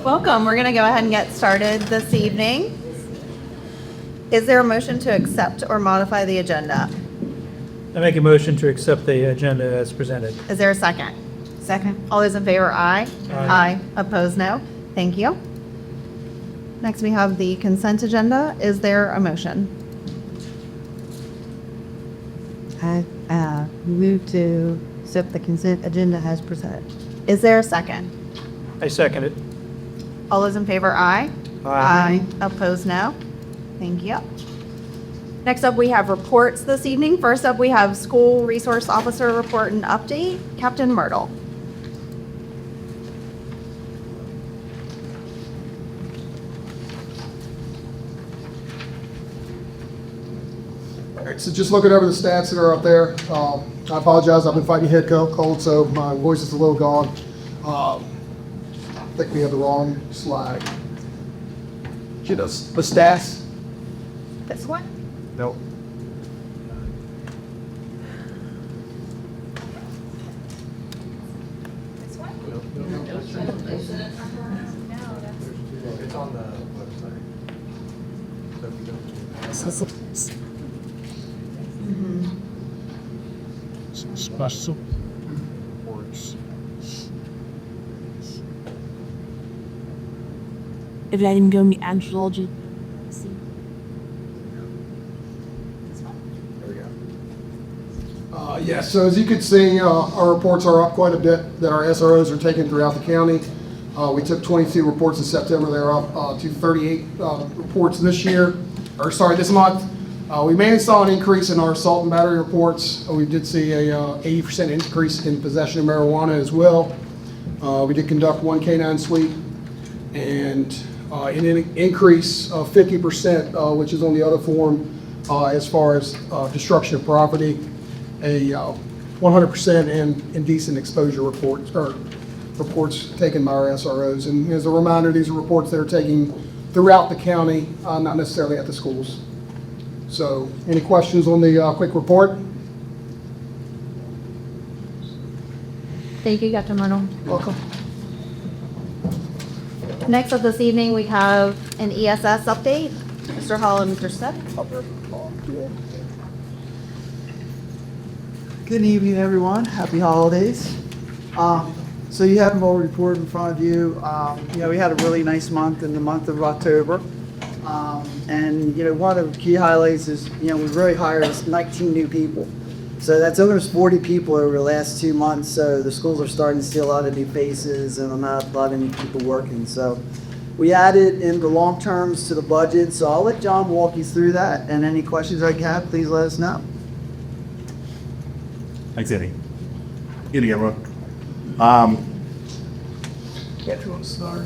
Welcome. We're going to go ahead and get started this evening. Is there a motion to accept or modify the agenda? I make a motion to accept the agenda as presented. Is there a second? Second. All those in favor, aye. Aye. Opposed, no. Thank you. Next, we have the consent agenda. Is there a motion? I move to accept the consent agenda as presented. Is there a second? I second it. All those in favor, aye. Aye. Opposed, no. Thank you. Next up, we have reports this evening. First up, we have School Resource Officer Report and Update. Captain Myrtle. All right, so just looking over the stats that are up there, I apologize, I've been fighting head cold, so my voice is a little gone. I think we have the wrong slide. Get us, the stats? This one? Nope. This one? It's on the Special reports. If I didn't go me anthology. Yeah, so as you can see, our reports are up quite a bit that our SROs are taking throughout the county. We took 22 reports in September. They're up to 38 reports this month. We mainly saw an increase in our assault and battery reports. We did see a 80% increase in possession of marijuana as well. We did conduct one K-9 sweep and an increase of 50%, which is on the other form as far as destruction of property. A 100% in indecent exposure reports taken by our SROs. And as a reminder, these are reports that are taken throughout the county, not necessarily at the schools. So, any questions on the quick report? Thank you, Captain Myrtle. Welcome. Next up this evening, we have an ESS update. Mr. Hall and Mr. Smith. Good evening, everyone. Happy holidays. So you have a whole report in front of you. We had a really nice month in the month of October. And one of the key highlights is, we really hired 19 new people. So that's almost 40 people over the last 2 months. So the schools are starting to see a lot of new faces and not a lot of new people working. So we added in the long terms to the budget. So I'll let John walk you through that. And any questions I have, please let us know. Thanks, Eddie. Evening, everyone. Get to start.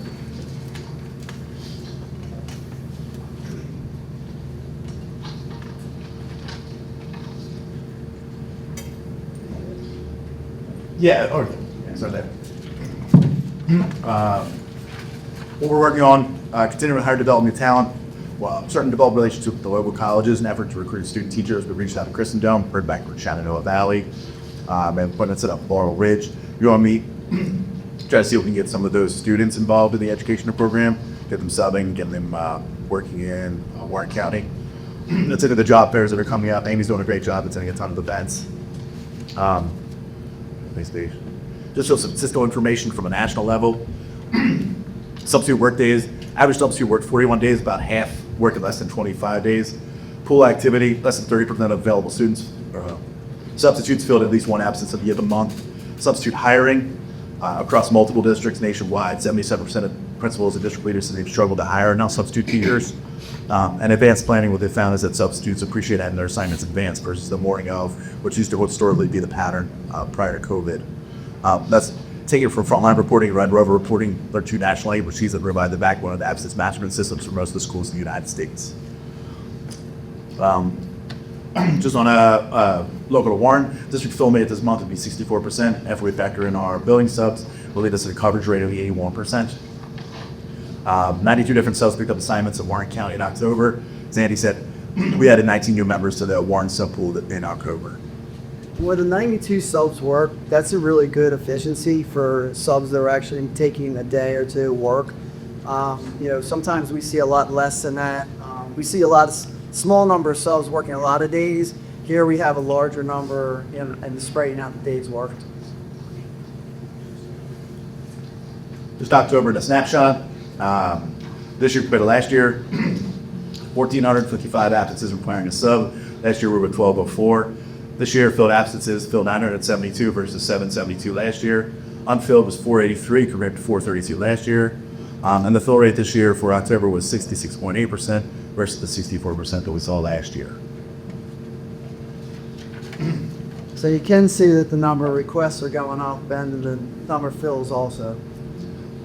Start there. What we're working on, continuing to hire, develop new talent. Well, starting to develop relationships with the local colleges in an effort to recruit student teachers. We reached out to Christendom, heard back from Shenandoah Valley, and putting it set up Laurel Ridge. You want to meet, try to see if we can get some of those students involved in the educational program, get them subbing, get them working in Warren County. That's it. The job fairs that are coming up. Amy's doing a great job attending a ton of events. Basically, just show some Cisco information from a national level. Substitute work days. Average substitute worked 41 days, about half working less than 25 days. Pool activity, less than 30% of available students. Substitutes filled at least one absence of the other month. Substitute hiring across multiple districts nationwide. 77% of principals and district leaders said they've struggled to hire now substitute teachers. And advanced planning, what they found is that substitutes appreciate having their assignments advanced versus the morning of, which used to historically be the pattern prior to COVID. That's taken from frontline reporting, Red Rover reporting. They're two national agencies that provide the backbone of the absence management systems for most of the schools in the United States. Just on a local to Warren, district fill rate this month would be 64%. If we factor in our billing subs, will lead us to a coverage rate of 81%. 92 different subs picked up assignments in Warren County in October. As Andy said, we added 19 new members to the Warren sub pool in October. Where the 92 subs work, that's a really good efficiency for subs that are actually taking a day or two work. Sometimes we see a lot less than that. We see a lot of small number of subs working a lot of days. Here we have a larger number and spreading out the days worked. Just October in a snapshot. This year compared to last year, 1,455 absences requiring a sub. Last year we were at 1,204. This year filled absences, filled 972 versus 772 last year. Unfilled was 483 compared to 432 last year. And the fill rate this year for October was 66.8% versus the 64% that we saw last year. So you can see that the number of requests are going up and the number of fills also.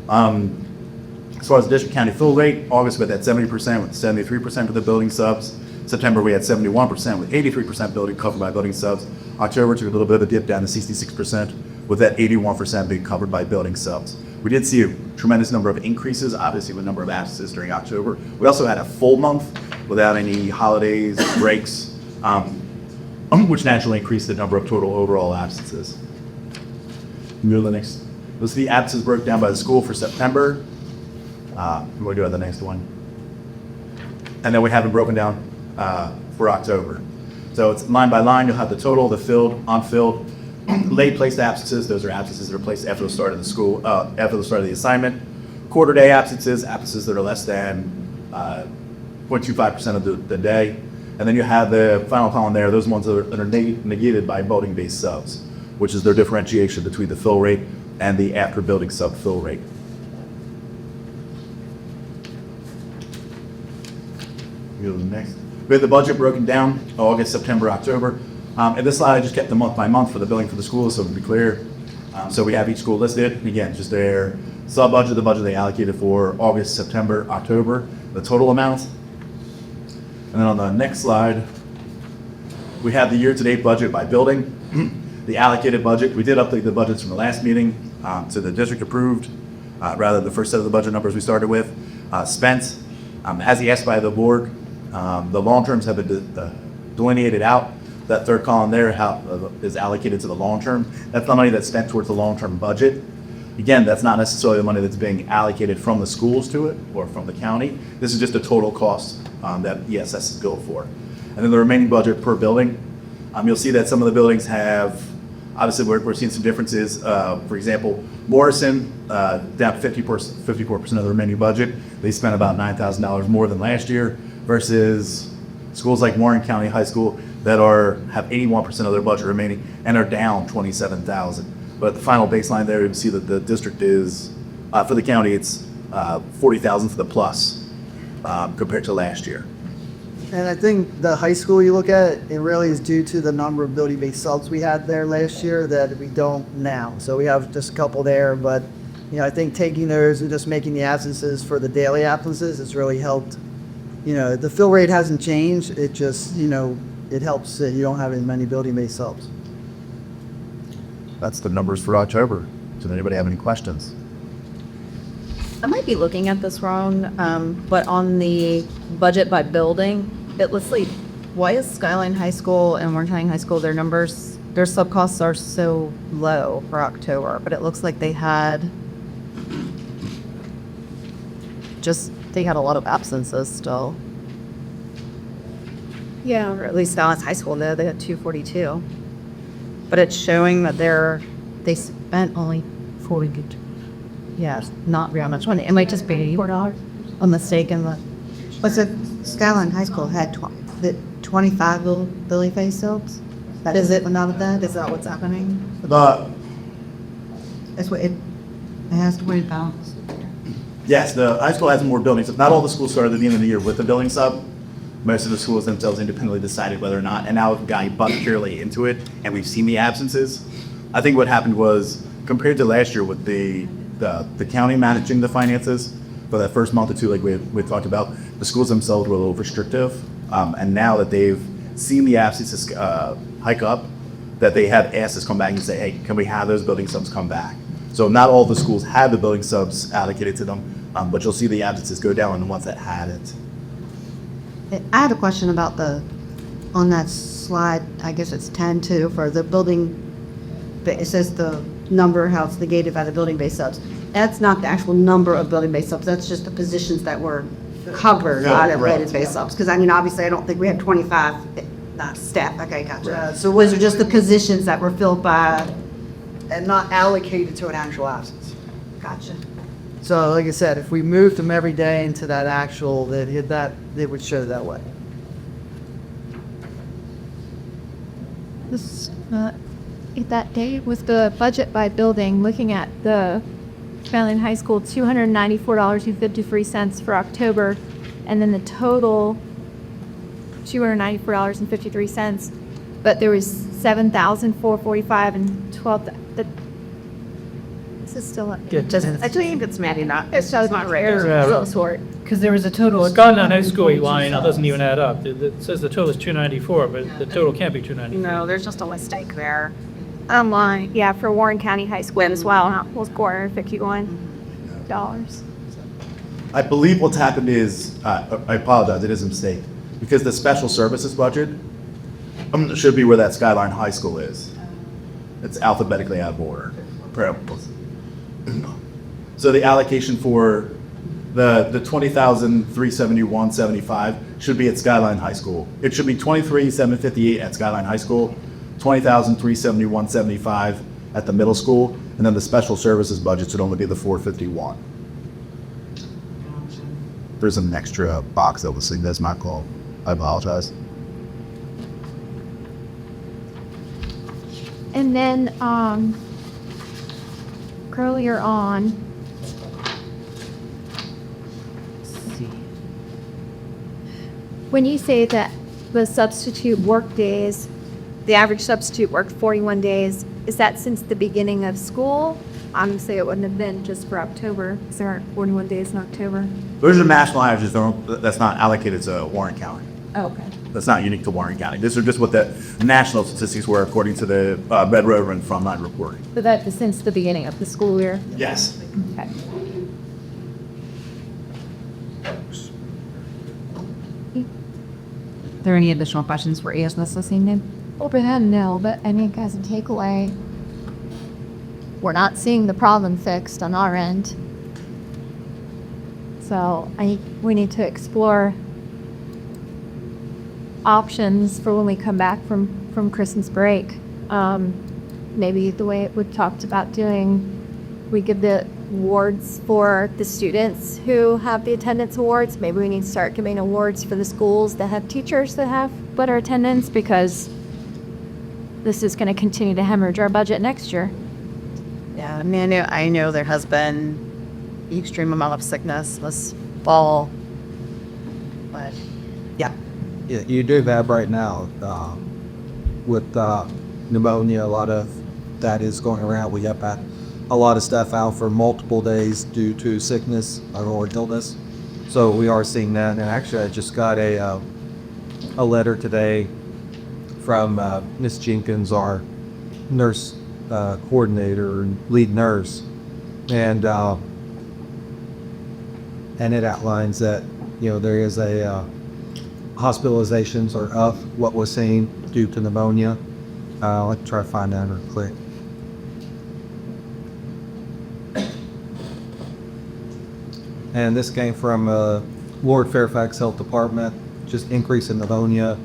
As far as the district county fill rate, August we had that 70% with 73% of the building subs. September we had 71% with 83% building covered by building subs. October took a little bit of a dip down to 66% with that 81% being covered by building subs. We did see a tremendous number of increases, obviously with number of absences during October. We also had a full month without any holidays, breaks, which naturally increased the number of total overall absences. Move to the next. Let's see the absences broke down by the school for September. We'll do the next one. And then we have it broken down for October. So it's line by line. You'll have the total, the filled, unfilled, late placed absences. Those are absences that are placed after the start of the school, after the start of the assignment. Quarter day absences, absences that are less than 0.25% of the day. And then you have the final column there, those ones that are negated by building-based subs, which is their differentiation between the fill rate and the after building sub fill rate. Go to the next. We have the budget broken down, August, September, October. And this slide, I just kept the month by month for the billing for the schools, so to be clear. So we have each school listed. And again, just their sub-budget, the budget they allocated for August, September, October, the total amount. And then on the next slide, we have the year-to-date budget by building. The allocated budget, we did update the budgets from the last meeting to the district approved, rather than the first set of the budget numbers we started with. Spent, as asked by the board, the long terms have been delineated out. That third column there is allocated to the long term. That's the money that's spent towards the long-term budget. Again, that's not necessarily the money that's being allocated from the schools to it or from the county. This is just a total cost that ESS is billed for. And then the remaining budget per building, you'll see that some of the buildings have, obviously we're seeing some differences. For example, Morrison, down 54% of the remaining budget. They spent about $9,000 more than last year versus schools like Warren County High School that have 81% of their budget remaining and are down $27,000. But the final baseline there, you can see that the district is, for the county, it's $40,000 for the plus compared to last year. And I think the high school you look at, it really is due to the number of building-based subs we had there last year that we don't now. So we have just a couple there, but I think taking those and just making the absences for the daily absences has really helped. The fill rate hasn't changed. It just, it helps that you don't have as many building-based subs. That's the numbers for October. Does anybody have any questions? I might be looking at this wrong, but on the budget by building, it looks like, why is Skyline High School and Warren County High School, their numbers, their sub costs are so low for October, but it looks like they had a lot of absences still. Yeah, or at least Skyline High School, though, they had 242. But it's showing that they spent only 40 good. Yeah, not very much money. It might just be a mistake in the. What's it? Skyline High School had 25 little Billy face subs. Is it not of that? Is that what's happening? That's what it has 25. Yes, the high school has more buildings. Not all the schools started at the end of the year with a building sub. Most of the schools themselves independently decided whether or not, and now we've gotten budgetarily into it, and we've seen the absences. I think what happened was, compared to last year with the county managing the finances for that first month or two, like we talked about, the schools themselves were a little restrictive. And now that they've seen the absences hike up, that they have asked us to come back and say, hey, can we have those building subs come back? So not all the schools had the building subs allocated to them, but you'll see the absences go down on the ones that had it. I had a question about on that slide, I guess it's 10 too, for the building it says the number, how it's negated by the building-based subs. That's not the actual number of building-based subs, that's just the positions that were covered by the Right. building-based subs. Because I mean, obviously, I don't think we have 25 staff, okay, Yeah, gotcha. so So those are just the positions that were filled by, And not allocated to an actual absence. gotcha. So like I said, if we moved them every day into that actual, that it would show that way. This, that day was the budget by building, looking at the Skyline High School, $294.53 for October, and then the total, $294.53, but there was $7,445 and 12, this is still up. Good. I think it's Maddie, not, It shows my rare, Yeah. little sort. because there was a total. Skyline High School line doesn't even add up. It says the total is 294, but the total can't be 294. No, there's just a mistake there. Online, yeah, for Warren County High School as well, was $451. I believe what's happened is, I apologize, it is a mistake, because the special services budget should be where that Skyline High School is. It's alphabetically out of order. So the allocation for the 20,371.75 should be at Skyline High School. It should be 23,758 at Skyline High School, 20,371.75 at the middle school, and then the special services budget should only be the 451. There's an extra box that was saying that's my call. I apologize. And then, earlier on, when you say that the substitute work days, the average substitute worked 41 days, is that since the beginning of school? Honestly, it wouldn't have been just for October, because there aren't 41 days in October. Those are national averages, that's not allocated to Warren County. Oh, okay. That's not unique to Warren County. These are just what the national statistics were according to the Red Rover and Frontline reporting. So that's since the beginning of the school year? Yes. Okay. Are there any additional questions for ES that's listening in? Open-ended, no, but I think as a takeaway, we're not seeing the problem fixed on our end. So we need to explore options for when we come back from Christmas break. Maybe the way it would talked about doing, we give the awards for the students who have the attendance awards. Maybe we need to start giving awards for the schools that have teachers that have better attendance, because this is going to continue to hemorrhage our budget next year. Yeah, I mean, I know there has been extreme amount of sickness this fall, but yeah. Yeah, you do have right now with pneumonia. A lot of that is going around. We have had a lot of stuff out for multiple days due to sickness or illness. So we are seeing that. And actually, I just got a letter today from Miss Jenkins, our nurse coordinator and lead nurse, and it outlines that there is a hospitalizations are up what was seen due to pneumonia. Let's try to find that real quick. And this came from Lord Fairfax Health Department, just increase in pneumonia.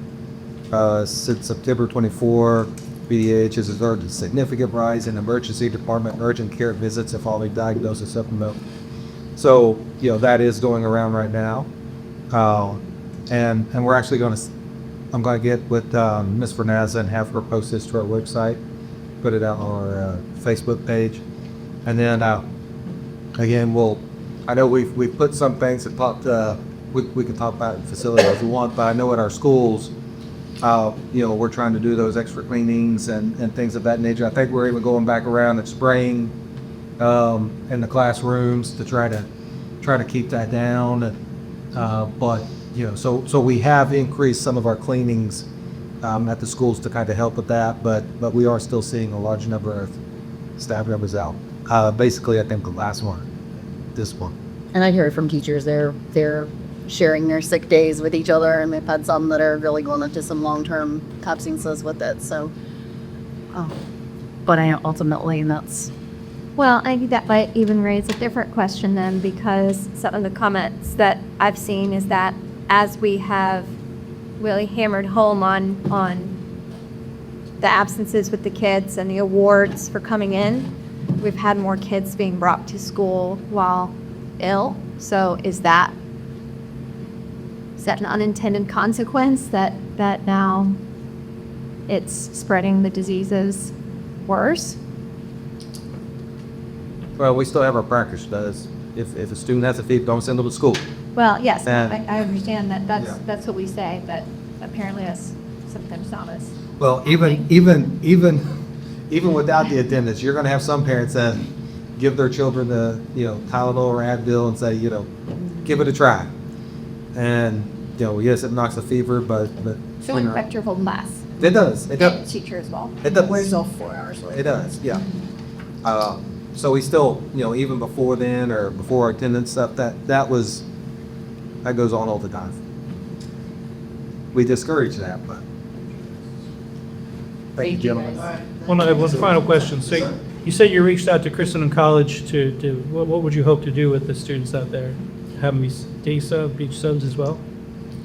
Since September 24, BDH has observed a significant rise in emergency department urgent care visits following diagnosis of pneumonia. So, that is going around right now. And we're actually I'm going to get with Ms. Vernazza and have her post this to our website, put it out on our Facebook page. And then, again, I know we've put some things that we can talk about in facilities if we want, but I know at our schools, we're trying to do those extra cleanings and things of that nature. I think we're even going back around and spraying in the classrooms to try to keep that down. But so we have increased some of our cleanings at the schools to kind of help with that. But we are still seeing a large number of staff members out. Basically, I think the last one, this one. And I hear from teachers, they're sharing their sick days with each other, and they've had some that are really going into some long-term absences with it. So but ultimately that's, Well, I think that might even raise a different question then, because some of the comments that I've seen is that as we have really hammered home on the absences with the kids and the awards for coming in, we've had more kids being brought to school while ill. So is that an unintended consequence that now it's spreading the diseases worse? Well, we still have our practice does. If a student has a fever, don't send them to school. Well, yes, And- I understand that. Yeah. That's what we say, but apparently that's sometimes not us. Well, even without the attendance, you're gonna have some parents that give their children the, Tylenol or Advil and say, give it a try. And, yes, it knocks a fever, but. So affect your whole class. It does, it And does. teacher as well. It does. Wears off 4 hours later. It does, yeah. So we still, even before then or before our attendance stuff, that goes on all the time. We discourage that, but. Thank you, gentlemen. One final question. So you said you reached out to Christendom College to what would you hope to do with the students out there? Have them be day sub, beach subs as well?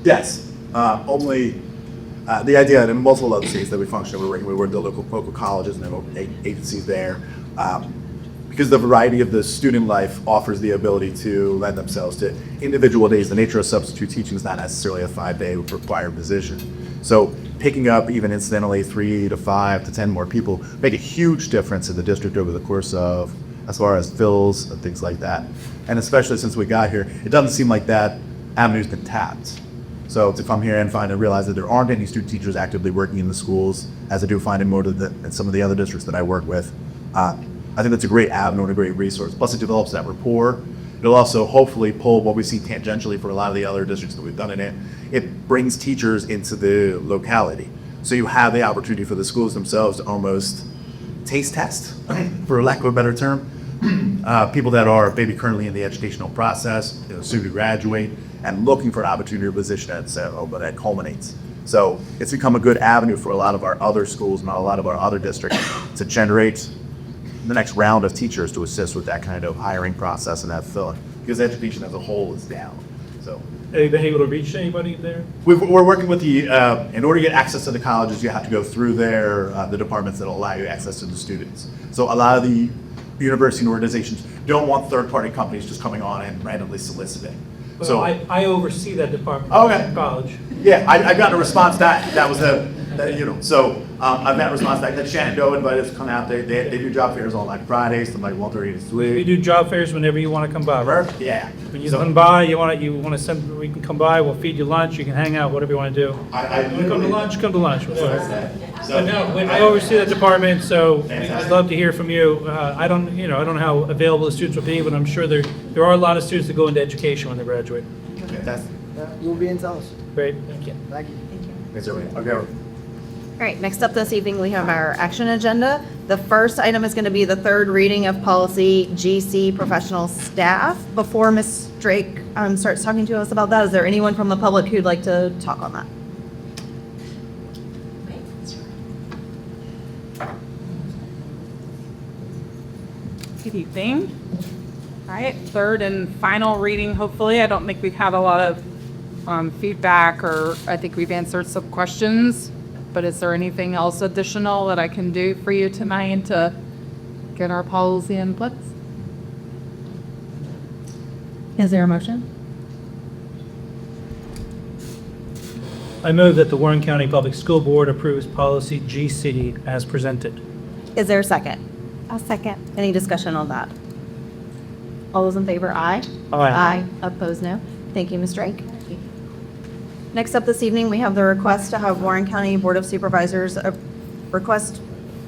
Yes, only the idea in multiple other states that we function, we work with the local colleges and then agencies there. Because the variety of the student life offers the ability to lend themselves to individual days. The nature of substitute teaching is not necessarily a 5-day required position. So picking up even incidentally 3 to 5 to 10 more people make a huge difference in the district over the course of, as far as fills and things like that. And especially since we got here, it doesn't seem like that avenue's been tapped. So to come here and realize that there aren't any student teachers actively working in the schools, as I do find in some of the other districts that I work with, I think that's a great avenue and a great resource. Plus, it develops that rapport. It'll also hopefully pull what we see tangentially for a lot of the other districts that we've done in it. It brings teachers into the locality. So you have the opportunity for the schools themselves to almost taste test, for lack of a better term, people that are maybe currently in the educational process, soon to graduate, and looking for an opportunity or position that culminates. So it's become a good avenue for a lot of our other schools and a lot of our other districts to generate the next round of teachers to assist with that kind of hiring process and that filling, because education as a whole is down. So Have you been able to reach anybody there? we're working with in order to get access to the colleges, you have to go through the departments that allow you access to the students. So a lot of the university and organizations don't want third-party companies just coming on and randomly soliciting. So I oversee that department. Okay. At college. Yeah, I got a response that was so I've got a response back that Shenandoah invited us to come out. They do job fairs on like Fridays from like 1:30 to 3. We do job fairs whenever you want to come by, right? Yeah. When you come by, you want to send, we can come by, we'll feed you lunch, you can hang out, whatever you want to do. I You want to come to lunch, come to lunch. So But no, I oversee that department, so I'd love to hear from you. I don't know how available the students will be, but I'm sure there are a lot of students that go into education when they graduate. that's You'll be in touch. Great, thank you. Thank you. Thanks, everybody. Okay. all right, next up this evening, we have our action agenda. The first item is going to be the third reading of policy GC professional staff. Before Ms. Drake starts talking to us about that, is there anyone from the public who'd like to talk on that? Good evening. All right, third and final reading, hopefully. I don't think we've had a lot of feedback, or I think we've answered some questions, but is there anything else additional that I can do for you tonight to get our policy inputs? Is there a motion? I move that the Warren County Public School Board approves policy GC as presented. Is there a second? I'll second. Any discussion on that? All those in favor, aye? Aye. Opposed, no. Thank you, Ms. Drake. Next up this evening, we have the request to have Warren County Board of Supervisors request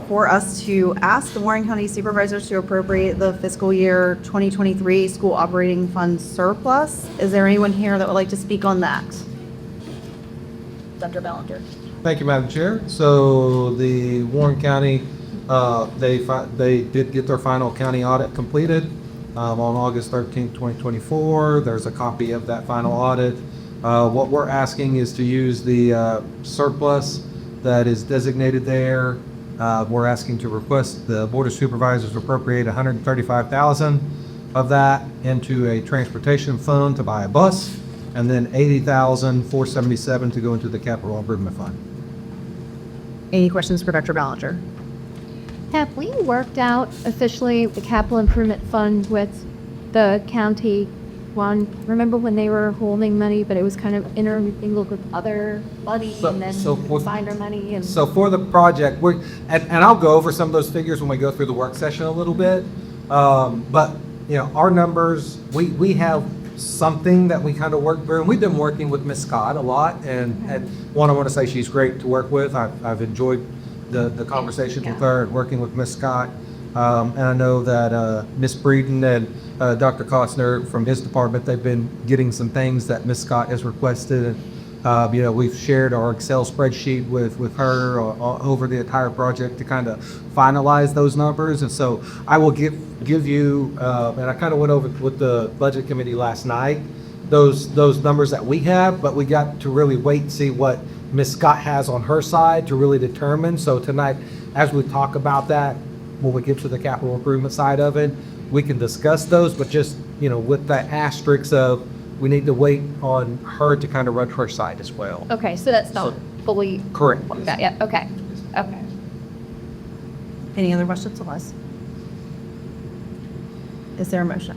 for us to ask the Warren County Supervisors to appropriate the fiscal year 2023 school operating fund surplus. Is there anyone here that would like to speak on that? Dr. Ballinger. Thank you, Madam Chair. So the Warren County, they did get their final county audit completed on August 13th, 2024. There's a copy of that final audit. What we're asking is to use the surplus that is designated there We're asking to request the Board of Supervisors appropriate $135,000 of that into a transportation fund to buy a bus, and then $80,477 to go into the capital improvement fund. Any questions for Dr. Ballinger? Have we worked out officially the capital improvement fund with the county one? Remember when they were holding money, but it was kind of intermingled with other money and then binder money and. So for the project, and I'll go over some of those figures when we go through the work session a little bit. But, you know, our numbers, we have something that we kind of work through, and we've been working with Ms. Scott a lot, and one, I want to say she's great to work with. I've enjoyed the conversations with her and working with Ms. Scott. And I know that Ms. Breeden and Dr. Costner from his department, they've been getting some things that Ms. Scott has requested. And, you know, we've shared our Excel spreadsheet with her over the entire project to kind of finalize those numbers. And so I will give you, and I kind of went over with the budget committee last night, those numbers that we have, but we got to really wait and see what Ms. Scott has on her side to really determine. So tonight, as we talk about that, when we get to the capital improvement side of it, we can discuss those, but just, you know, with the asterisks of, we need to wait on her to kind of run her side as well. Okay, so that's not fully. Correct. worked out yet. Okay, okay. Any other questions of us? Is there a motion?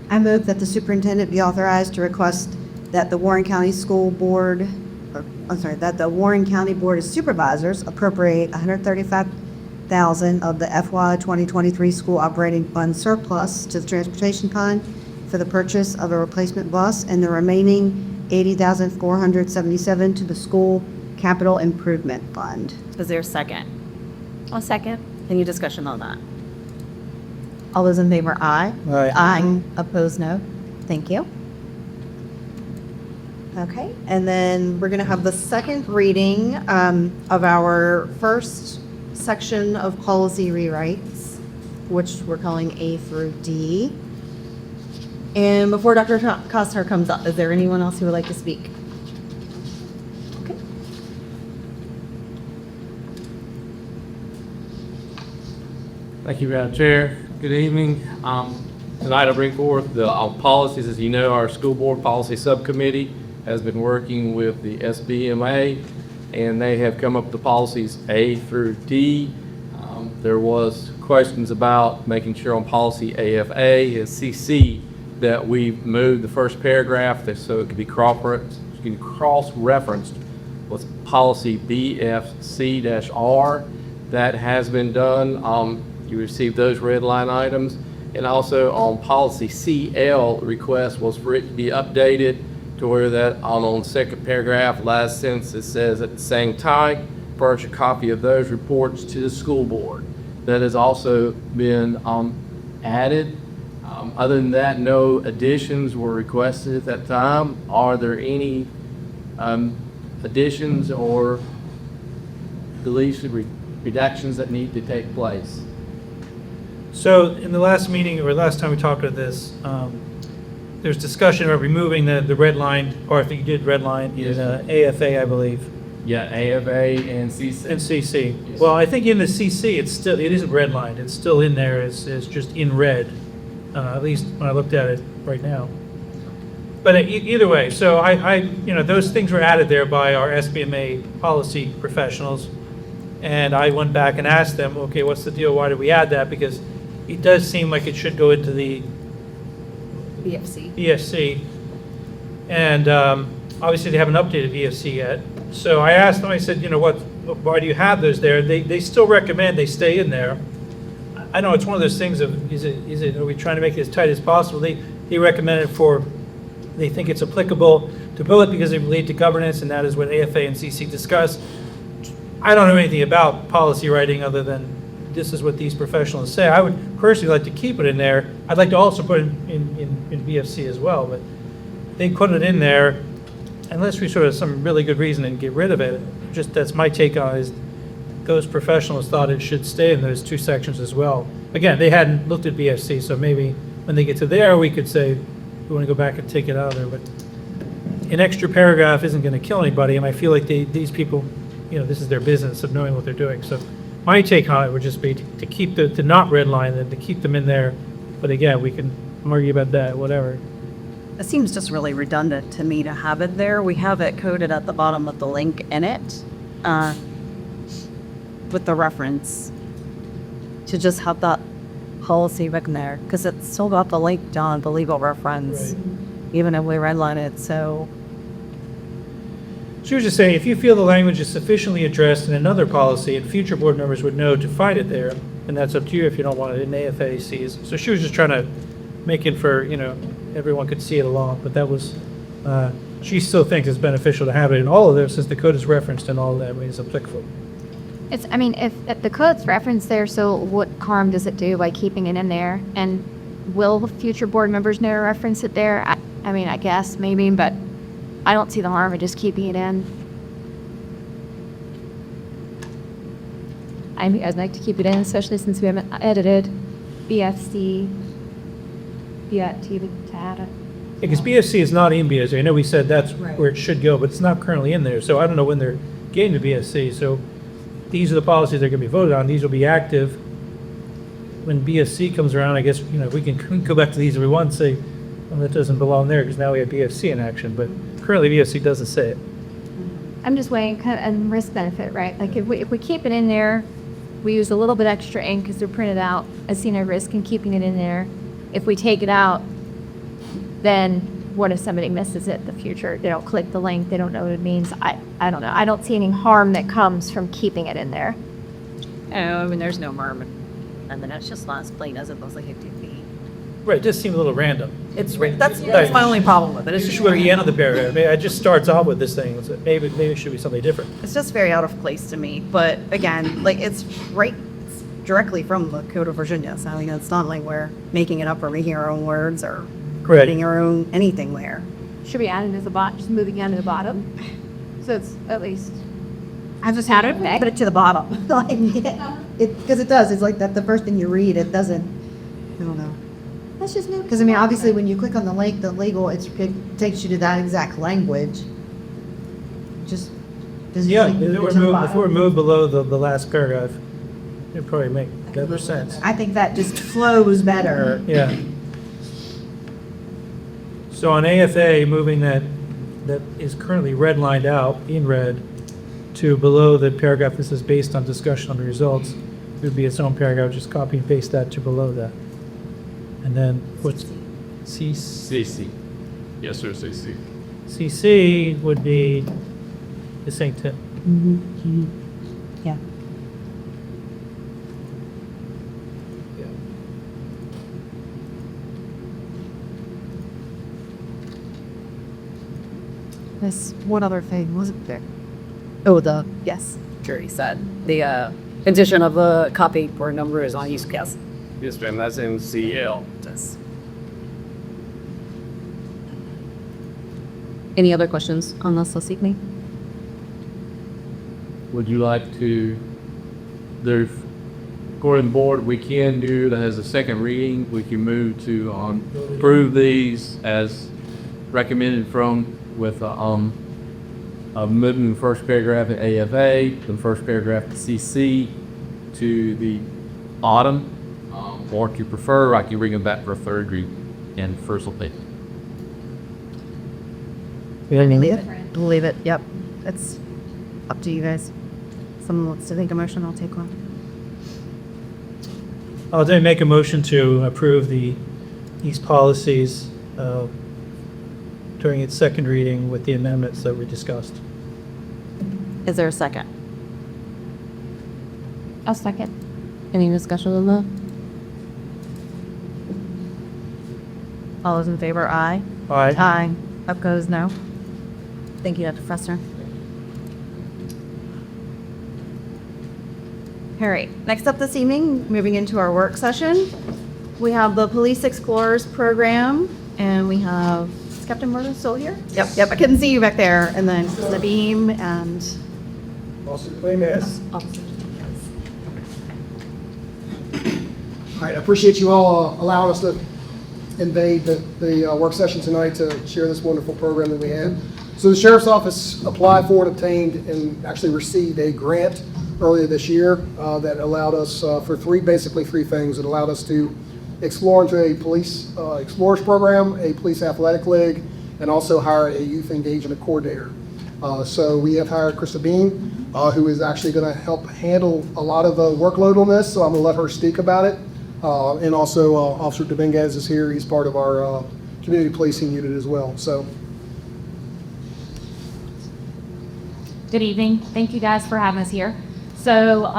I move that the superintendent be authorized to request that the Warren County School Board, that the Warren County Board of Supervisors appropriate $135,000 of the FY 2023 school operating fund surplus to the transportation fund for the purchase of a replacement bus, and the remaining $80,477 to the school capital improvement fund. Is there a second? I'll second. Any discussion on that? All those in favor, aye. Aye. Aye. Opposed, no. Thank you. Okay, and then we're going to have the second reading of our first section of policy rewrites, which we're calling A through D. And before Dr. Costner comes up, is there anyone else who would like to speak? Okay. Thank you, Madam Chair. Good evening. Tonight I bring forth the policies. As you know, our school board policy subcommittee has been working with the SBMA, and they have come up with the policies A through D. There was questions about making sure on policy AFA and CC that we moved the first paragraph so it could be cross-referenced with policy BFC-R. That has been done. You received those red line items. And also on policy CL, the request was for it to be updated to where that on the second paragraph, last sentence, it says at the same time, furnish a copy of those reports to the school board. That has also been added. Other than that, no additions were requested at that time. Are there any additions or deletions, reductions that need to take place? So in the last meeting, or last time we talked about this, there's discussion about removing the red line, or I think you did red line in AFA, I believe. Yeah, AFA and CC. And CC. Yes. Well, I think in the CC, it isn't redlined. It's still in there. It's just in red, at least when I looked at it right now. But either way, so I those things were added there by our SBMA policy professionals. And I went back and asked them, okay, what's the deal? Why did we add that? Because it does seem like it should go into the BFC. And obviously they haven't updated BFC yet. So I asked them, I said, why do you have those there? They still recommend they stay in there. I know it's one of those things of, are we trying to make it as tight as possible? They recommend it they think it's applicable to bullet because they relate to governance, and that is what AFA and CC discuss. I don't know anything about policy writing other than this is what these professionals say. I would personally like to keep it in there. I'd like to also put it in BFC as well, but they put it in there unless we sort of some really good reason and get rid of it. Just that's my take on it, is those professionals thought it should stay in those two sections as well. Again, they hadn't looked at BFC, so maybe when they get to there, we could say we want to go back and take it out of there. But an extra paragraph isn't going to kill anybody, and I feel like these people this is their business of knowing what they're doing. So my take on it would just be to keep to not redline them, to keep them in there. But again, we can argue about that, whatever. It seems just really redundant to me to have it there. We have it coded at the bottom of the link in it, with the reference, to just have that policy written there, because it's still got the link down, the legal reference, even if we redline it, so. She was just saying, if you feel the language is sufficiently addressed in another policy and future board members would know to find it there, and that's up to you if you don't want it in AFA sees. So she was just trying to make it for, everyone could see it along, but that was, she still thinks it's beneficial to have it in all of this since the code is referenced in all of that, it's applicable. If the code's referenced there, so what harm does it do by keeping it in there? And will future board members know to reference it there? I guess, maybe, but I don't see the harm in just keeping it in. I'd like to keep it in, especially since we haven't edited BFC yet to add it. Because BFC is not in BSC. I know we said that's where it should go, but it's not currently in there. So I don't know when they're getting to BSC. So these are the policies that are going to be voted on. These will be active when BSC comes around. I guess, we can go back to these if we want and say, well, that doesn't belong there because now we have BFC in action. But currently BFC doesn't say it. I'm just weighing kind of risk benefit, right? Like if we keep it in there, we use a little bit extra ink because they're printed out. I see no risk in keeping it in there. If we take it out, then what if somebody misses it in the future? They don't click the link, they don't know what it means. I don't know. I don't see any harm that comes from keeping it in there. There's no harm. And then it's just not as plain as it looks like it could be. Right, it just seemed a little random. That's my only problem with it. It's just where the end of the paragraph. It just starts off with this thing. So maybe it should be something different. It's just very out of place to me, but again, it's right directly from the Code of Virginia, so it's not like we're making it up or making our own words or Correct. putting our own anything there. Should be added as a bot, just moving down to the bottom. So it's at least. I just had it back. Put it to the bottom. Because it does, it's like that the first thing you read, it doesn't, I don't know. That's just new. Because obviously when you click on the link, the legal, it takes you to that exact language. Just. does it Yeah, like if move it it were to the moved, bottom? if it were moved below the last paragraph, it'd probably make better sense. I think that just flows better. Yeah. So on AFA, moving that is currently redlined out in red to below the paragraph that says based on discussion on the results, it would be its own paragraph, just copy and paste that to below that. And then what's CC. Yes, sir, CC. CC would be the same tip. Yeah. This, what other thing was it there? Yes, jury said. The condition of the copy board number is on use, yes. Yes, ma'am, that's in CL. Any other questions on this, Lasikni? Would you like to, according to the board, we can do that as a second reading. We can move to approve these as recommended with moving the first paragraph in AFA, the first paragraph in CC to the autumn. Or if you prefer, I can bring them back for a third read and first opinion. Leave it, yep. It's up to you guys. Someone wants to take a motion, I'll take one. I'll then make a motion to approve these policies during its second reading with the amendments that we discussed. Is there a second? I'll second. Any discussion on that? All those in favor, aye. Aye. Aye. Opposed, no. Thank you, Dr. Fester. All right, next up this evening, moving into our work session, we have the Police Explorers Program, and we have, is Captain Morgan still here? Yep, I couldn't see you back there, and then Nabeem and Officer Claymass. Officer. All right, I appreciate you all allowing us to invade the work session tonight to share this wonderful program that we have. So the sheriff's office applied for and obtained and actually received a grant earlier this year that allowed us for basically three things. It allowed us to explore into a police explorers program, a police athletic league, and also hire a youth engagement coordinator. So we have hired Krista Bean, who is actually going to help handle a lot of the workload on this. So I'm going to let her speak about it. And also Officer Dominguez is here. He's part of our community policing unit as well. So. Good evening. Thank you guys for having us here. So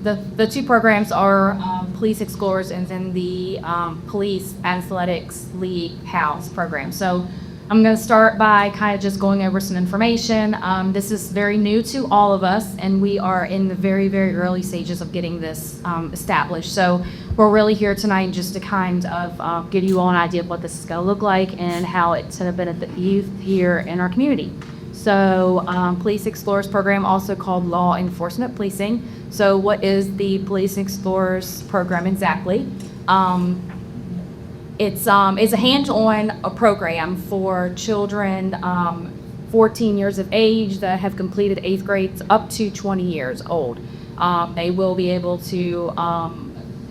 the two programs are Police Explorers and then the Police Athletics League House program. So I'm going to start by kind of just going over some information. This is very new to all of us, and we are in the very, very early stages of getting this established. So we're really here tonight just to kind of give you all an idea of what this is going to look like and how it's going to benefit youth here in our community. So Police Explorers program, also called Law Enforcement Policing. So what is the Police Explorers program exactly? It's a hands-on program for children 14 years of age that have completed 8th grade up to 20 years old. They will be able to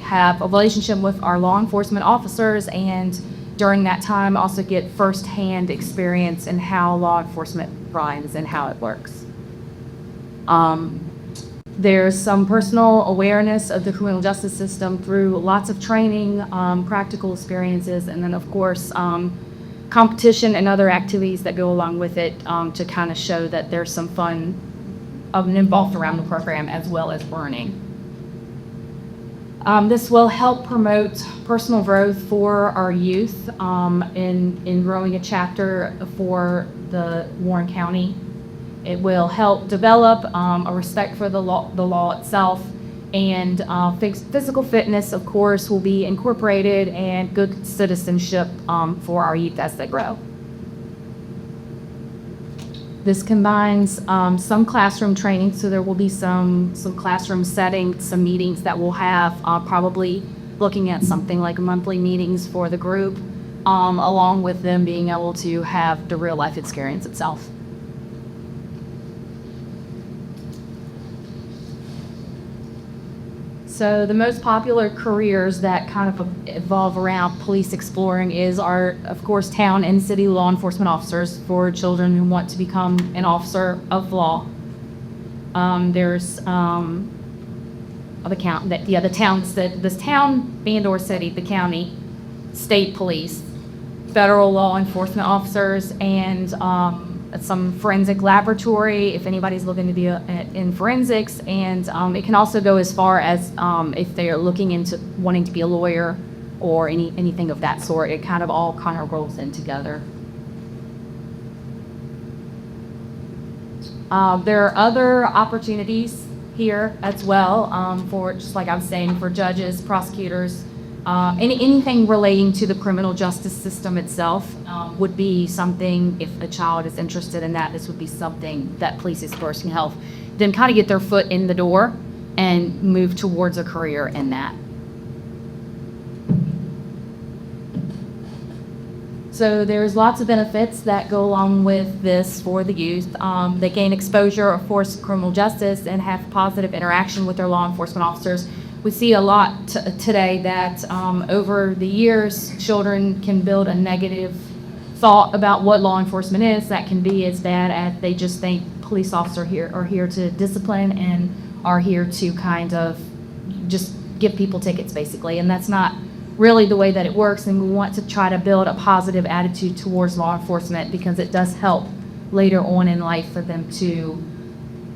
have a relationship with our law enforcement officers, and during that time also get firsthand experience in how law enforcement runs and how it works. There's some personal awareness of the criminal justice system through lots of training, practical experiences, and then of course competition and other activities that go along with it to kind of show that there's some fun involved around the program as well as learning. This will help promote personal growth for our youth in growing a chapter for the Warren County. It will help develop a respect for the law itself, and physical fitness, of course, will be incorporated, and good citizenship for our youth as they grow. This combines some classroom training, so there will be some classroom settings, some meetings that we'll have, probably looking at something like monthly meetings for the group, along with them being able to have the real life experience itself. So the most popular careers that kind of evolve around police exploring are, of course, town and city law enforcement officers for children who want to become an officer of law. There's the town, Bangor City, the county, state police, federal law enforcement officers, and some forensic laboratory if anybody's looking to be in forensics, and it can also go as far as if they're looking into wanting to be a lawyer or anything of that sort. It kind of all rolls in together. There are other opportunities here as well for, just like I was saying, for judges, prosecutors, anything relating to the criminal justice system itself would be something, if a child is interested in that, this would be something that Police Explorers can help them kind of get their foot in the door and move towards a career in that. So there's lots of benefits that go along with this for the youth. They gain exposure, of course, to criminal justice and have positive interaction with their law enforcement officers. We see a lot today that over the years, children can build a negative thought about what law enforcement is. That can be as bad as they just think police officers are here to discipline and are here to kind of just give people tickets, basically. And that's not really the way that it works. And we want to try to build a positive attitude towards law enforcement, because it does help later on in life for them to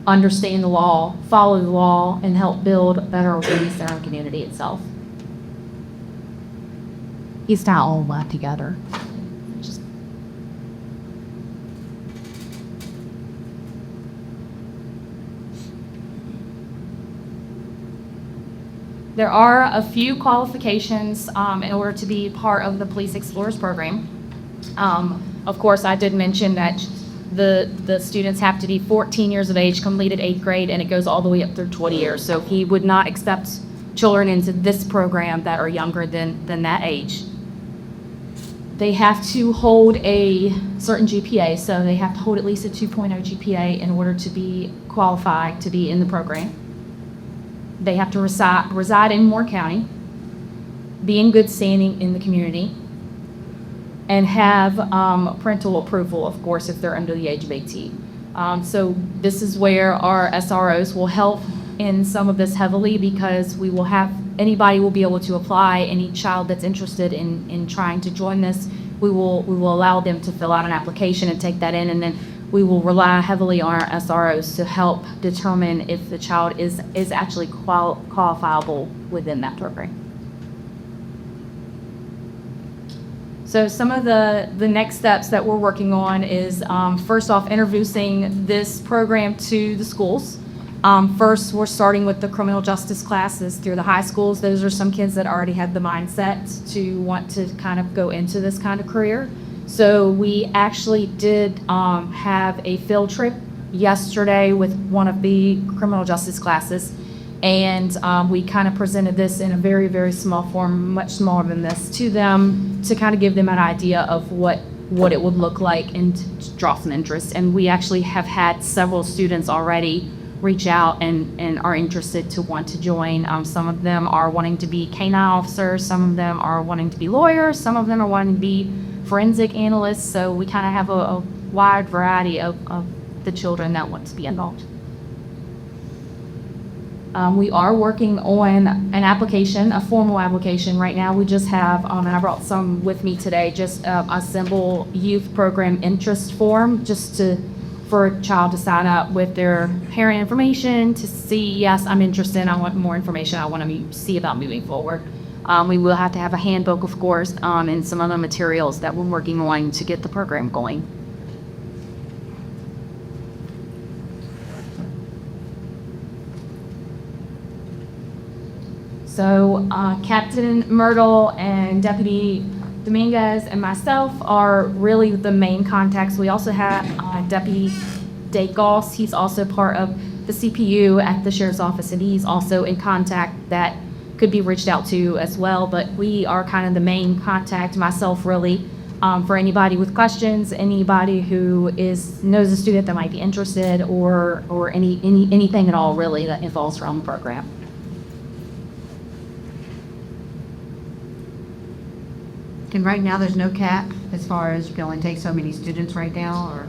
understand the law, follow the law, and help build better police in our community itself. He's not all that together. There are a few qualifications in order to be part of the Police Explorers program. Of course, I did mention that the students have to be 14 years of age, completed 8th grade, and it goes all the way up through 20 years. So he would not accept children into this program that are younger than that age. They have to hold a certain GPA, so they have to hold at least a 2.0 GPA in order to be qualified to be in the program. They have to reside in Moore County, be in good standing in the community, and have parental approval, of course, if they're under the age of 18. So this is where our SROs will help in some of this heavily, because we will have, anybody will be able to apply. Any child that's interested in trying to join this, we will allow them to fill out an application and take that in, and then we will rely heavily on our SROs to help determine if the child is actually qualifiable within that program. So some of the next steps that we're working on is, first off, introducing this program to the schools. First, we're starting with the criminal justice classes through the high schools. Those are some kids that already have the mindset to want to kind of go into this kind of career. So we actually did have a field trip yesterday with one of the criminal justice classes. And we kind of presented this in a very, very small form, much smaller than this, to them to kind of give them an idea of what it would look like and to draw some interest. And we actually have had several students already reach out and are interested to want to join. Some of them are wanting to be canine officers, some of them are wanting to be lawyers, some of them are wanting to be forensic analysts. So we kind of have a wide variety of the children that want to be involved. We are working on an application, a formal application right now. We just have, and I brought some with me today, just a simple youth program interest form, just for a child to sign up with their parent information to see, yes, I'm interested, I want more information, I want to see about moving forward. We will have to have a handbook, of course, and some other materials that we're working on to get the program going. So Captain Myrtle and Deputy Dominguez and myself are really the main contacts. We also have Deputy Dave Goss. He's also part of the CPU at the Sheriff's Office, and he's also in contact that could be reached out to as well. But we are kind of the main contact, myself really, for anybody with questions, anybody who knows a student that might be interested, or anything at all really that involves around the program. And right now, there's no cap as far as you can only take so many students right now, or?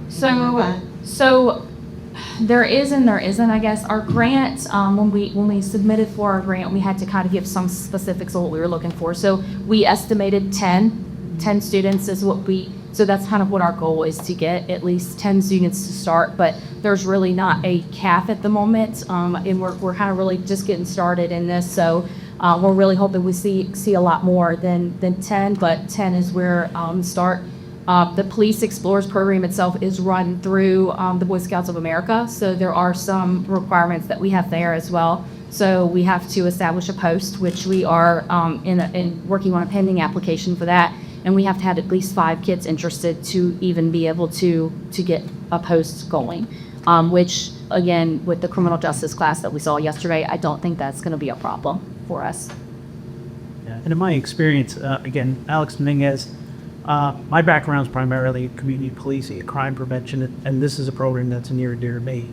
So there is and there isn't, I guess. Our grant, when we submitted for our grant, we had to kind of give some specifics of what we were looking for. So we estimated 10 students is so that's kind of what our goal is, to get at least 10 students to start, but there's really not a cap at the moment, and we're kind of really just getting started in this. So we're really hoping we see a lot more than 10, but 10 is where start. The Police Explorers program itself is run through the Boy Scouts of America, so there are some requirements that we have there as well. So we have to establish a post, which we are working on a pending application for that, and we have to have at least 5 kids interested to even be able to get a post going, which, again, with the criminal justice class that we saw yesterday, I don't think that's going to be a problem for us. Yeah, and in my experience, again, Alex Dominguez, my background is primarily community policing, crime prevention, and this is a program that's near and dear to me.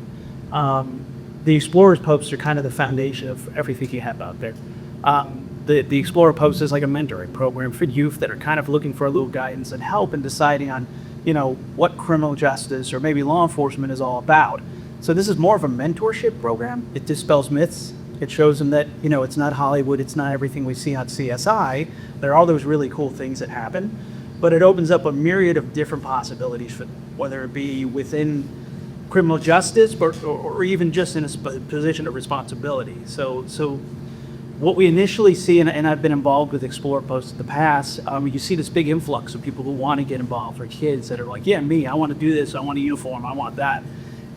The Explorers Posts are kind of the foundation of everything you have out there. The Explorer Post is like a mentoring program for youth that are kind of looking for a little guidance and help in deciding on, what criminal justice or maybe law enforcement is all about. So this is more of a mentorship program. It dispels myths. It shows them that, it's not Hollywood, it's not everything we see on CSI. There are all those really cool things that happen, but it opens up a myriad of different possibilities for whether it be within criminal justice or even just in a position of responsibility. So what we initially see, and I've been involved with Explorer Posts in the past, you see this big influx of people who want to get involved, or kids that are like, yeah, me, I want to do this, I want a uniform, I want that.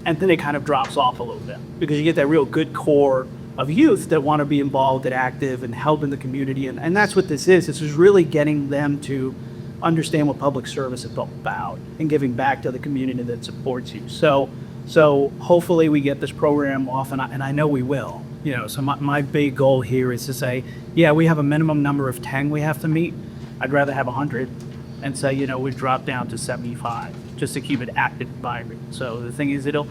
And then it kind of drops off a little bit because you get that real good core of youth that want to be involved and active and help in the community. And that's what this is. This is really getting them to understand what public service is all about and giving back to the community that supports you. So hopefully we get this program off, and I know we will. So my big goal here is to say, yeah, we have a minimum number of 10 we have to meet. I'd rather have 100, and say, we drop down to 75 just to keep it active environment. So the thing is, it'll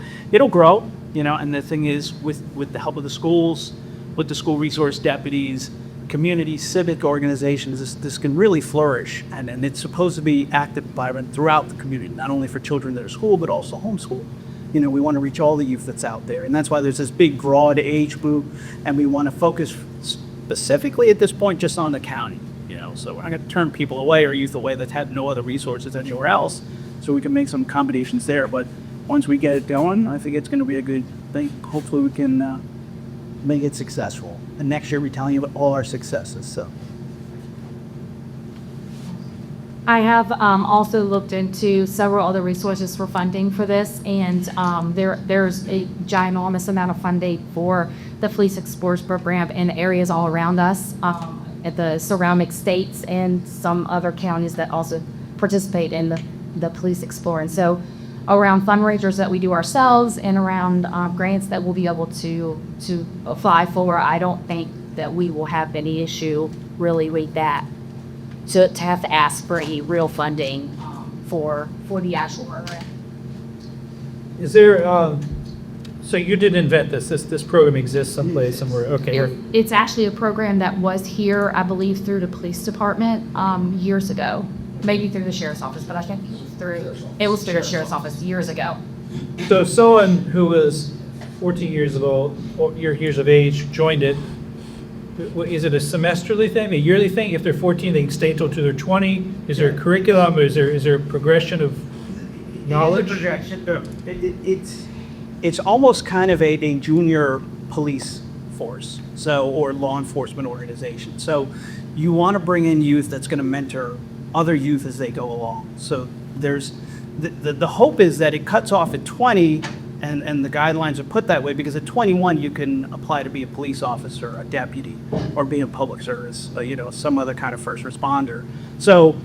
grow, and the thing is, with the help of the schools, with the school resource deputies, community civic organizations, this can really flourish, and it's supposed to be active environment throughout the community, not only for children that are school, but also homeschool. We want to reach all the youth that's out there, and that's why there's this big broad age group, and we want to focus specifically at this point just on the county. So we're not going to turn people away or youth away that have no other resources anywhere else, so we can make some accommodations there. But once we get it going, I think it's going to be a good thing. Hopefully we can make it successful. And next year we're telling you about all our successes. So I have also looked into several other resources for funding for this, and there's a ginormous amount of funding for the Police Explorers program in areas all around us, at the surrounding states and some other counties that also participate in the Police Explorer. And so around fundraisers that we do ourselves and around grants that we'll be able to apply for, I don't think that we will have any issue really with that, to have to ask for any real funding for the actual program. Is there, so you didn't invent this program exists someplace, somewhere, okay. It's actually a program that was here, I believe, through the police department years ago, maybe through the sheriff's office, but I think it was through the sheriff's office years ago. So someone who was 14 years old, or years of age, joined it. Is it a semesterly thing, a yearly thing? If they're 14, they can stay until they're 20? Is there a curriculum, or is there a progression of knowledge? It's almost kind of a junior police force, or law enforcement organization. So you want to bring in youth that's going to mentor other youth as they go along. So there's the hope is that it cuts off at 20, and the guidelines are put that way because at 21 you can apply to be a police officer, a deputy, or be in public service, some other kind of first responder. So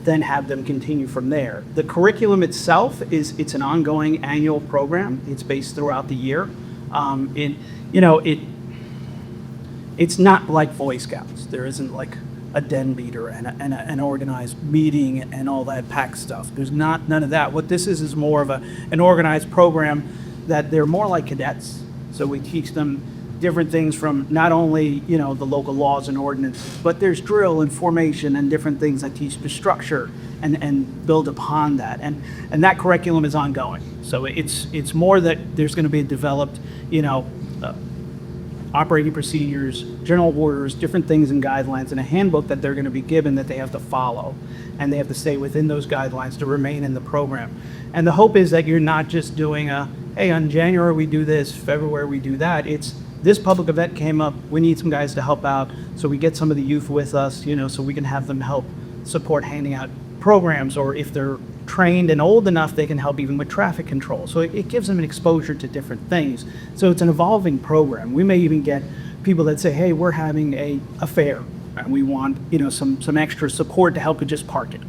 then have them continue from there. The curriculum itself it's an ongoing annual program. It's based throughout the year. It's not like Boy Scouts. There isn't like a den leader and an organized meeting and all that packed stuff. There's none of that. What this is more of an organized program that they're more like cadets. So we teach them different things from not only, the local laws and ordinances, but there's drill and formation and different things that teach the structure and build upon that. And that curriculum is ongoing. So it's more that there's going to be developed, operating procedures, general orders, different things and guidelines, and a handbook that they're going to be given that they have to follow. And they have to stay within those guidelines to remain in the program. And the hope is that you're not just doing hey, on January we do this, February we do that. It's this public event came up, we need some guys to help out, so we get some of the youth with us, so we can have them help support handing out programs, or if they're trained and old enough, they can help even with traffic control. So it gives them an exposure to different things. So it's an evolving program. We may even get people that say, hey, we're having a fair, and we want, some extra support to help with just parking.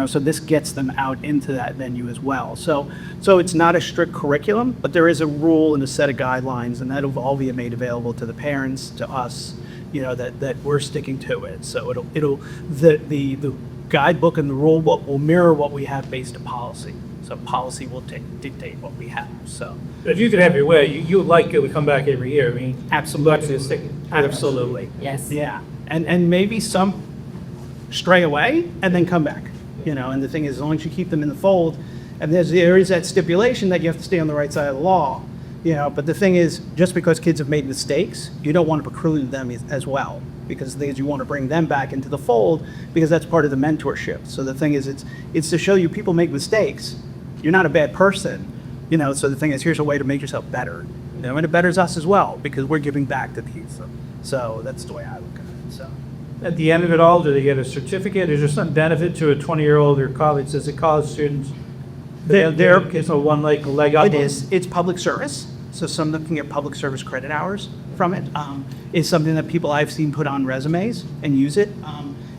So this gets them out into that venue as well. So it's not a strict curriculum, but there is a rule and a set of guidelines, and that'll all be made available to the parents, to us, that we're sticking to it. So the guidebook and the rule book will mirror what we have based on policy. So policy will dictate what we have. So If you could have your way, you would like it to come back every year. I mean, absolutely, absolutely, yes, yeah, and maybe some stray away and then come back. And the thing is, as long as you keep them in the fold, and there is that stipulation that you have to stay on the right side of the law, but the thing is, just because kids have made mistakes, you don't want to preclude them as well, because the thing is, you want to bring them back into the fold, because that's part of the mentorship. So the thing is, it's to show you people make mistakes. You're not a bad person, so the thing is, here's a way to make yourself better, and it betters us as well, because we're giving back to the youth. So that's the way I look at it, so. At the end of it all, do they get a certificate? Is there some benefit to a 20-year-old or college, as a college student? There is one leg up. It is. It's public service. So some of them can get public service credit hours from it. It's something that people I've seen put on resumes and use it.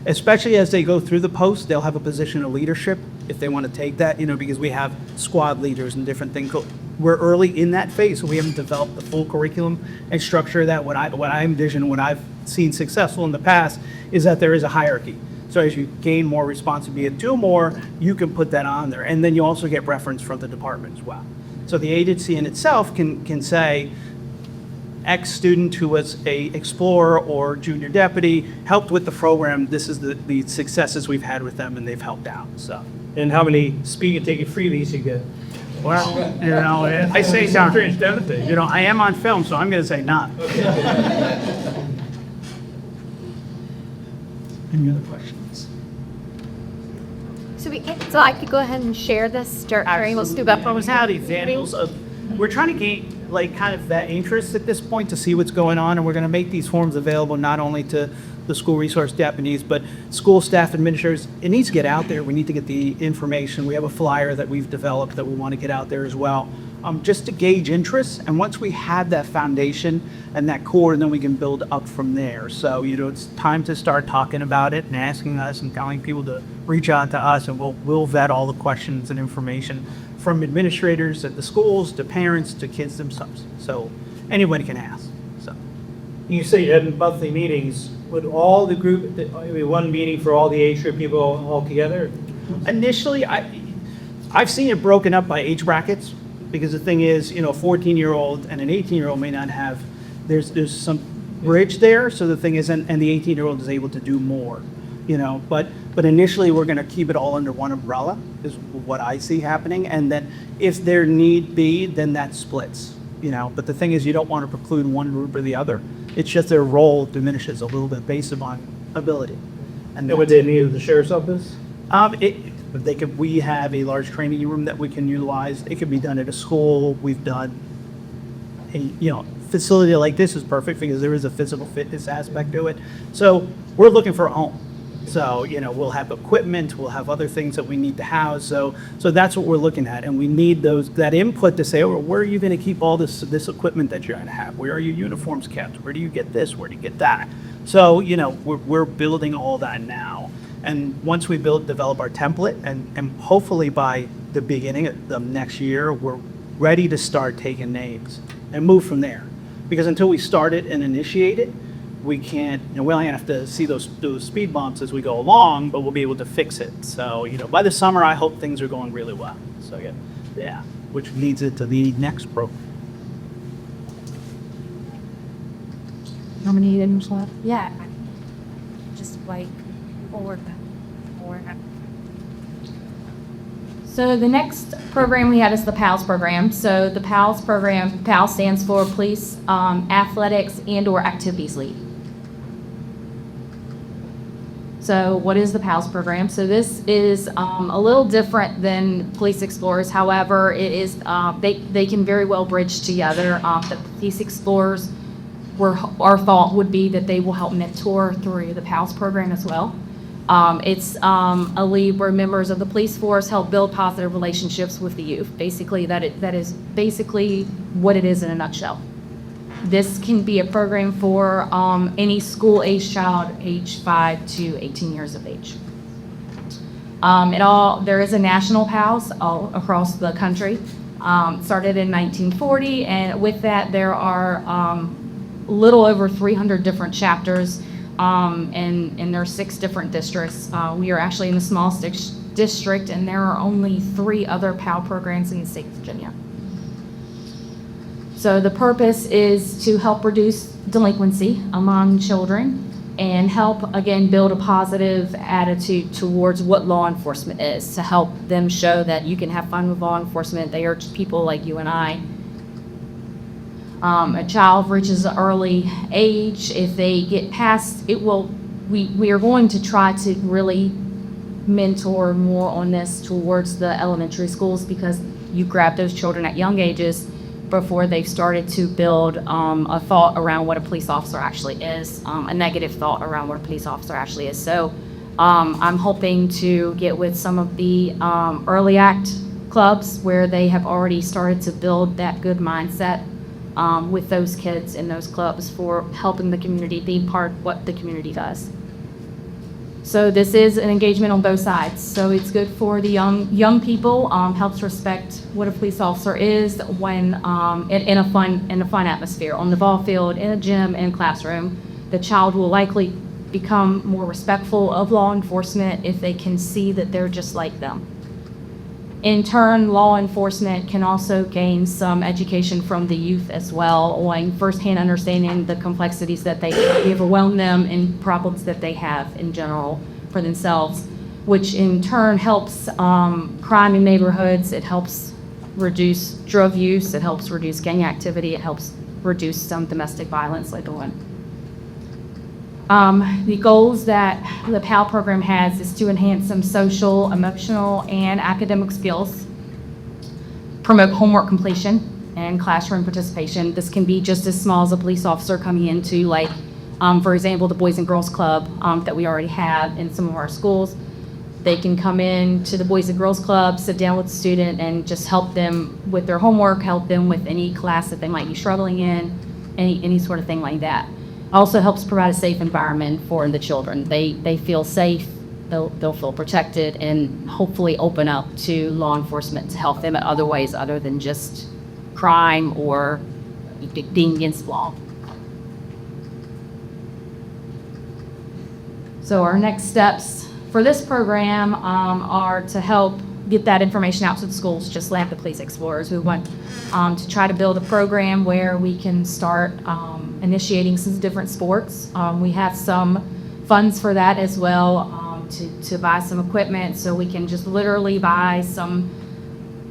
Especially as they go through the post, they'll have a position of leadership if they want to take that, because we have squad leaders and different things. We're early in that phase, so we haven't developed the full curriculum and structure that what I envision, what I've seen successful in the past, is that there is a hierarchy. So as you gain more responsibility, do more, you can put that on there. And then you also get reference from the department as well. So the agency in itself can say, X student who was a explorer or junior deputy helped with the program. This is the successes we've had with them, and they've helped out. So, And how many speed and ticket freebies you get? well, I say none. Don't I am on film, so I'm going to say none. Any other questions? So I could go ahead and share this during we'll do that. Howdy, Daniels. We're trying to gain kind of that interest at this point to see what's going on, and we're going to make these forms available not only to the school resource deputies, but school staff administrators. It needs to get out there. We need to get the information. We have a flyer that we've developed that we want to get out there as well, just to gauge interest. And once we have that foundation and that core, then we can build up from there. So, it's time to start talking about it and asking us and telling people to reach out to us, and we'll vet all the questions and information from administrators at the schools to parents to kids themselves. So anybody can ask. So You say you had monthly meetings. Would all the group, one meeting for all the age group people all together? initially, I've seen it broken up by age brackets, because the thing is, a 14-year-old and an 18-year-old may not have, there's some bridge there. So the thing is, and the 18-year-old is able to do more, but initially we're going to keep it all under one umbrella is what I see happening. And then if there need be, then that splits, but the thing is, you don't want to preclude one group or the other. It's just their role diminishes a little bit based upon ability. And Would they need the sheriff's office? We have a large training room that we can utilize. It could be done at a school. We've done a, facility like this is perfect because there is a physical fitness aspect to it. So we're looking for a home. So, we'll have equipment, we'll have other things that we need to house. So that's what we're looking at. And we need that input to say, where are you going to keep all this equipment that you're going to have? Where are your uniforms kept? Where do you get this? Where do you get that? So, we're building all that now. And once we develop our template, and hopefully by the beginning of the next year, we're ready to start taking names and move from there. Because until we start it and initiate it, we can't, we only have to see those speed bumps as we go along, but we'll be able to fix it. So, by the summer, I hope things are going really well. So, yeah, which leads it to the next program. How many items left? Yeah. Just like forward. So the next program we had is the PALS program. So the PALS program, PALS stands for Police Athletics and/or Activities Lead. So what is the PALS program? So this is a little different than Police Explorers. However, it is they can very well bridge together. The Police Explorers, our thought would be that they will help mentor through the PALS program as well. It's a lead where members of the police force help build positive relationships with the youth. Basically, that is basically what it is in a nutshell. This can be a program for any school-age child, age 5 to 18 years of age. There is a national PALS all across the country. Started in 1940, and with that, there are a little over 300 different chapters. And there are 6 different districts. We are actually in the smallest district, and there are only 3 other PAL programs in the state of Virginia. So the purpose is to help reduce delinquency among children and help, again, build a positive attitude towards what law enforcement is, to help them show that you can have fun with law enforcement. They are people like you and I. A child reaches an early age, if they get past it, we are going to try to really mentor more on this towards the elementary schools, because you grab those children at young ages before they've started to build a thought around what a police officer actually is, a negative thought around what a police officer actually is. So I'm hoping to get with some of the early act clubs where they have already started to build that good mindset with those kids in those clubs for helping the community be part of what the community does. So this is an engagement on both sides. So it's good for the young people, helps respect what a police officer is when in a fun atmosphere on the ball field, in a gym, in a classroom. The child will likely become more respectful of law enforcement if they can see that they're just like them. In turn, law enforcement can also gain some education from the youth as well, on firsthand understanding the complexities that they overwhelm them and problems that they have in general for themselves, which in turn helps crime in neighborhoods. It helps reduce drug use. It helps reduce gang activity. It helps reduce some domestic violence like the one. The goals that the PAL program has is to enhance some social, emotional, and academic skills, promote homework completion and classroom participation. This can be just as small as a police officer coming into, like, for example, the Boys and Girls Club that we already have in some of our schools. They can come in to the Boys and Girls Club, sit down with the student, and just help them with their homework, help them with any class that they might be struggling in, any sort of thing like that. Also helps provide a safe environment for the children. They feel safe, they'll feel protected, and hopefully open up to law enforcement to help them in other ways other than just crime or being against law. So our next steps for this program are to help get that information out to the schools, just like the Police Explorers. We want to try to build a program where we can start initiating some different sports. We have some funds for that as well, to buy some equipment, so we can just literally buy some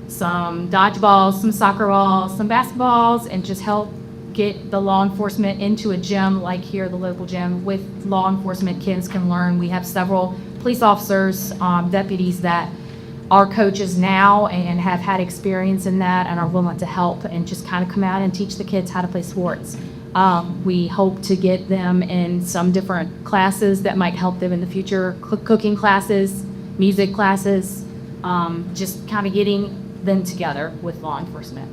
dodgeballs, some soccer balls, some basketballs, and just help get the law enforcement into a gym like here, the local gym, with law enforcement. Kids can learn. We have several police officers, deputies that are coaches now and have had experience in that and are willing to help and just kind of come out and teach the kids how to play sports. We hope to get them in some different classes that might help them in the future, cooking classes, music classes, just kind of getting them together with law enforcement.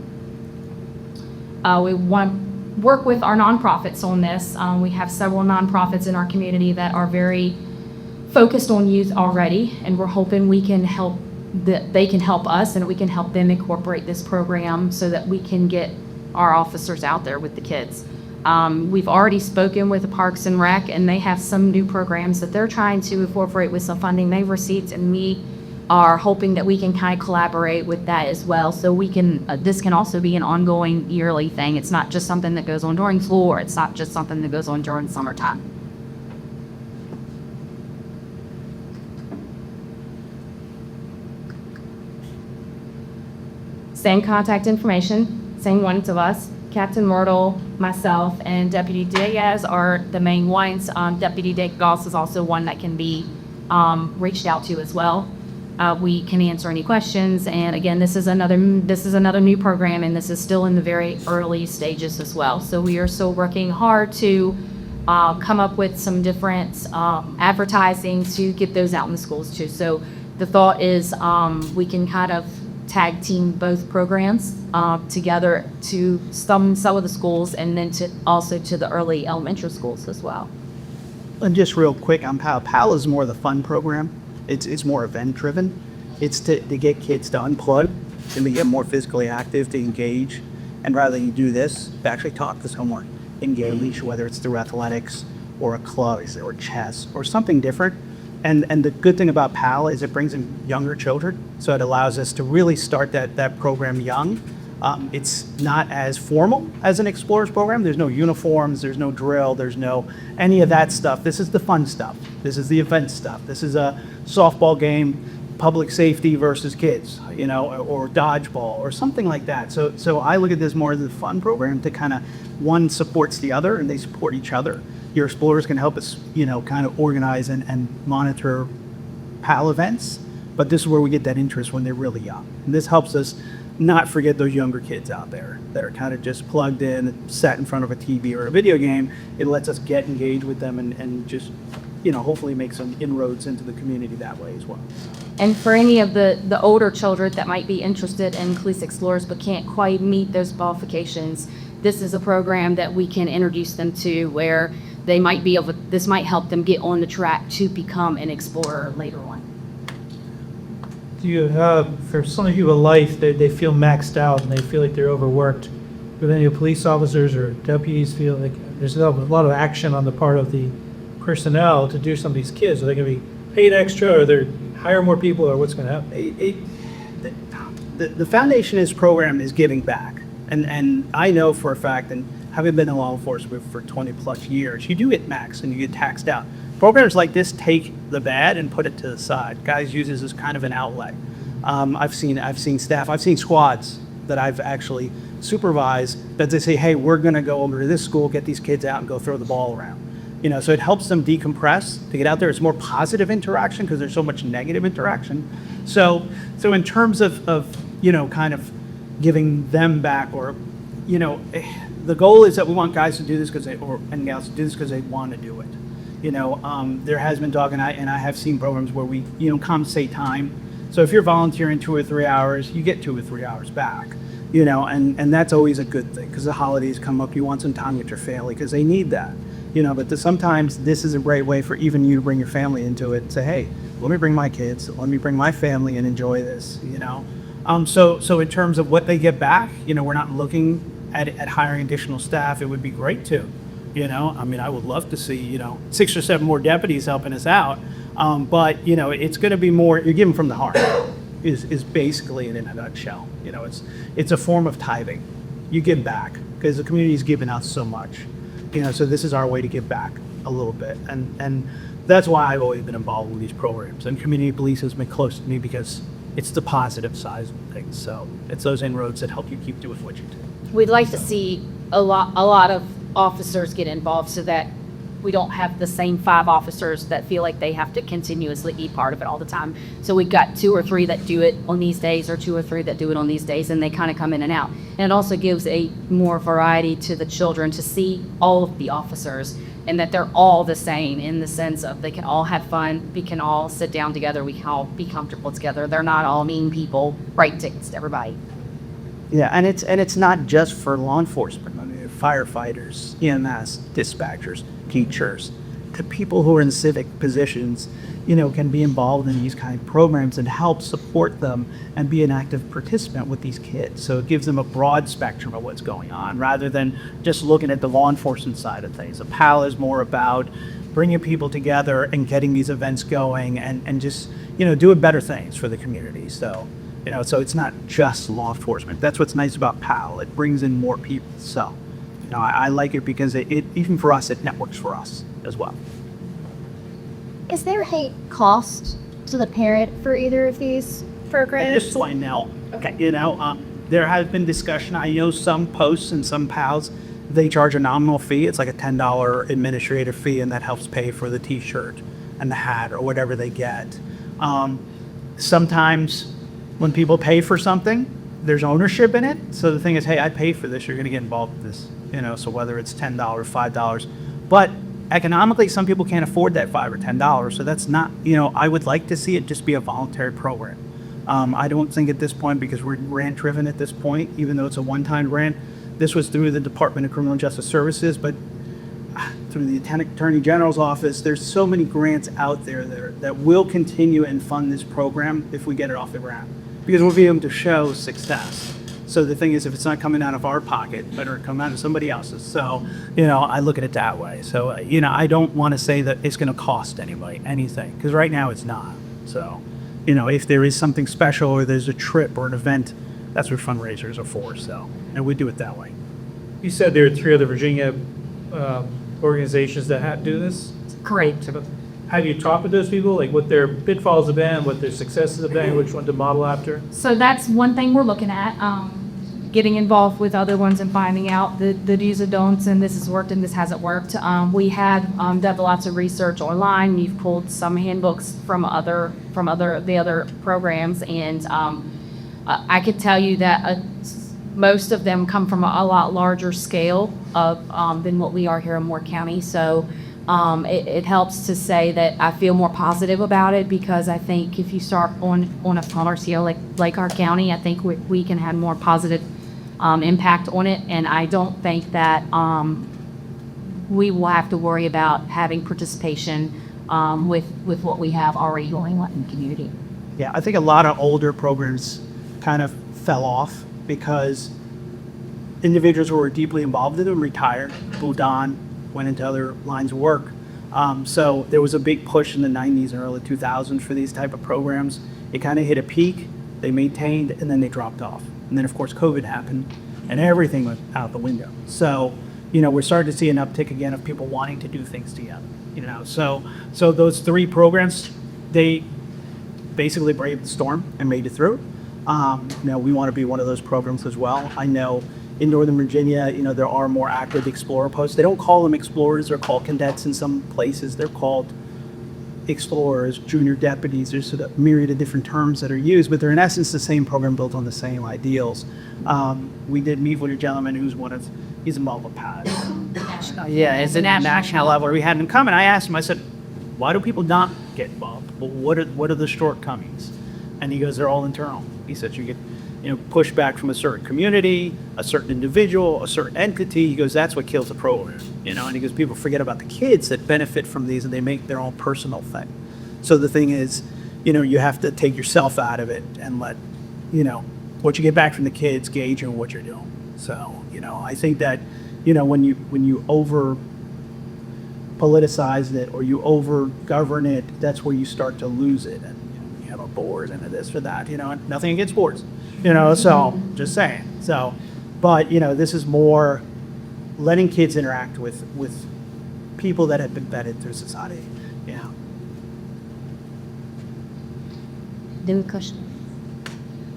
We want to work with our nonprofits on this. We have several nonprofits in our community that are very focused on youth already, and we're hoping we can help, that they can help us and we can help them incorporate this program so that we can get our officers out there with the kids. We've already spoken with the Parks and Rec, and they have some new programs that they're trying to incorporate with some funding they've received, and we are hoping that we can kind of collaborate with that as well. So we can, this can also be an ongoing yearly thing. It's not just something that goes on during school, or it's not just something that goes on during summertime. Same contact information, same ones of us. Captain Myrtle, myself, and Deputy Diaz are the main ones. Deputy Diaz is also one that can be reached out to as well. We can answer any questions, and again, this is another new program, and this is still in the very early stages as well. So we are still working hard to come up with some different advertising to get those out in the schools too. So the thought is we can kind of tag team both programs together to some of the schools, and then also to the early elementary schools as well. And just real quick on PAL. PAL is more the fun program. It's more event driven. It's to get kids to unplug and to get more physically active, to engage. And rather than do this, to actually talk to someone, engage, whether it's through athletics or a club or chess or something different. And the good thing about PAL is it brings in younger children. So it allows us to really start that program young. It's not as formal as an Explorers program. There's no uniforms, there's no drill, there's no any of that stuff. This is the fun stuff. This is the event stuff. This is a softball game, public safety versus kids, or dodgeball or something like that. So I look at this more as a fun program to kind of, one supports the other and they support each other. Your Explorers can help us, kind of organize and monitor PAL events, but this is where we get that interest when they're really young. And this helps us not forget those younger kids out there that are kind of just plugged in, sat in front of a TV or a video game. It lets us get engaged with them and just, hopefully make some inroads into the community that way as well. And for any of the older children that might be interested in Police Explorers but can't quite meet those qualifications, this is a program that we can introduce them to where they might be able, this might help them get on the track to become an explorer later on. Do you, for some of you with life, they feel maxed out and they feel like they're overworked? With any police officers or deputies feel like there's a lot of action on the part of the personnel to do some of these kids? Are they going to be paid extra, or they're hire more people, or what's going to happen? The Foundation program is giving back. And I know for a fact, and having been in law enforcement for 20 plus years, you do get maxed and you get taxed out. Programs like this take the bad and put it to the side. Guys use this as kind of an outlet. I've seen squads that I've actually supervised that they say, hey, we're going to go over to this school, get these kids out and go throw the ball around. You know, so it helps them decompress to get out there. It's more positive interaction because there's so much negative interaction. So in terms of you know, kind of giving them back, or, you know, the goal is that we want guys to do this and gals to do this because they want to do it. You know, there has been talk, and I have seen programs where we, you know, compensate time. So if you're volunteering 2 or 3 hours, you get 2 or 3 hours back. You know, and that's always a good thing because the holidays come up. You want some time with your family because they need that. You know, but sometimes this is a great way for even you to bring your family into it and say, hey, let me bring my kids, let me bring my family and enjoy this. You know, so in terms of what they get back, you know, we're not looking at hiring additional staff. It would be great to. You know, I mean, I would love to see, you know, 6 or 7 more deputies helping us out. But, you know, it's going to be more, you're giving from the heart is basically in a nutshell. You know, it's a form of tithing. You give back because the community's given us so much. You know, so this is our way to give back a little bit. And that's why I've always been involved with these programs. And community police has been close to me because it's the positive side of things. So it's those inroads that help you keep doing what you do. We'd like to see a lot of officers get involved so that we don't have the same 5 officers that feel like they have to continuously be part of it all the time. So we've got 2 or 3 that do it on these days, or 2 or 3 that do it on these days, and they kind of come in and out. And it also gives a more variety to the children to see all of the officers and that they're all the same in the sense of they can all have fun, we can all sit down together, we can all be comfortable together. They're not all mean people, write tickets to everybody. Yeah, and it's not just for law enforcement. I mean, firefighters, EMS, dispatchers, teachers, to people who are in civic positions, you know, can be involved in these kind of programs and help support them and be an active participant with these kids. So it gives them a broad spectrum of what's going on rather than just looking at the law enforcement side of things. A PAL is more about bringing people together and getting these events going and just, you know, doing better things for the community. So, you know, so it's not just law enforcement. That's what's nice about PAL. It brings in more people. So, you know, I like it because it even for us, it networks for us as well. Is there a cost to the parent for either of these programs? Just so I know, you know, there has been discussion. I know some posts and some PALs, they charge a nominal fee. It's like a $10 administrative fee, and that helps pay for the T-shirt and the hat or whatever they get. Sometimes when people pay for something, there's ownership in it. So the thing is, hey, I paid for this. You're going to get involved with this. You know, so whether it's $10, $5, but economically, some people can't afford that $5 or $10. So that's not, you know, I would like to see it just be a voluntary program. I don't think at this point, because we're grant driven at this point, even though it's a one-time grant, this was through the Department of Criminal Justice Services, but through the Attorney General's office, there's so many grants out there that will continue and fund this program if we get it off the ground, because we'll be able to show success. So the thing is, if it's not coming out of our pocket, better come out of somebody else's. So, you know, I look at it that way. So, you know, I don't want to say that it's going to cost anybody anything, because right now it's not. So, you know, if there is something special or there's a trip or an event, that's what fundraisers are for. So, and we do it that way. You said there are 3 other Virginia organizations that do this? Correct. Have you talked with those people, like what their pitfalls have been, what their successes have been, which one to model after? So that's one thing we're looking at, getting involved with other ones and finding out the do's and don'ts, and this has worked and this hasn't worked. We have done lots of research online. We've pulled some handbooks from the other programs, and I could tell you that most of them come from a lot larger scale than what we are here in Moore County. So it helps to say that I feel more positive about it, because I think if you start on a smaller scale like our county, I think we can have more positive impact on it. And I don't think that we will have to worry about having participation with what we have already going on in the community. Yeah, I think a lot of older programs kind of fell off because individuals who were deeply involved in them retired, moved on, went into other lines of work. So there was a big push in the 90s and early 2000s for these type of programs. It kind of hit a peak, they maintained, and then they dropped off. And then, of course, COVID happened, and everything went out the window. So, we're starting to see an uptick again of people wanting to do things together. So those 3 programs, they basically braved the storm and made it through. We want to be one of those programs as well. I know in Northern Virginia, there are more active Explorer posts. They don't call them Explorers, they're called cadets in some places. They're called Explorers, junior deputies. There's a myriad of different terms that are used, but they're in essence the same program built on the same ideals. We did meet with a gentleman he's involved with PAD. Yeah, it's at national level. We had him come, and I asked him, I said, why do people not get involved? Well, what are the shortcomings? And he goes, they're all internal. He said, you get pushback from a certain community, a certain individual, a certain entity. He goes, that's what kills the program. And he goes, people forget about the kids that benefit from these and they make their own personal thing. So the thing is, you have to take yourself out of it and let, what you get back from the kids gauge on what you're doing. So, I think that, when you over politicize it or you over govern it, that's where you start to lose it. And you have a board and a this or that, and nothing against boards, so just saying. So, but, this is more letting kids interact with people that have been vetted through society. Yeah. New question.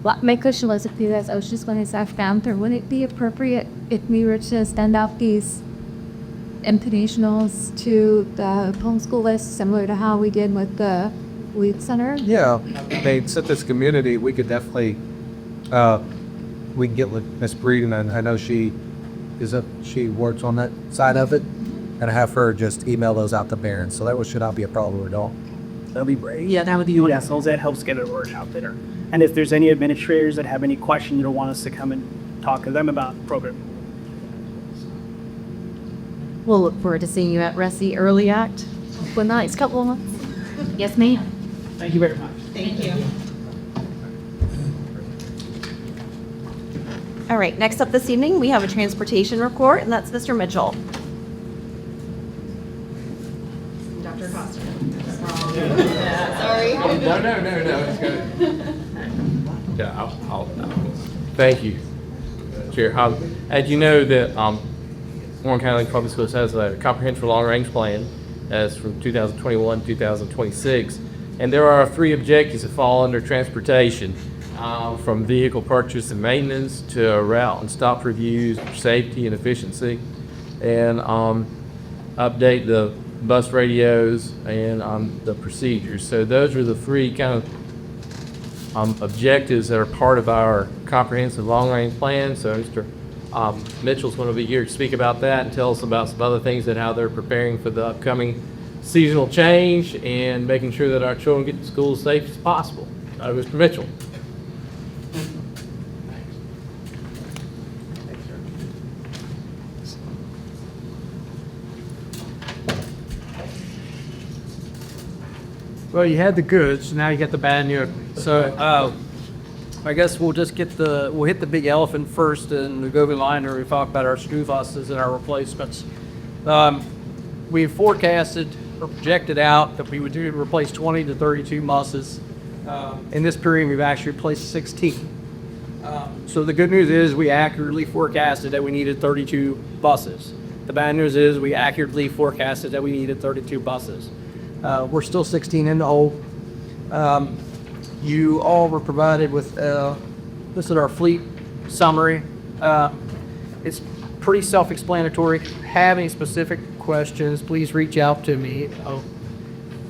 Well, my question was, if you guys, I was just going to say, Panther, would it be appropriate if we were to send out these invitationals to the homeschool list, similar to how we did with the Weed Center? Yeah, since this community, we could definitely, we can get with Miss Breeden, and I know she works on that side of it, and have her just email those out to parents. So that should not be a problem at all. That'll be great. Yeah, that would be USLs. That helps get a word out there. And if there's any administrators that have any questions or want us to come and talk to them about the program. We'll look forward to seeing you at Resi Early Act for the next couple of months. Yes, ma'am. Thank you very much. Thank you. All right, next up this evening, we have a transportation report, and that's Mr. Mitchell. Dr. Costa. Sorry. No. It's good. Yeah, I'll thank you, Chair. As you know, that Warren County Public Schools has a comprehensive long-range plan that's from 2021 to 2026, and there are 3 objectives that fall under transportation, from vehicle purchase and maintenance to route and stop reviews for safety and efficiency, and update the bus radios and the procedures. So those are the 3 kind of objectives that are part of our comprehensive long-range plan. So Mr. Mitchell's going to be here to speak about that and tell us about some other things and how they're preparing for the upcoming seasonal change and making sure that our children get to school as safe as possible. Mr. Mitchell. Well, you had the goods, now you got the bad news. So I guess we'll hit the big elephant first in the Govee liner. We talk about our school buses and our replacements. We forecasted or projected out that we would replace 20 to 32 buses. In this period, we've actually replaced 16. So the good news is we accurately forecasted that we needed 32 buses. The bad news is we accurately forecasted that we needed 32 buses. We're still 16 in the hole. You all were provided with, this is our fleet summary. It's pretty self-explanatory. If you have any specific questions, please reach out to me.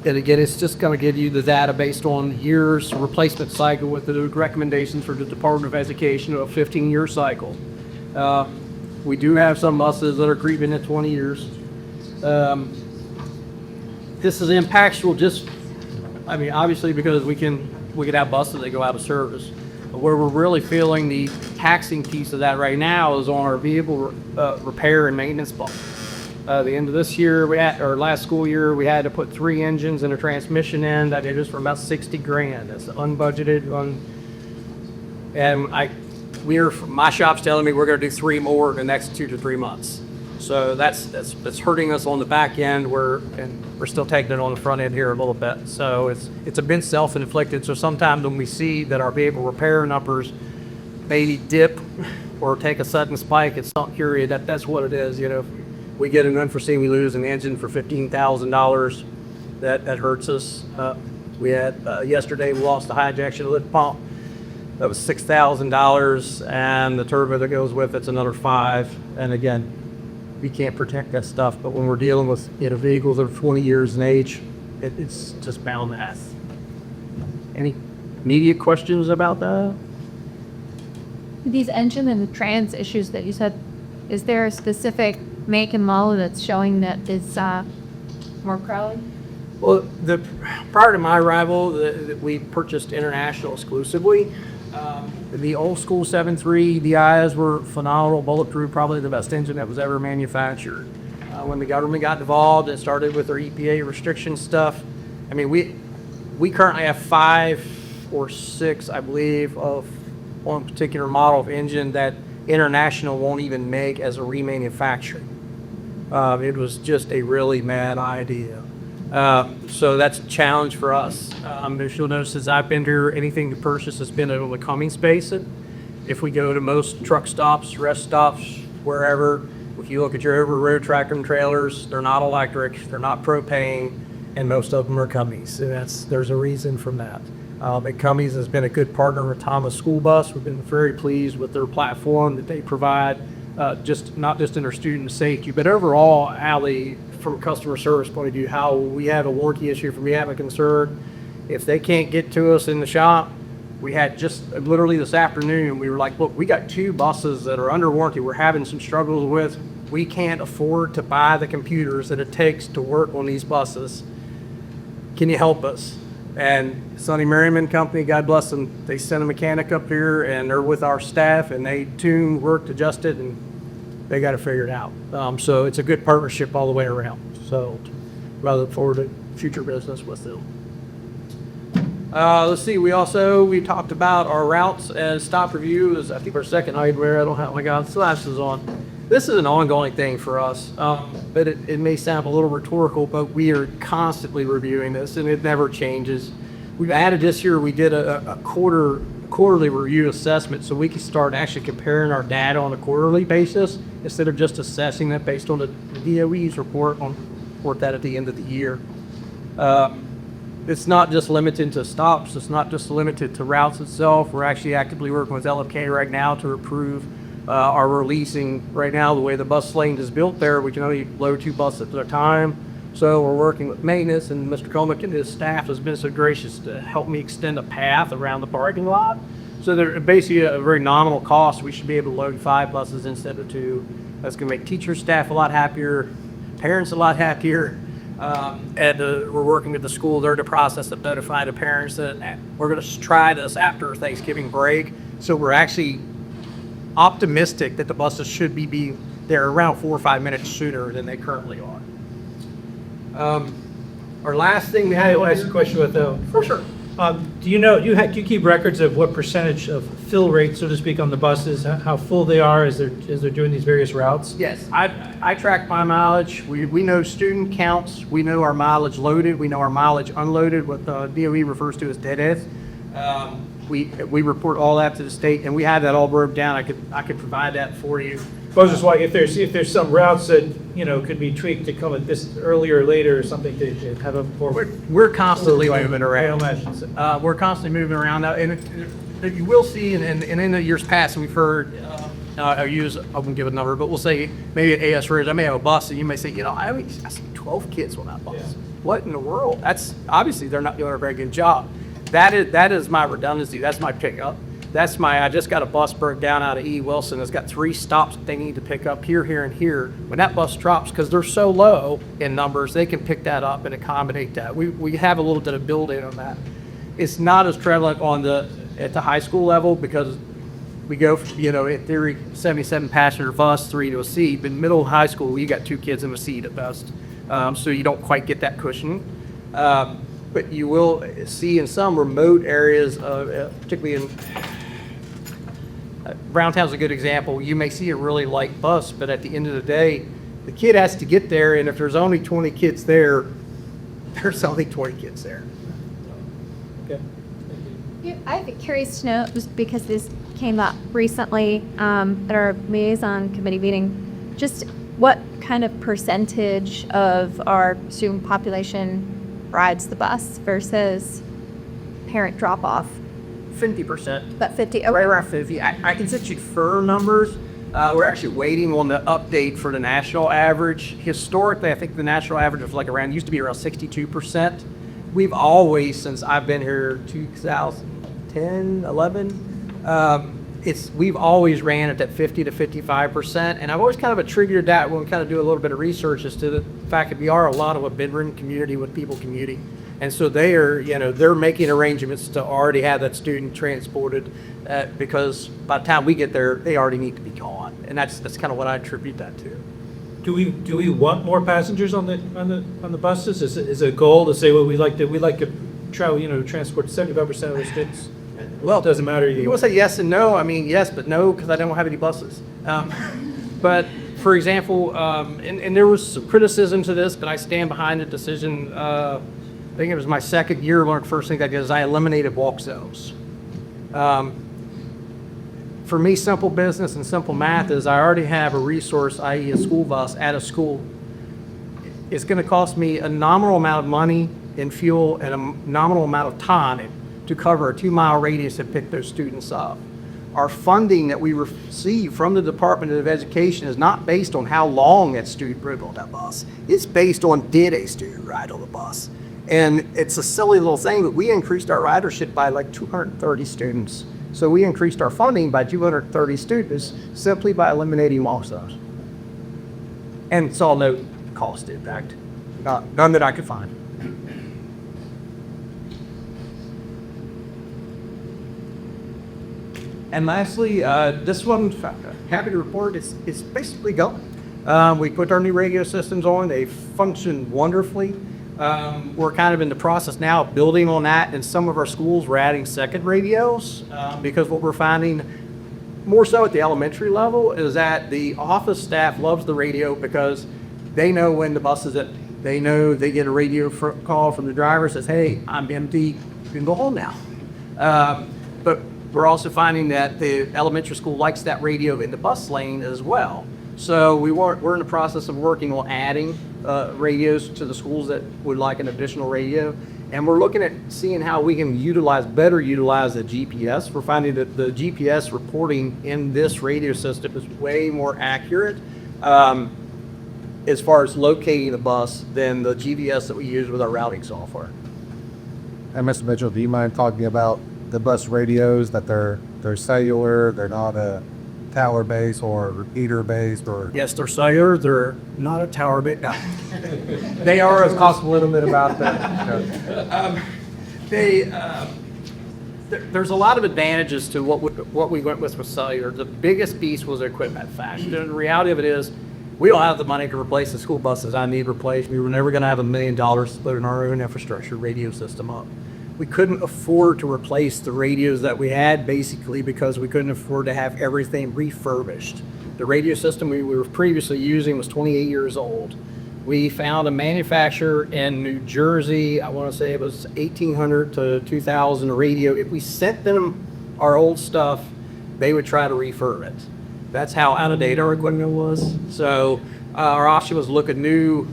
And again, it's just going to give you the data based on years replacement cycle with the recommendations for the Department of Education of a 15-year cycle. We do have some buses that are creeping at 20 years. This is impactful obviously because we could have buses that go out of service. But where we're really feeling the taxing piece of that right now is on our vehicle repair and maintenance bump. The end of this year, last school year, we had to put 3 engines and a transmission in that it is for about $60,000. That's unbudgeted. My shop's telling me we're going to do 3 more in the next 2 to 3 months. So that's hurting us on the back end. And we're still taking it on the front end here a little bit. So it's a bit self-inflicted. So sometimes when we see that our vehicle repair numbers maybe dip or take a sudden spike, it's not curious. That's what it is. You know, we get an unforeseen, we lose an engine for $15,000. That hurts us. We had yesterday we lost the high injection lift pump. That was $6,000, and the turbo that goes with it's another $5,000. And again, we can't protect that stuff. But when we're dealing with vehicles that are 20 years in age, it's just bound to happen. Any immediate questions about that? These engine and the trans issues that you said, is there a specific make and model that's showing that it's more crowded? Well, prior to my arrival, we purchased International exclusively. The old school 7.3 DIs were phenomenal, bulletproof, probably the best engine that was ever manufactured. When the government got involved and started with their EPA restriction stuff, I mean, we currently have 5 or 6, I believe, of one particular model of engine that International won't even make as a remanufacturing. It was just a really mad idea. So that's a challenge for us. If you'll notice, as I've been here, anything to purchase has been on the Cummings basin. If we go to most truck stops, rest stops, wherever, if you look at your over-road tractor and trailers, they're not electric, they're not propane, and most of them are Cummings. And there's a reason from that. And Cummings has been a good partner with Thomas School Bus. We've been very pleased with their platform that they provide, not just in their student safety, but overall, Allie, from a customer service point of view, how we have a warranty issue, if we have a concern, if they can't get to us in the shop, we had just literally this afternoon, we were like, look, we got 2 buses that are under warranty we're having some struggles with. We can't afford to buy the computers that it takes to work on these buses. Can you help us? And Sonny Merriman Company, God bless them, they sent a mechanic up here and they're with our staff and they tuned, worked, adjusted, and they got it figured out. So it's a good partnership all the way around. So I look forward to future business with them. Let's see, we talked about our routes and stop review is, I think, our second item where I don't have my glasses on. This is an ongoing thing for us, but it may sound a little rhetorical, but we are constantly reviewing this and it never changes. We've added this year, we did a quarterly review assessment so we can start actually comparing our data on a quarterly basis instead of just assessing it based on the DOE's report that at the end of the year. It's not just limited to stops. It's not just limited to routes itself. We're actually actively working with LFK right now to improve our releasing. Right now, the way the bus lane is built there, we can only load 2 buses at a time. So we're working with maintenance, and Mr. Comic and his staff has been so gracious to help me extend a path around the parking lot. So they're basically a very nominal cost. We should be able to load 5 buses instead of 2. That's going to make teachers, staff a lot happier, parents a lot happier. And we're working with the school. They're in the process of notifying the parents that we're going to try this after Thanksgiving break. So we're actually optimistic that the buses should be there around 4 or 5 minutes sooner than they currently are. Our last thing we had. I'll ask a question about that. For sure. Do you keep records of what percentage of fill rate, so to speak, on the buses, how full they are as they're doing these various routes? Yes, I track my mileage. We know student counts. We know our mileage loaded. We know our mileage unloaded, what the DOE refers to as dead ends. We report all that to the state, and we have that all broken down. I could provide that for you. I was just wondering if there's some routes that could be tweaked to come at this earlier or later or something to have a more. We're constantly moving around. I imagine so. We're constantly moving around now, and you will see, and in the years past, we've heard. I won't give a number, but we'll say maybe at AS Ridge, I may have a bus, and you may say, I see 12 kids on that bus. Yeah. What in the world? That's obviously they're not doing a very good job. That is my redundancy. That's my pickup. I just got a bus broke down out of E. Wilson. It's got 3 stops that they need to pick up here, and here. When that bus drops, because they're so low in numbers, they can pick that up and accommodate that. We have a little bit of build-in on that. It's not as prevalent at the high school level because we go, in theory, 77 passenger bus, 3 to a seat. But in middle and high school, you got 2 kids in a seat at best. So you don't quite get that cushion. But you will see in some remote areas, particularly in Browntown's a good example. You may see a really light bus, but at the end of the day, the kid has to get there, and if there's only 20 kids there, there's only 20 kids there. Okay. I'd be curious to know, just because this came up recently at our liaison committee meeting, just what kind of percentage of our student population rides the bus versus parent drop-off? 50%. About 50, Right okay. around 50. I can set you firm numbers. We're actually waiting on the update for the national average. Historically, I think the national average was like around, used to be around 62%. We've always, since I've been here 2010, 11, we've always ran at that 50 to 55%. And I've always kind of attributed that when we kind of do a little bit of research as to the fact that we are a lot of a bedroom community with people commuting. And so they are, they're making arrangements to already have that student transported because by the time we get there, they already need to be gone. And that's kind of what I attribute that to. Do we want more passengers on the buses? Is it a goal to say, well, we like to travel, transport 75% of the students? Well, It doesn't matter. You want to say yes and no? I mean, yes, but no, because I don't have any buses. But for example, and there was some criticism to this, but I stand behind the decision. I think it was my second year. One of the first things I did is I eliminated walk zones. For me, simple business and simple math is I already have a resource, i.e. a school bus at a school. It's going to cost me a nominal amount of money in fuel and a nominal amount of time to cover a 2-mile radius and pick those students up. Our funding that we receive from the Department of Education is not based on how long that student rode on that bus. It's based on did a student ride on the bus. And it's a silly little thing, but we increased our ridership by like 230 students. So we increased our funding by 230 students simply by eliminating walk zones. And saw no cost impact, none that I could find. And lastly, this one, happy to report, it's basically going. We put our new radio systems on, they function wonderfully. We're kind of in the process now of building on that. In some of our schools, we're adding second radios because what we're finding more so at the elementary level is that the office staff loves the radio because they know when the bus is empty. They know they get a radio call from the driver that says, hey, I'm empty, you can go home now. But we're also finding that the elementary school likes that radio in the bus lane as well. So we're in the process of working on adding radios to the schools that would like an additional radio. And we're looking at seeing how we can better utilize the GPS. We're finding that the GPS reporting in this radio system is way more accurate as far as locating the bus than the GPS that we use with our routing software. And Mr. Mitchell, do you mind talking about the bus radios, that they're cellular, they're not a tower base or repeater based, or? Yes, they're cellular, they're not a tower base. No. They are, as cost a little bit about that. There's a lot of advantages to what we went with cellular. The biggest piece was the equipment factor. The reality of it is, we don't have the money to replace the school buses I need replaced. We were never going to have $1 million to put in our own infrastructure radio system up. We couldn't afford to replace the radios that we had basically because we couldn't afford to have everything refurbished. The radio system we were previously using was 28 years old. We found a manufacturer in New Jersey, I want to say it was 1,800 to 2,000 radio. If we sent them our old stuff, they would try to refurb it. That's how out of date our equipment was. So our option was look at new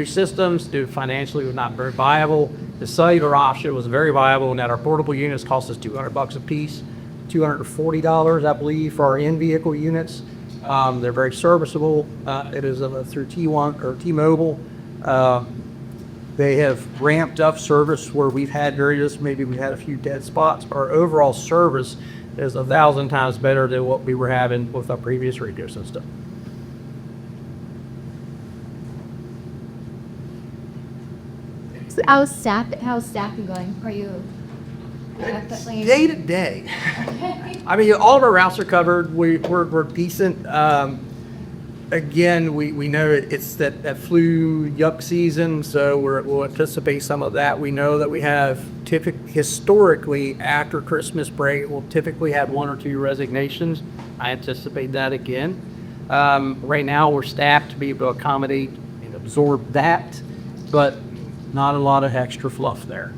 systems. Financially was not very viable. The cellular option was very viable in that our portable units cost us $200 a piece, $240, I believe, for our in-vehicle units. They're very serviceable. It is through T1 or T-Mobile. They have ramped up service where we've had maybe we had a few dead spots. Our overall service is 1,000 times better than what we were having with our previous radio system. So how's staffing going? Are you definitely Day to day. I mean, all of our routes are covered. We're decent. Again, we know it's that flu yuck season, so we'll anticipate some of that. We know that we have historically after Christmas break, we'll typically have 1 or 2 resignations. I anticipate that again. Right now, we're staffed to be able to accommodate and absorb that, but not a lot of extra fluff there.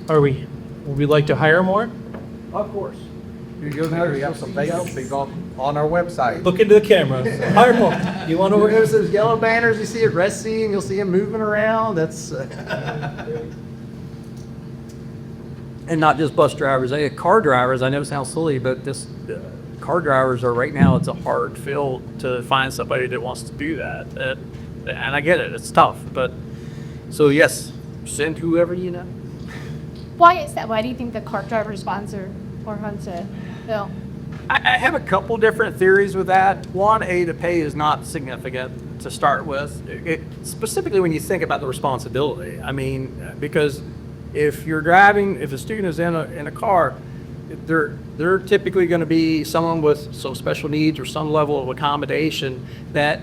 Would we like to hire more? Of course. You'll notice we have some vacancies on our website. Look into the camera. Hire more. You want to There's those yellow banners you see at Red Sea, and you'll see them moving around. That's and not just bus drivers. Car drivers. I know it sounds silly, but this car drivers are right now. It's a hard fill to find somebody that wants to do that. And I get it. It's tough, but so yes, send whoever you know. Why is that? Why do you think the car drivers bonds are more fun to fill? I have a couple different theories with that. One, the pay is not significant to start with. Specifically when you think about the responsibility. I mean, because if you're driving, if a student is in a car, they're typically going to be someone with some special needs or some level of accommodation that,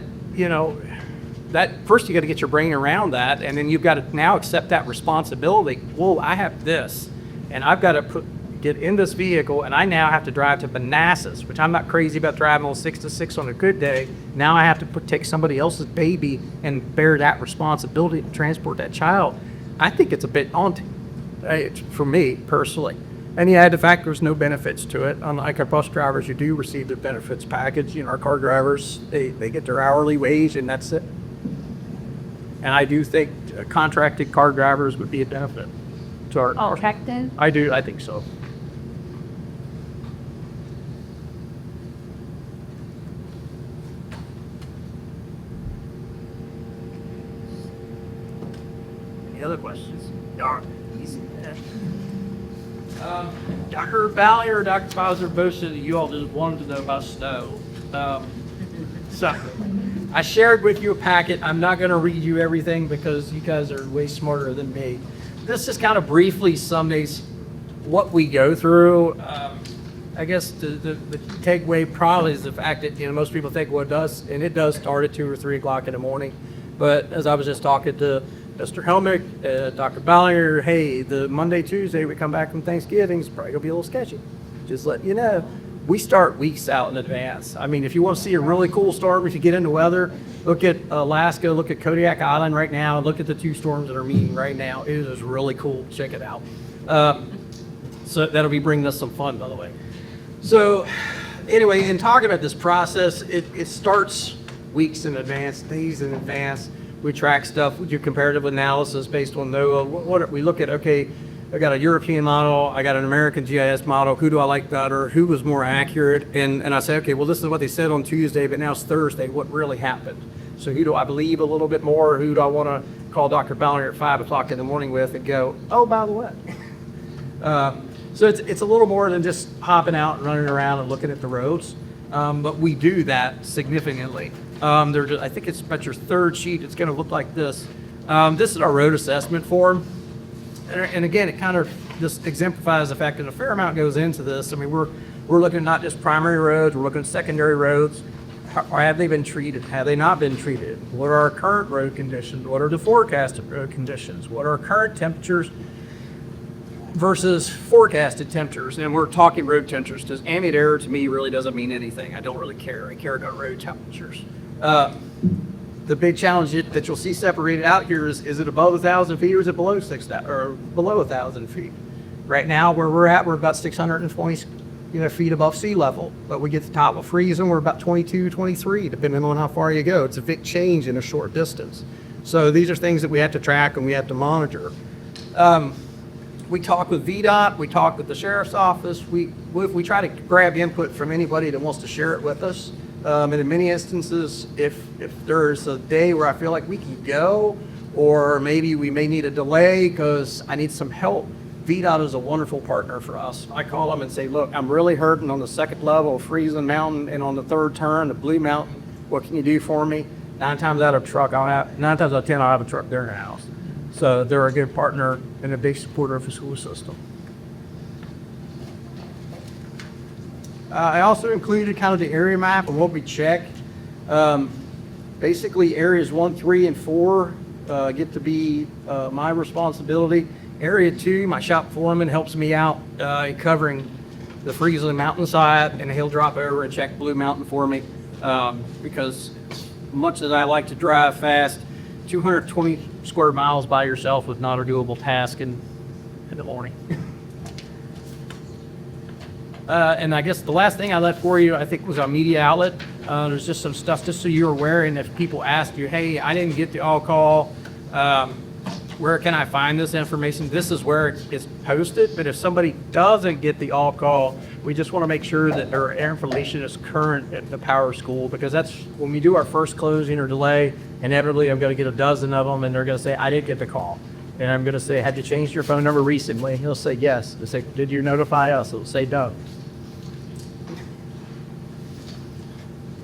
that first you got to get your brain around that, and then you've got to now accept that responsibility. Whoa, I have this, and I've got to get in this vehicle, and I now have to drive to Manassas, which I'm not crazy about driving on 6 to 6 on a good day. Now I have to take somebody else's baby and bear that responsibility to transport that child. I think it's a bit daunting, for me personally. And yeah, the fact there's no benefits to it. Unlike our bus drivers, you do receive the benefits package. Our car drivers, they get their hourly wage, and that's it. And I do think contracted car drivers would be a benefit to our. Contracted? I do. I think so. Any other questions? Easy. Dr. Valley or Dr. Bowser both said that you all just wanted to know about snow. So I shared with you a packet. I'm not going to read you everything because you guys are way smarter than me. This is kind of briefly summates what we go through. I guess the takeaway probably is the fact that most people think, well, it does start at 2 or 3 o'clock in the morning. But as I was just talking to Mr. Helmick, Dr. Ballinger, hey, the Monday, Tuesday, we come back from Thanksgiving, it's probably going to be a little sketchy. Just letting you know. We start weeks out in advance. I mean, if you want to see a really cool storm, if you get into weather, look at Alaska, look at Kodiak Island right now, look at the 2 storms that are meeting right now. It is really cool. Check it out. So that'll be bringing us some fun, by the way. So anyway, in talking about this process, it starts weeks in advance, days in advance. We track stuff. We do comparative analysis based on NOAA. We look at, okay, I got a European model, I got an American GIS model, who do I like better, who was more accurate? And I say, okay, well, this is what they said on Tuesday, but now it's Thursday, what really happened? So who do I believe a little bit more? Who do I want to call Dr. Ballinger at 5 o'clock in the morning with and go, oh, by the way. So it's a little more than just hopping out and running around and looking at the roads. But we do that significantly. I think it's about your 3rd sheet. It's going to look like this. This is our road assessment form. And again, it kind of just exemplifies the fact that a fair amount goes into this. I mean, we're looking at not just primary roads, we're looking at secondary roads. Have they been treated? Have they not been treated? What are our current road conditions? What are the forecasted road conditions? What are our current temperatures versus forecasted temperatures? And we're talking road temperatures because ambient air to me really doesn't mean anything. I don't really care. I care about road temperatures. The big challenge that you'll see separated out here is it above 1,000 feet or is it below 6,000 or below 1,000 feet? Right now, where we're at, we're about 620 feet above sea level. But we get to the top of freezing, we're about 22, 23, depending on how far you go. It's a big change in a short distance. So these are things that we have to track and we have to monitor. We talk with VDOT, we talk with the sheriff's office. We try to grab input from anybody that wants to share it with us. And in many instances, if there's a day where I feel like we can go, or maybe we may need a delay because I need some help, VDOT is a wonderful partner for us. I call them and say, look, I'm really hurting on the 2nd level of Freezing Mountain and on the 3rd turn, the Blue Mountain. What can you do for me? 9 times out of 10, I'll have a truck there in the house. So they're a good partner and a big supporter of the school system. I also included kind of the area map of what we check. Basically, areas 1, 3, and 4 get to be my responsibility. Area 2, my shop foreman helps me out covering the Friesland mountainside, and he'll drop over and check Blue Mountain for me because much as I like to drive fast, 220 square miles by yourself is not a doable task in the morning. And I guess the last thing I left for you, I think, was our media outlet. There's just some stuff, just so you're aware, and if people ask you, hey, I didn't get the all-call, where can I find this information? This is where it's posted, but if somebody doesn't get the all-call, we just want to make sure that their information is current at the Power School, because that's, when we do our first closing or delay, inevitably I'm going to get a dozen of them, and they're going to say, I didn't get the call. And I'm going to say, had you changed your phone number recently? He'll say, yes. They'll say, did you notify us? It'll say, no.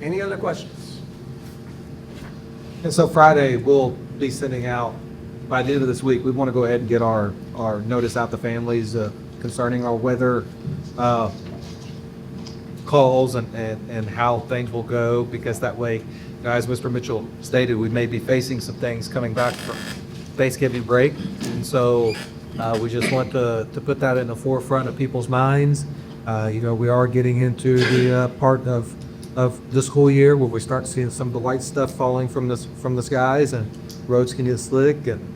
Any other questions? And so Friday, we'll be sending out, by the end of this week, we want to go ahead and get our notice out to families concerning our weather calls and how things will go, because that way, as Mr. Mitchell stated, we may be facing some things coming back from Thanksgiving break. And so we just want to put that in the forefront of people's minds. We are getting into the part of the school year where we start seeing some of the white stuff falling from the skies, and roads can get slick, and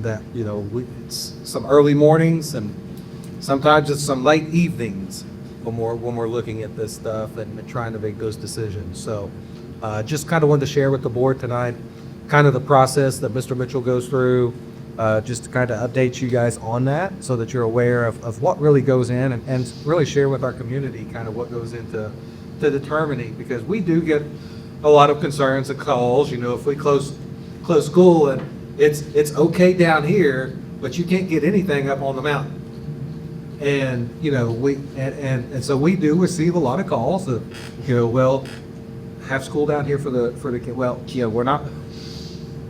that it's some early mornings and sometimes it's some late evenings when we're looking at this stuff and trying to make those decisions. So just kind of wanted to share with the board tonight kind of the process that Mr. Mitchell goes through, just to kind of update you guys on that so that you're aware of what really goes in, and really share with our community kind of what goes into determining, because we do get a lot of concerns and calls, if we close school and it's okay down here, but you can't get anything up on the mountain. And, so we do receive a lot of calls that, well, have school down here for the kid. Well,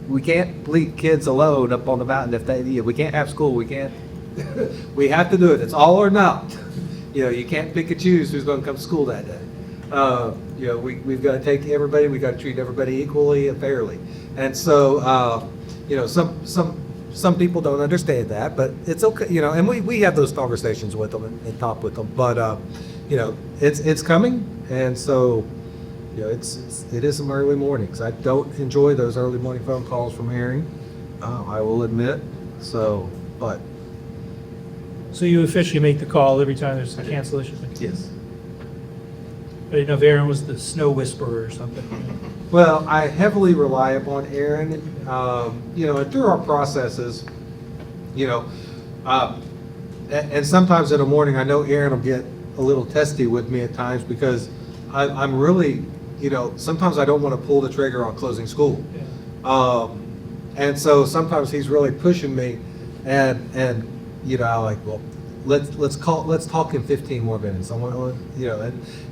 we can't leave kids alone up on the mountain if we can't have school. We can't, we have to do it. It's all or not. You can't pick and choose who's going to come to school that day. We've got to take everybody, we've got to treat everybody equally and fairly. And so, some people don't understand that, but it's okay, and we have those conversations with them and talk with them, but, it's coming. And so, it is some early mornings. I don't enjoy those early morning phone calls from Aaron, I will admit, so you officially make the call every time there's a cancellation? Yes. I didn't know if Aaron was the snow whisperer or something. Well, I heavily rely upon Aaron, and through our processes, and sometimes in the morning, I know Aaron will get a little testy with me at times, because I'm really, sometimes I don't want to pull the trigger on closing school. Yeah. And so sometimes he's really pushing me, and I'm like, well, let's talk in 15 more minutes. I want,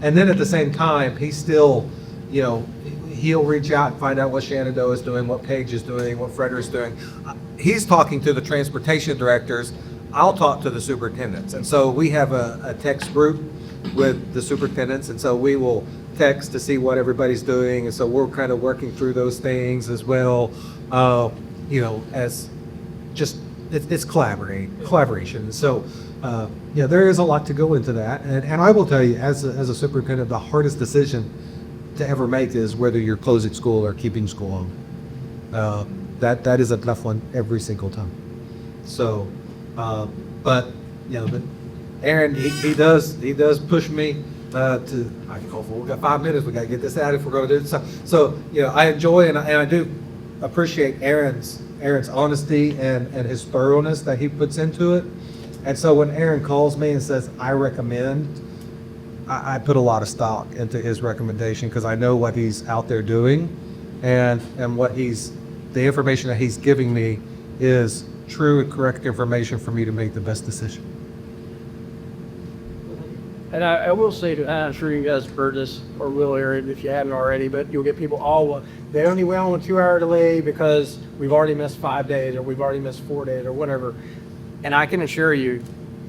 and then at the same time, he's still, he'll reach out and find out what Shenandoah is doing, what Paige is doing, what Frederick's doing. He's talking to the transportation directors. I'll talk to the superintendents. And so we have a text group with the superintendents, and so we will text to see what everybody's doing. And so we're kind of working through those things as well, as just, it's collaboration. So, there is a lot to go into that. And I will tell you, as a superintendent, the hardest decision to ever make is whether you're closing school or keeping school on. That is a tough one every single time. So, but Aaron, he does push me to, I can call for, we've got 5 minutes, we got to get this out if we're going to do this. So, I enjoy and I do appreciate Aaron's honesty and his thoroughness that he puts into it. And so when Aaron calls me and says, I recommend, I put a lot of stock into his recommendation, because I know what he's out there doing, and the information that he's giving me is true and correct information for me to make the best decision. And I will say, I'm sure you guys have heard this, or will hear it if you haven't already, but you'll get people, they only went on a 2-hour delay because we've already missed 5 days, or we've already missed 4 days, or whatever. And I can assure you,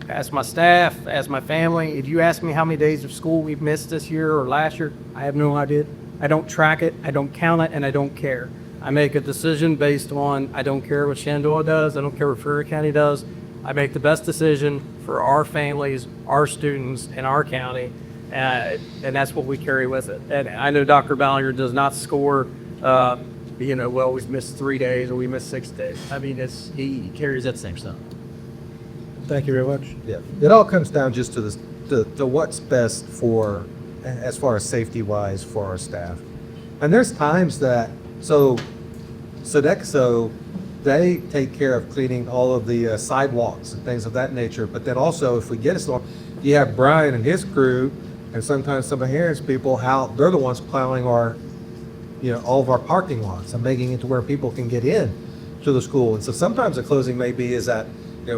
ask my staff, ask my family, if you ask me how many days of school we've missed this year or last year, I have no idea. I don't track it, I don't count it, and I don't care. I make a decision based on, I don't care what Shenandoah does, I don't care what Furrier County does. I make the best decision for our families, our students, and our county, and that's what we carry with it. And I know Dr. Ballinger does not score, well, we've missed 3 days or we missed 6 days. I mean, he carries that same stuff. Thank you very much. Yeah, it all comes down just to the what's best for, as far as safety wise for our staff. And there's times that, so Sodexo, they take care of cleaning all of the sidewalks and things of that nature. But then also, if we get a storm, you have Brian and his crew, and sometimes some of Aaron's people, they're the ones plowing our, all of our parking lots and making it to where people can get in to the school. And so sometimes the closing maybe is that,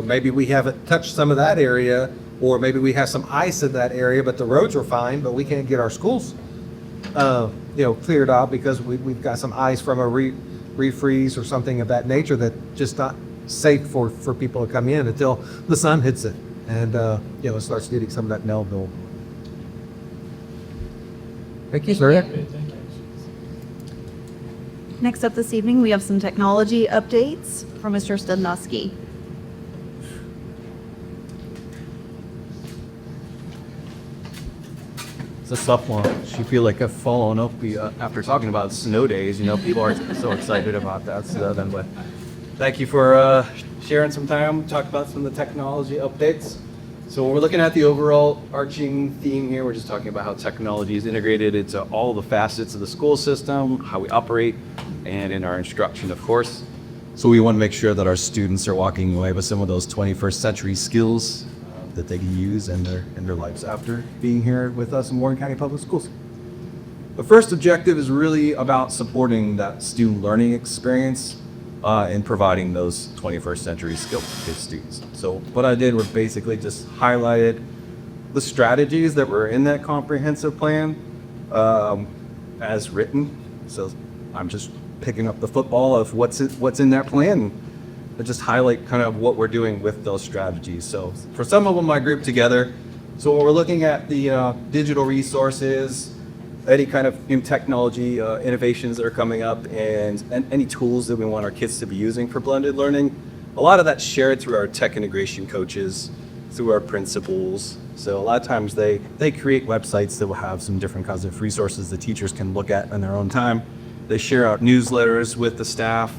maybe we haven't touched some of that area, or maybe we have some ice in that area, but the roads are fine, but we can't get our schools, cleared out because we've got some ice from a refreeze or something of that nature that just not safe for people to come in until the sun hits it and, it starts getting some of that Melville. Thank you, sir. Next up this evening, we have some technology updates from Mr. Stednowski. It's a tough one. She feel like I've fallen up after talking about snow days. People aren't so excited about that. So then, but thank you for sharing some time. Talk about some of the technology updates. So we're looking at the overall arching theme here. We're just talking about how technology is integrated into all the facets of the school system, how we operate, and in our instruction, of course. So we want to make sure that our students are walking away with some of those 21st century skills that they can use in their lives after being here with us in Warren County Public Schools. The first objective is really about supporting that student learning experience and providing those 21st century skills to students. So what I did was basically just highlighted the strategies that were in that comprehensive plan as written. So I'm just picking up the football of what's in that plan. To just highlight kind of what we're doing with those strategies. So for some of them I grouped together. So when we're looking at the digital resources, any kind of new technology innovations that are coming up, and any tools that we want our kids to be using for blended learning, a lot of that's shared through our tech integration coaches, through our principals. So a lot of times they create websites that will have some different kinds of resources the teachers can look at in their own time. They share out newsletters with the staff,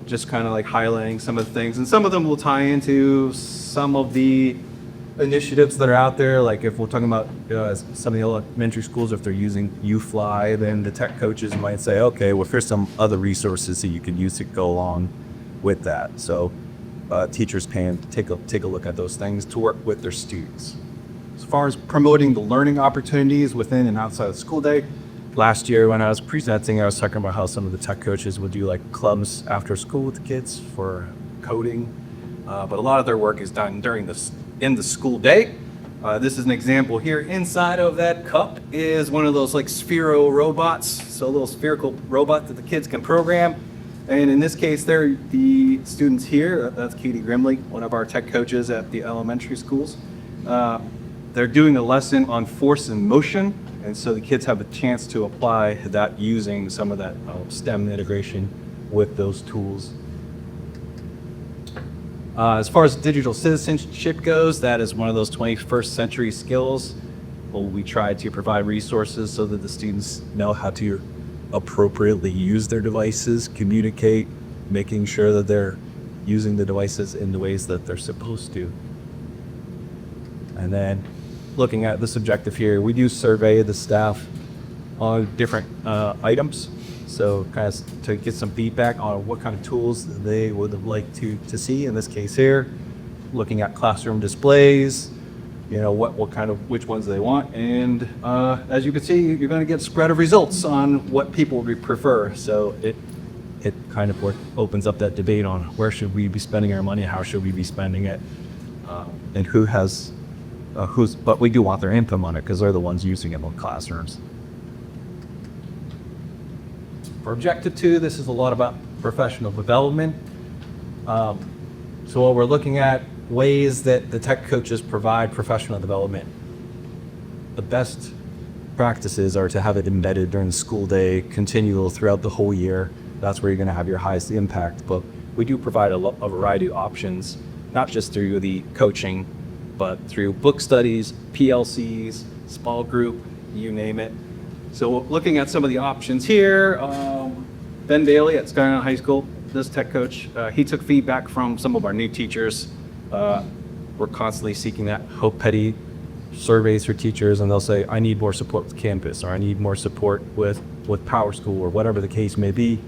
just kind of like highlighting some of the things, and some of them will tie into some of the initiatives that are out there. Like if we're talking about some of the elementary schools, if they're using UFly, then the tech coaches might say, okay, well, here's some other resources that you can use to go along with that. So teachers can take a look at those things to work with their students. As far as promoting the learning opportunities within and outside of the school day, last year when I was presenting, I was talking about how some of the tech coaches would do like clubs after school with the kids for coding, but a lot of their work is done in the school day. This is an example here. Inside of that cup is one of those like Sphero robots, so a little spherical robot that the kids can program. And in this case, they're the students here. That's Katie Grimley, one of our tech coaches at the elementary schools. They're doing a lesson on force and motion. And so the kids have a chance to apply that using some of that STEM integration with those tools. As far as digital citizenship goes, that is one of those 21st century skills. Well, we try to provide resources so that the students know how to appropriately use their devices, communicate, making sure that they're using the devices in the ways that they're supposed to. And then looking at this objective here, we do survey the staff on different items. So kind of to get some feedback on what kind of tools they would like to see. In this case here, looking at classroom displays, which ones they want. And as you can see, you're going to get spread of results on what people would prefer. So it kind of opens up that debate on where should we be spending our money, how should we be spending it, and but we do want their input on it because they're the ones using it in classrooms. For Objective 2, this is a lot about professional development. So what we're looking at ways that the tech coaches provide professional development. The best practices are to have it embedded during the school day, continual throughout the whole year. That's where you're going to have your highest impact. But we do provide a variety of options, not just through the coaching, but through book studies, PLCs, small group, you name it. So looking at some of the options here, Ben Bailey at Skyline High School, this tech coach, he took feedback from some of our new teachers. We're constantly seeking that. Hope Petty surveys for teachers, and they'll say, I need more support with Canvas, or I need more support with Power School, or whatever the case may be.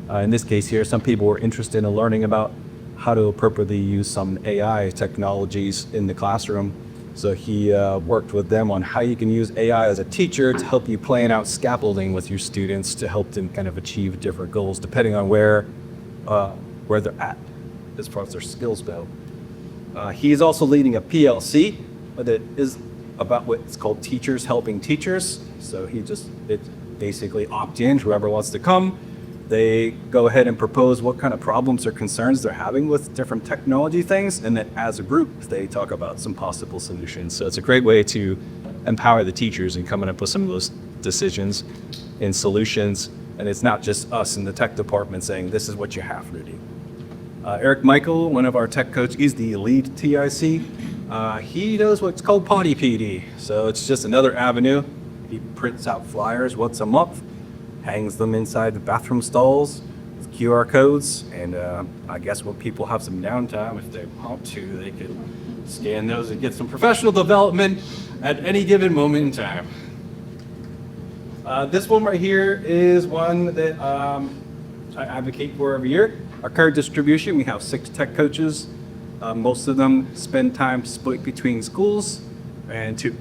In this case here, some people were interested in learning about how to appropriately use some AI technologies in the classroom. So he worked with them on how you can use AI as a teacher to help you plan out scaffolding with your students to help them kind of achieve different goals depending on where they're at as far as their skills go. He is also leading a PLC that is about what's called Teachers Helping Teachers. So it's basically opt-in, whoever wants to come. They go ahead and propose what kind of problems or concerns they're having with different technology things, and then as a group, they talk about some possible solutions. So it's a great way to empower the teachers in coming up with some of those decisions and solutions. And it's not just us in the tech department saying, this is what you have to do. Eric Michael, one of our tech coaches, he's the lead TIC. He knows what's called Potty PD. So it's just another avenue. He prints out flyers once a month, hangs them inside the bathroom stalls with QR codes. And I guess when people have some downtime, if they want to, they can scan those and get some professional development at any given moment in time. This one right here is one that I advocate for every year. Our current distribution, we have 6 tech coaches. Most of them spend time split between schools, and to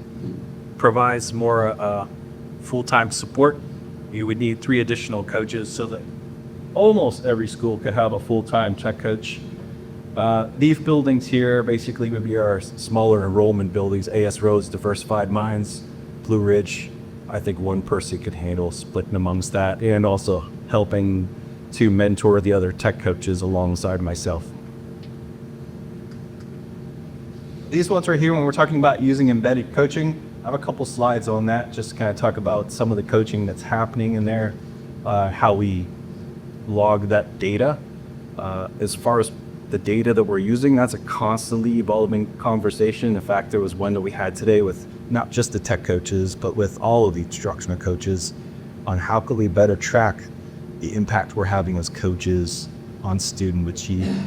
provide more full-time support, you would need 3 additional coaches so that almost every school could have a full-time tech coach. These buildings here basically would be our smaller enrollment buildings, AS Roads, Diversified Minds, Blue Ridge. I think one person could handle splitting amongst that, and also helping to mentor the other tech coaches alongside myself. These ones right here, when we're talking about using embedded coaching, I have a couple slides on that, just to kind of talk about some of the coaching that's happening in there, how we log that data. As far as the data that we're using, that's a constantly evolving conversation. In fact, there was one that we had today with not just the tech coaches, but with all of the instructional coaches on how could we better track the impact we're having as coaches on student achievement.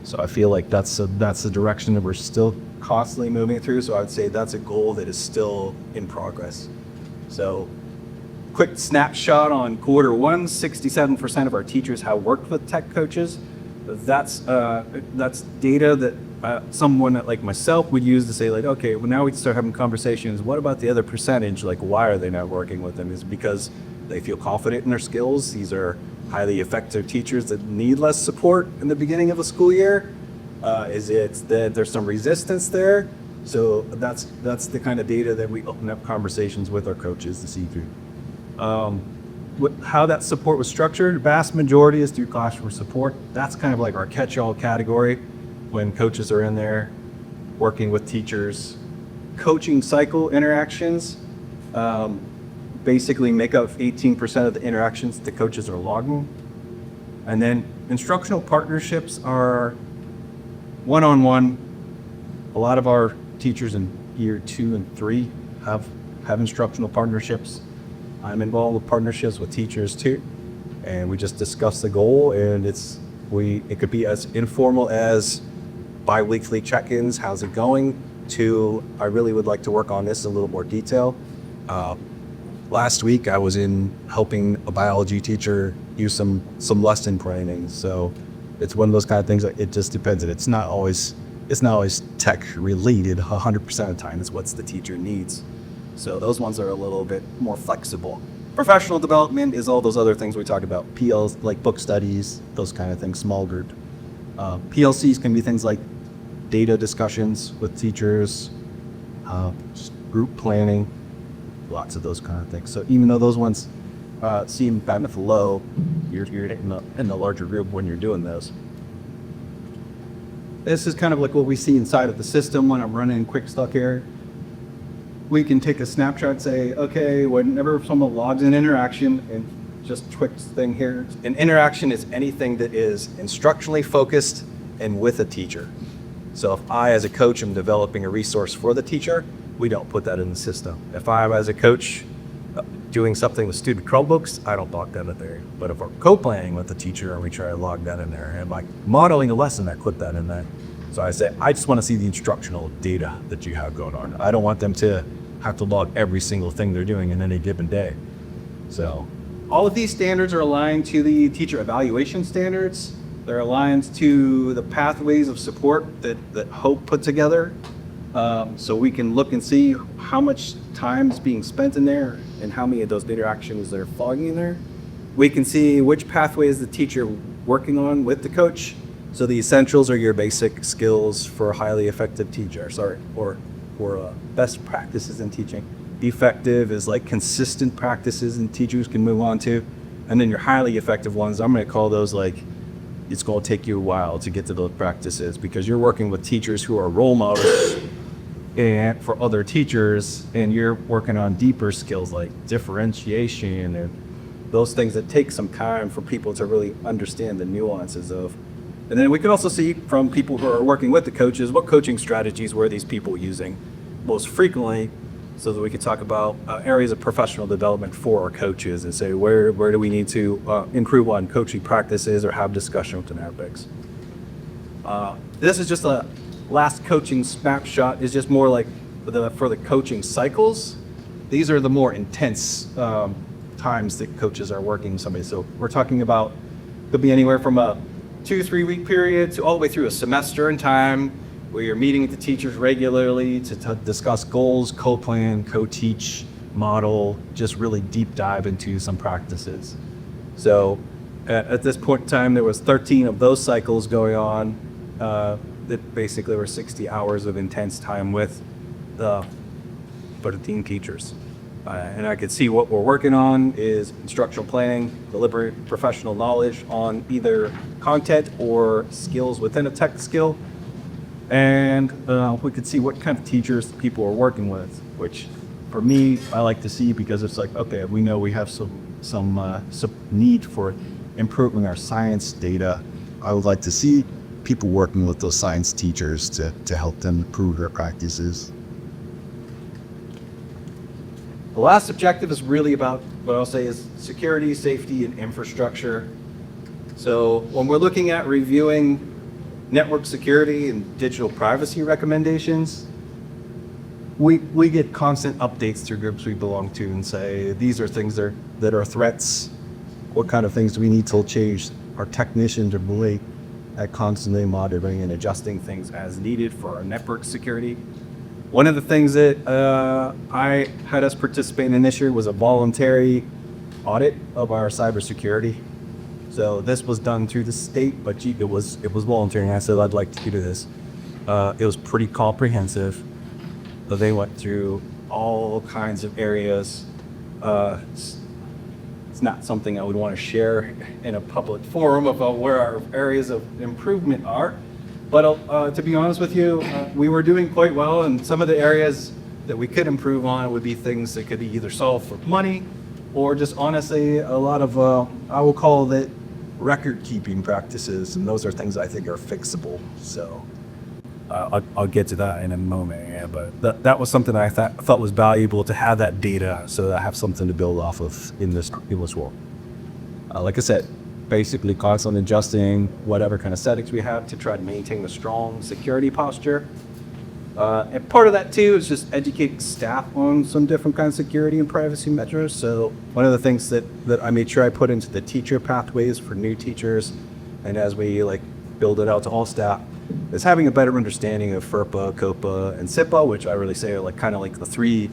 So I feel like that's the direction that we're still constantly moving through. So I would say that's a goal that is still in progress. So quick snapshot on Q1, 67% of our teachers have worked with tech coaches. That's data that someone like myself would use to say, like, okay, well, now we start having conversations. What about the other percentage? Like, why are they not working with them? Is it because they feel confident in their skills? These are highly effective teachers that need less support in the beginning of a school year. Is it that there's some resistance there? So that's the kind of data that we open up conversations with our coaches to see through. How that support was structured, vast majority is through classroom support. That's kind of like our catch-all category when coaches are in there working with teachers. Coaching cycle interactions basically make up 18% of the interactions the coaches are logging. And then instructional partnerships are one-on-one. A lot of our teachers in year 2 and 3 have instructional partnerships. I'm involved with partnerships with teachers too, and we just discuss the goal, and it could be as informal as bi-weekly check-ins, how's it going, to I really would like to work on this in a little more detail. Last week I was in helping a biology teacher use some lesson planning, so it's one of those kind of things that it just depends. It's not always tech related 100% of the time. It's what the teacher needs. So those ones are a little bit more flexible. Professional development is all those other things we talked about. PLs, like book studies, those kind of things, small group. PLCs can be things like data discussions with teachers, group planning, lots of those kind of things. So even though those ones seem kind of low, you're in the larger group when you're doing those. This is kind of like what we see inside of the system when I'm running Quick Start here. We can take a snapshot and say, okay, whenever someone logs in interaction and just quick thing here. An interaction is anything that is instructionally focused and with a teacher. So if I, as a coach, am developing a resource for the teacher, we don't put that in the system. If I'm, as a coach, doing something with student Chromebooks, I don't log that in there. But if we're co-planning with the teacher and we try to log that in there, and like modeling a lesson, I put that in there. So I say, I just want to see the instructional data that you have going on. I don't want them to have to log every single thing they're doing in any given day. So all of these standards are aligned to the teacher evaluation standards. They're aligned to the pathways of support that Hope put together. So we can look and see how much time is being spent in there and how many of those interactions are falling in there. We can see which pathway is the teacher working on with the coach. So the essentials are your basic skills for a highly effective teacher, or best practices in teaching. Effective is like consistent practices and teachers can move on to. And then your highly effective ones, I'm going to call those like, it's going to take you a while to get to those practices because you're working with teachers who are role models and for other teachers, and you're working on deeper skills like differentiation and those things that take some time for people to really understand the nuances of. And then we can also see from people who are working with the coaches, what coaching strategies were these people using most frequently, so that we could talk about areas of professional development for our coaches and say, where do we need to improve on coaching practices or have discussion with the Arabics. This is just a last coaching snapshot. Is just more like for the coaching cycles. These are the more intense times that coaches are working with somebody. So we're talking about, could be anywhere from a 2-3 week period to all the way through a semester in time, where you're meeting with the teachers regularly to discuss goals, co-plan, co-teach, model, just really deep dive into some practices. So at this point in time, there was 13 of those cycles going on that basically were 60 hours of intense time with the 13 teachers. And I could see what we're working on is instructional planning, deliberate professional knowledge on either content or skills within a tech skill. And we could see what kind of teachers people are working with, which for me, I like to see because it's like, okay, we know we have some need for improving our science data. I would like to see people working with those science teachers to help them improve their practices. The last objective is really about what I'll say is security, safety, and infrastructure. So when we're looking at reviewing network security and digital privacy recommendations, we get constant updates through groups we belong to and say, these are things that are threats. What kind of things do we need to change? Our technicians are really at constantly monitoring and adjusting things as needed for our network security. One of the things that I had us participate in this year was a voluntary audit of our cybersecurity. So this was done through the state, but it was voluntary. And I said, I'd like to do this. It was pretty comprehensive. They went through all kinds of areas. It's not something I would want to share in a public forum about where our areas of improvement are. But to be honest with you, we were doing quite well, and some of the areas that we could improve on would be things that could be either solved for money or just honestly a lot of, I will call it record-keeping practices, and those are things I think are fixable. So I'll get to that in a moment, yeah, but that was something I thought was valuable to have that data so that I have something to build off of in this world. Like I said, basically constantly adjusting whatever kind of settings we have to try to maintain a strong security posture. And part of that too is just educating staff on some different kinds of security and privacy measures. So one of the things that I made sure I put into the teacher pathways for new teachers, and as we build it out to all staff, is having a better understanding of FERPA, COPA, and SIPA, which I really say are kind of the three.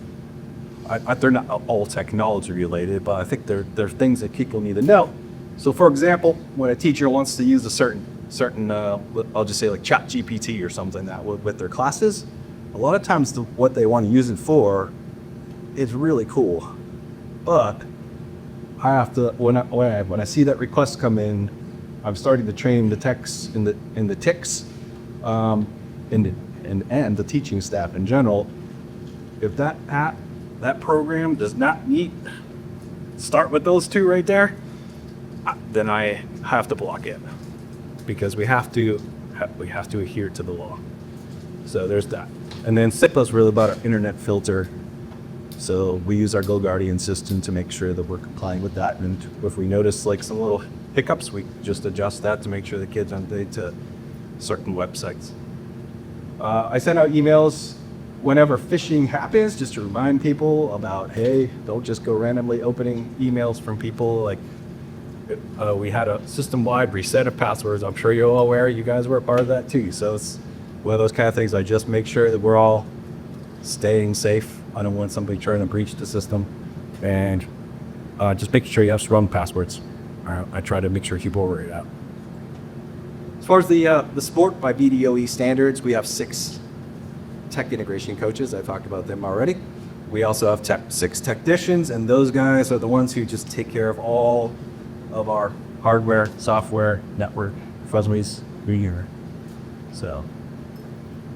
They're not all technology related, but I think they're things that people need to know. So for example, when a teacher wants to use a certain I'll just say ChatGPT or something that with their classes, a lot of times what they want to use it for is really cool, but I have to when I see that request come in, I'm starting to train the techs in the ticks, and the teaching staff in general. If that program does not start with those two right there, then I have to block it because we have to adhere to the law. So there's that. And then SIPA is really about our internet filter. So we use our GoGuardian system to make sure that we're complying with that. And if we notice like some little hiccups, we just adjust that to make sure the kids aren't updated to certain websites. I send out emails whenever phishing happens, just to remind people about, hey, don't just go randomly opening emails from people. Like we had a system-wide reset of passwords. I'm sure you're all aware. You guys were a part of that too. So it's one of those kind of things. I just make sure that we're all staying safe. I don't want somebody trying to breach the system, and just making sure you have strong passwords. I try to make sure people worry it out. As far as the sport by BDOE standards, we have 6 tech integration coaches. I talked about them already. We also have 6 technicians, and those guys are the ones who just take care of all of our hardware, software, network, fuzzways, year. So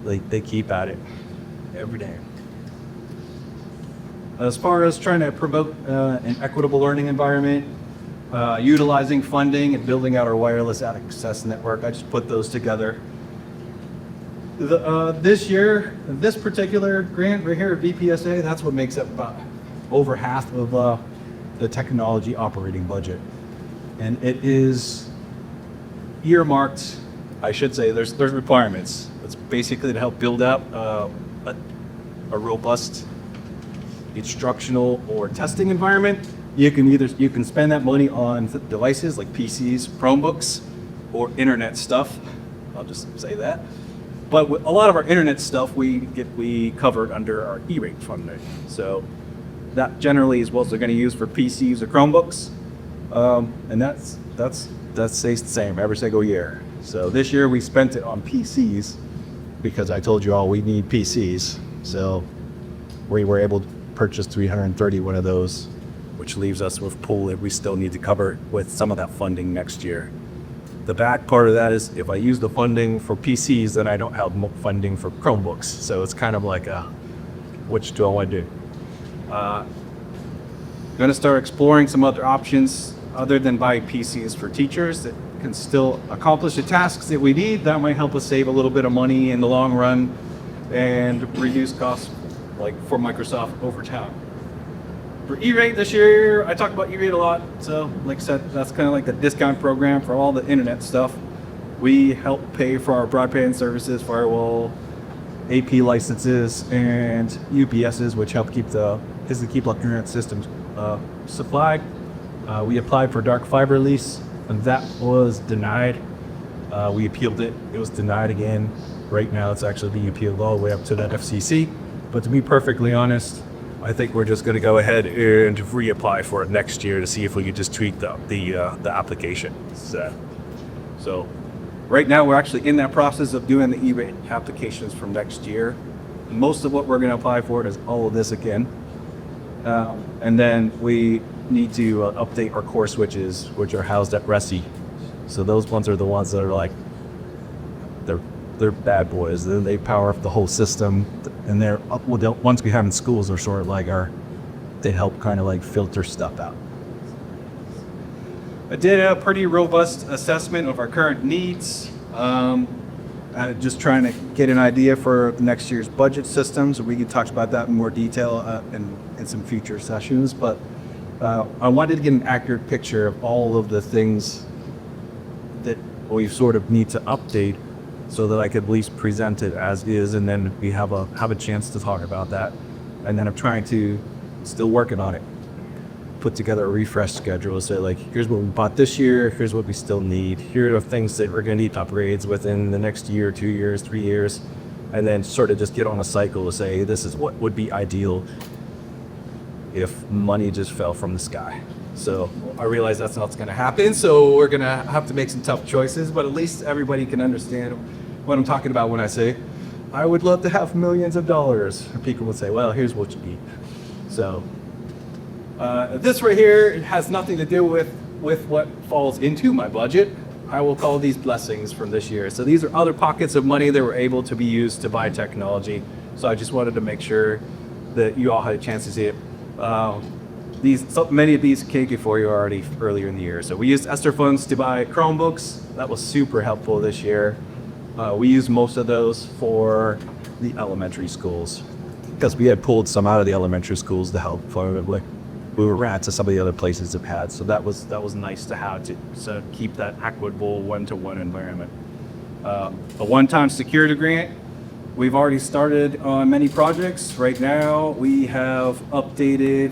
they keep at it every day. As far as trying to promote an equitable learning environment, utilizing funding and building out our wireless access network, I just put those together. This year, this particular grant right here at BPSA, that's what makes up about over half of the technology operating budget. And it is earmarked, I should say, there's requirements. It's basically to help build out a robust instructional or testing environment. You can spend that money on devices like PCs, Chromebooks, or internet stuff. I'll just say that. But with a lot of our internet stuff, we covered under our E-rate funding. So that generally is what they're going to use for PCs or Chromebooks, and that stays the same every single year. So this year we spent it on PCs because I told you all we need PCs. So we were able to purchase 331 of those, which leaves us with pool that we still need to cover with some of that funding next year. The bad part of that is if I use the funding for PCs, then I don't have funding for Chromebooks. So it's kind of like which do I want to do? Going to start exploring some other options other than buying PCs for teachers that can still accomplish the tasks that we need. That might help us save a little bit of money in the long run and reduce costs like for Microsoft over time. For E-rate this year, I talk about E-rate a lot. So like I said, that's kind of like the discount program for all the internet stuff. We help pay for our broadband services, firewall, AP licenses, and UPSs, which help keep our internet systems supplied. We applied for dark fiber lease, and that was denied. We appealed it. It was denied again. Right now, it's actually being appealed all the way up to the FCC. But to be perfectly honest, I think we're just going to go ahead and reapply for it next year to see if we could just tweak the application. So right now, we're actually in that process of doing the E-rate applications from next year. Most of what we're going to apply for is all of this again. And then we need to update our core switches, which are housed at RESI. So those ones are the ones that are like, they're bad boys. They power up the whole system, and they're ones we have in schools are sort of like they help kind of like filter stuff out. I did a pretty robust assessment of our current needs. Just trying to get an idea for next year's budget systems. We can talk about that in more detail in some future sessions, but I wanted to get an accurate picture of all of the things that we sort of need to update so that I could at least present it as is, and then we have a chance to talk about that. And then I'm trying to, still working on it, put together a refresh schedule, say like, here's what we bought this year, here's what we still need, here are things that we're gonna need upgrades within the next year, 2 years, 3 years, and then sort of just get on a cycle to say, this is what would be ideal if money just fell from the sky. So I realize that's not what's gonna happen, so we're gonna have to make some tough choices, but at least everybody can understand what I'm talking about when I say, I would love to have millions of dollars. People would say, well, here's what you need. So this right here has nothing to do with what falls into my budget. I will call these blessings from this year. So these are other pockets of money that were able to be used to buy technology. So I just wanted to make sure that you all had a chance to see it. many of these came before you already earlier in the year. So we used ESSER funds to buy Chromebooks. That was super helpful this year. We used most of those for the elementary schools because we had pulled some out of the elementary schools to help for like we were rats to some of the other places have had. So that was nice to have to keep that equitable one-to-one environment. A one-time security grant. We've already started on many projects. Right now we have updated.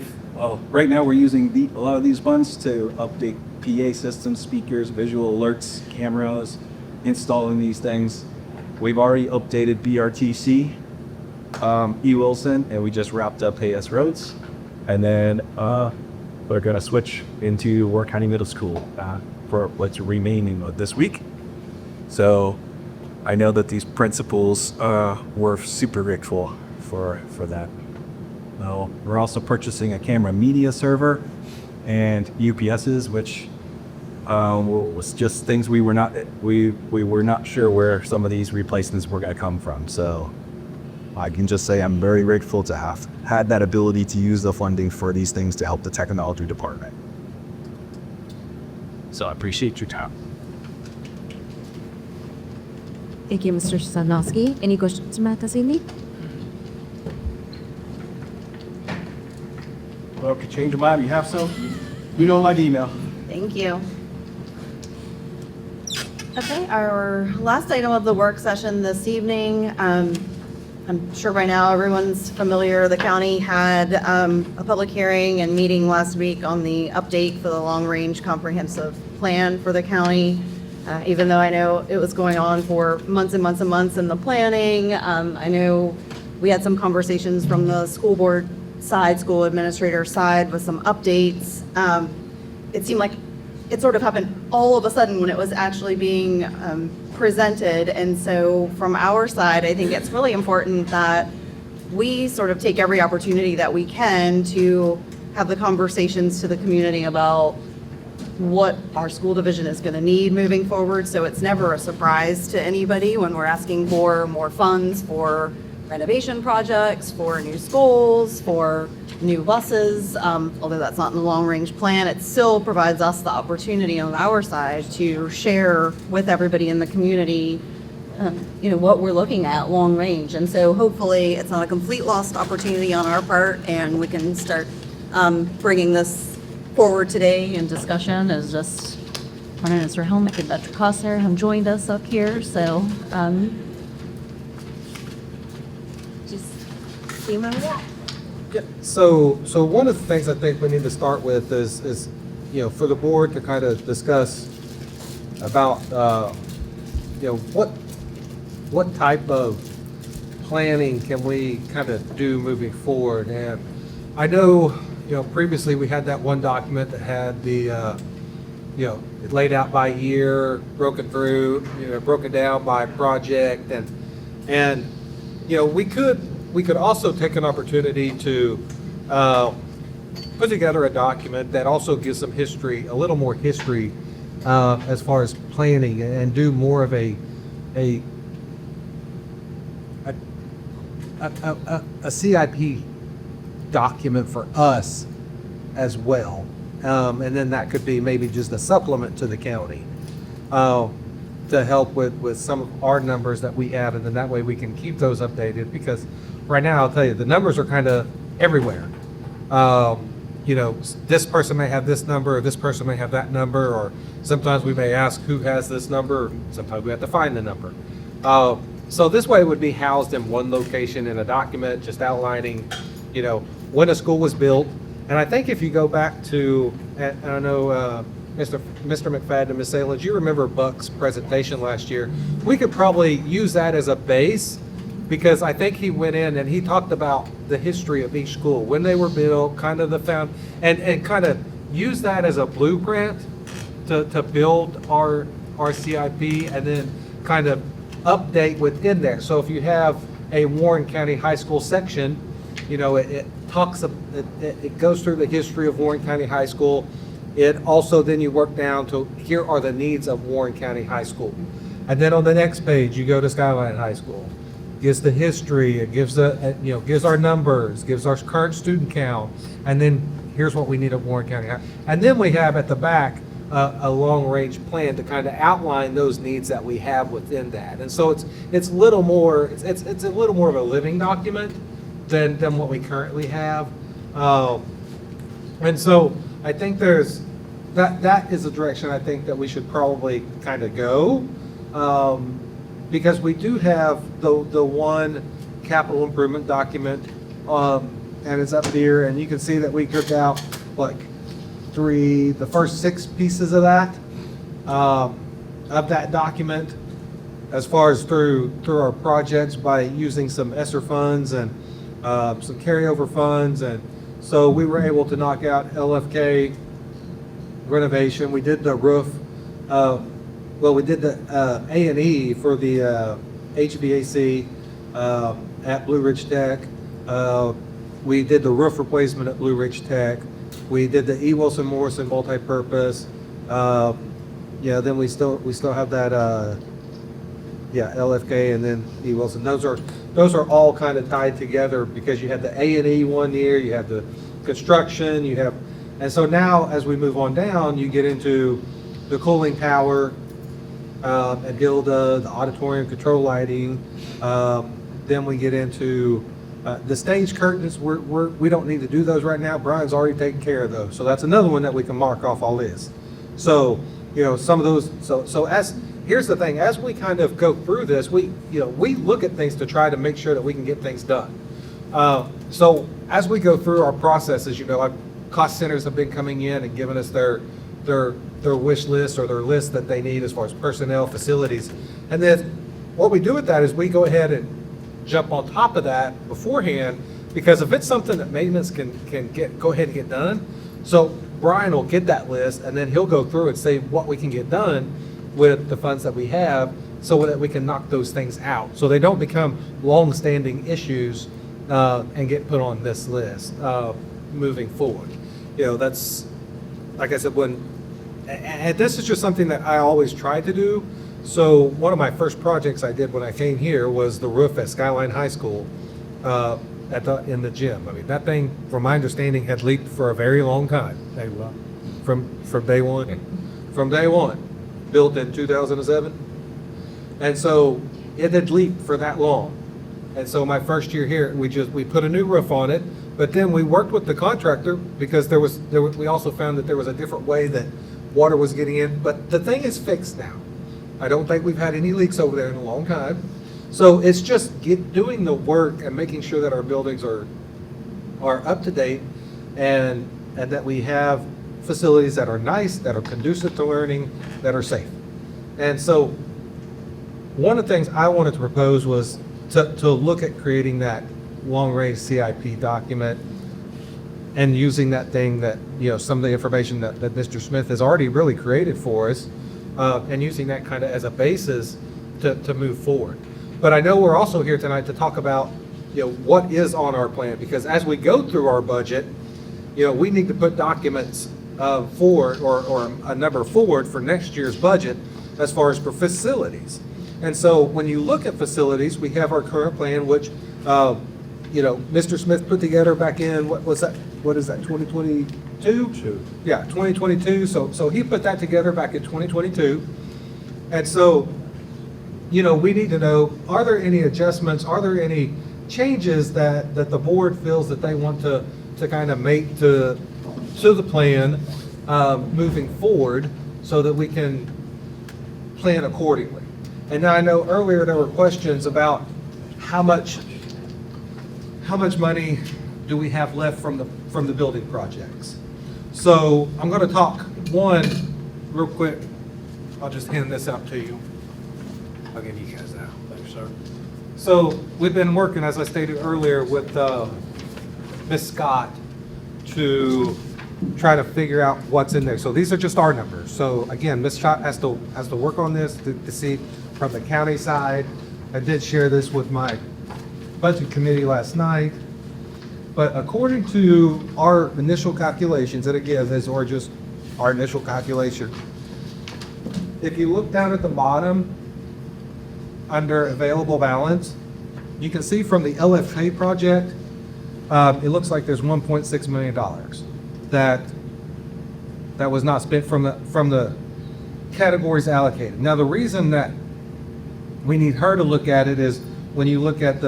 Right now we're using a lot of these funds to update PA systems, speakers, visual alerts, cameras, installing these things. We've already updated BRTC, E. Wilson, and we just wrapped up AS Roads. And then we're gonna switch into Warren County Middle School for what's remaining of this week. So I know that these principals were super grateful for that. We're also purchasing a camera media server and UPSs, which was just things we were not sure where some of these replacements were going to come from. So I can just say I'm very grateful to have had that ability to use the funding for these things to help the technology department. So I appreciate your time. Thank you, Mr. Sadnowski. Any questions, Matt Tassini? Well, if you change your mind, you have some. You know my email. Thank you. Okay, our last item of the work session this evening, I'm sure by now everyone's familiar, the county had a public hearing and meeting last week on the update for the long-range comprehensive plan for the county. Even though I know it was going on for months and months and months in the planning, I know we had some conversations from the school board side, school administrator side with some updates. It seemed like it sort of happened all of a sudden when it was actually being presented. And so from our side, I think it's really important that we sort of take every opportunity that we can to have the conversations to the community about what our school division is going to need moving forward. So it's never a surprise to anybody when we're asking for more funds for renovation projects, for new schools, for new buses. Although that's not in the long-range plan, it still provides us the opportunity on our side to share with everybody in the community what we're looking at long range. And so hopefully it's not a complete lost opportunity on our part, and we can start bringing this forward today in discussion as just Mr. Helmick and Dr. Costner have joined us up here. So just see where we're at. So one of the things I think we need to start with is for the board to kind of discuss about, what type of planning can we kind of do moving forward. And I know, previously we had that one document that had the, it laid out by year, broken through, broken down by project, and we could also take an opportunity to put together a document that also gives some history, a little more history as far as planning, and do more of a CIP document for us as well. And then that could be maybe just a supplement to the county to help with some of our numbers that we added, and that way we can keep those updated, because right now, I'll tell you, the numbers are kind of everywhere. This person may have this number, or this person may have that number, or sometimes we may ask who has this number, sometimes we have to find the number. So this way it would be housed in one location in a document, just outlining, when a school was built. And I think if you go back to, and I know Mr. McFadden and Ms. Salins, you remember Buck's presentation last year. We could probably use that as a base, because I think he went in and he talked about the history of each school, when they were built, kind of and kind of use that as a blueprint to build our CIP, and then kind of update within there. So if you have a Warren County High School section, it goes through the history of Warren County High School. It also, then you work down to, here are the needs of Warren County High School. And then on the next page, you go to Skyline High School. Gives the history, it gives gives our numbers, gives our current student count, and then here's what we need at Warren County. And then we have at the back, a long-range plan to kind of outline those needs that we have within that. And so it's a little more of a living document than what we currently have. And so I think that is a direction I think that we should probably kind of go. Because we do have the one capital improvement document, and it's up here, and you can see that we took out like the first 6 pieces of that document, as far as through our projects by using some ESSER funds and some carryover funds, and so we were able to knock out LFK renovation. We did the roof. We did the A&E for the HVAC at Blue Ridge Tech. We did the roof replacement at Blue Ridge Tech. We did the E. Wilson Morrison multipurpose. Then we still have that LFK and then E. Wilson. Those are all kind of tied together because you had the A&E one year, you had the construction, and so now as we move on down, you get into the cooling tower at Gilda, the auditorium control lighting. Then we get into the stage curtains. We don't need to do those right now. Brian's already taken care of those. So that's another one that we can mark off our list. So, some of those, here's the thing, as we kind of go through this, we look at things to try to make sure that we can get things done. So as we go through our processes, cost centers have been coming in and giving us their wish list or their list that they need as far as personnel, facilities. And then what we do with that is we go ahead and jump on top of that beforehand, because if it's something that maintenance can go ahead and get done, so Brian will get that list and then he'll go through and say what we can get done with the funds that we have so that we can knock those things out. So they don't become long-standing issues and get put on this list moving forward. That's, like I said, and this is just something that I always try to do. So one of my first projects I did when I came here was the roof at Skyline High School in the gym. I mean, that thing, from my understanding, had leaked for a very long time. From day one. From day one, built in 2007. And so it had leaked for that long. And so my first year here, we put a new roof on it, but then we worked with the contractor because we also found that there was a different way that water was getting in. But the thing is fixed now. I don't think we've had any leaks over there in a long time. So it's just doing the work and making sure that our buildings are up to date and that we have facilities that are nice, that are conducive to learning, that are safe. And so one of the things I wanted to propose was to look at creating that long-range CIP document and using that thing that, some of the information that Mr. Smith has already really created for us, and using that kind of as a basis to move forward. But I know we're also here tonight to talk about, what is on our plan, because as we go through our budget, we need to put documents forward or a number forward for next year's budget as far as for facilities. And so when you look at facilities, we have our current plan, which, Mr. Smith put together back in, what is that, 2022? Yeah, 2022. So he put that together back in 2022. And so, we need to know, are there any adjustments, are there any changes that the board feels that they want to kind of make to the plan moving forward so that we can plan accordingly. And now I know earlier there were questions about how much money do we have left from the building projects. So I'm going to talk one real quick. I'll just hand this out to you. I'll give you guys that. Thanks, sir. So we've been working, as I stated earlier, with Ms. Scott to try to figure out what's in there. So these are just our numbers. So again, Ms. Scott has to work on this to see from the county side. I did share this with my budget committee last night. But according to our initial calculations, and again, these are just our initial calculation. If you look down at the bottom under available balance, you can see from the LFA project, it looks like there's $1.6 million. that was not spent from the categories allocated. Now, the reason that we need her to look at it is when you look at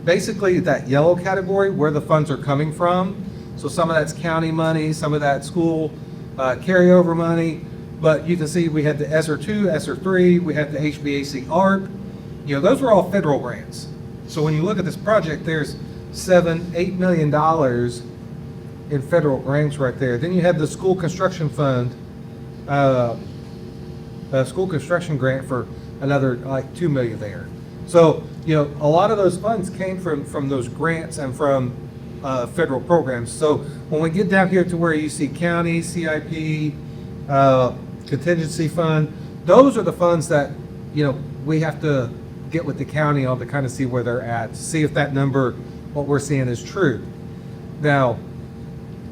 basically that yellow category, where the funds are coming from. So some of that's county money, some of that school carryover money, but you can see we had the ESSER 2, ESSER 3, we had the HVAC ARP. Those were all federal grants. So when you look at this project, there's $7-8 million in federal grants right there. Then you have the school construction fund, school construction grant for another like $2 million there. So, a lot of those funds came from those grants and from federal programs. So when we get down here to where you see county, CIP, contingency fund, those are the funds that, we have to get with the county on to kind of see where they're at, see if that number, what we're seeing is true. Now,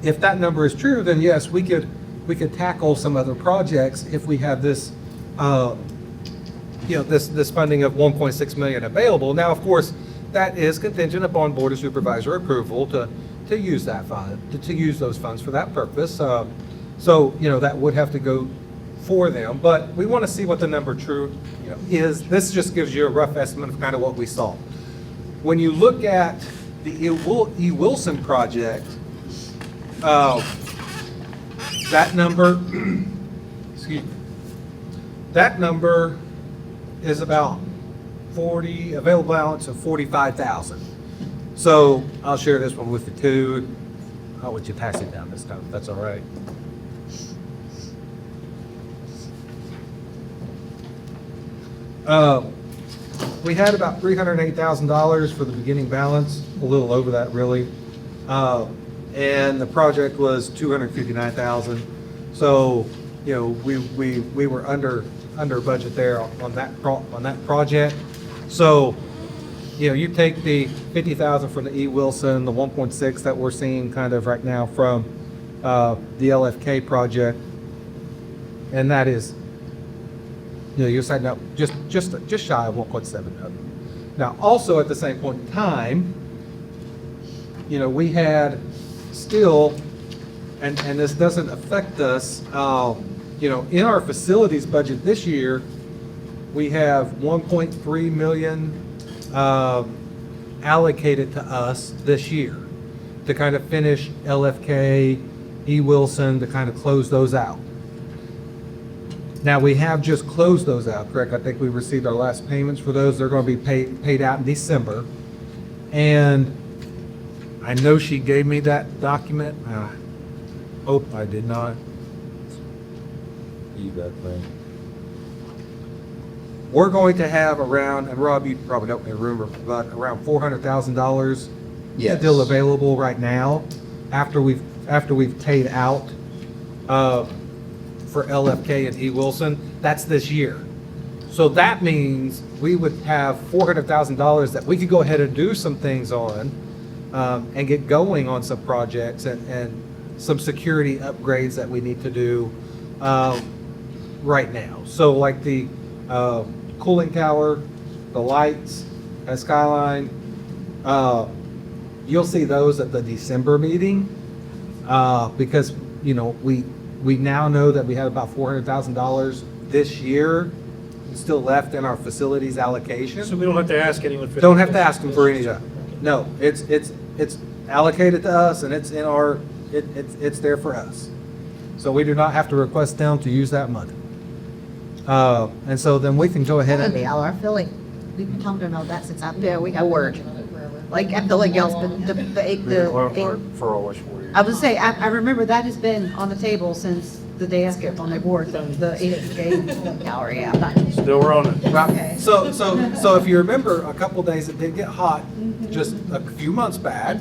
if that number is true, then yes, we could tackle some other projects if we have this, this funding of 1.6 million available. Now, of course, that is contingent upon Board of Supervisor approval to use that fund, to use those funds for that purpose. So, that would have to go for them, but we want to see what the number true, is. This just gives you a rough estimate of kind of what we saw. When you look at the E. Wilson project, that number, excuse me, that number is about available balance of 45,000. So I'll share this one with you too. I'll let you pass it down this time, if that's all right. We had about $308,000 for the beginning balance, a little over that really. And the project was $259,000. So, we were under budget there on that project. So, you take the 50,000 from the E. Wilson, the 1.6 that we're seeing kind of right now from the LFK project, and that is, you're setting up just shy of 1.7 million. Now, also at the same point in time, we had still, and this doesn't affect us, in our facilities budget this year, we have 1.3 million allocated to us this year to kind of finish LFK, E. Wilson, to kind of close those out. Now, we have just closed those out, correct? I think we received our last payments for those. They're going to be paid out in December. And I know she gave me that document. Hope I did not. Leave that thing. We're going to have around, and Rob, you probably don't remember, but around $400,000 still available right now after we've paid out for LFK and E. Wilson. That's this year. So that means we would have $400,000 that we could go ahead and do some things on and get going on some projects and some security upgrades that we need to do right now. So like the cooling tower, the lights at Skyline, you'll see those at the December meeting because, we now know that we have about $400,000 this year still left in our facilities allocation. So we don't have to ask anyone for. Don't have to ask them for any of that. No, it's allocated to us and it's in our, it's there for us. So we do not have to request them to use that money. And so then we can go ahead and. I feel like we've been talking about that since I've been. Yeah, we got word. Like, I feel like y'all's been, I would say, I remember that has been on the table since the day I skipped on the board, the 8 hour, yeah. Still we're on it. Right. So if you remember, a couple days it did get hot just a few months back.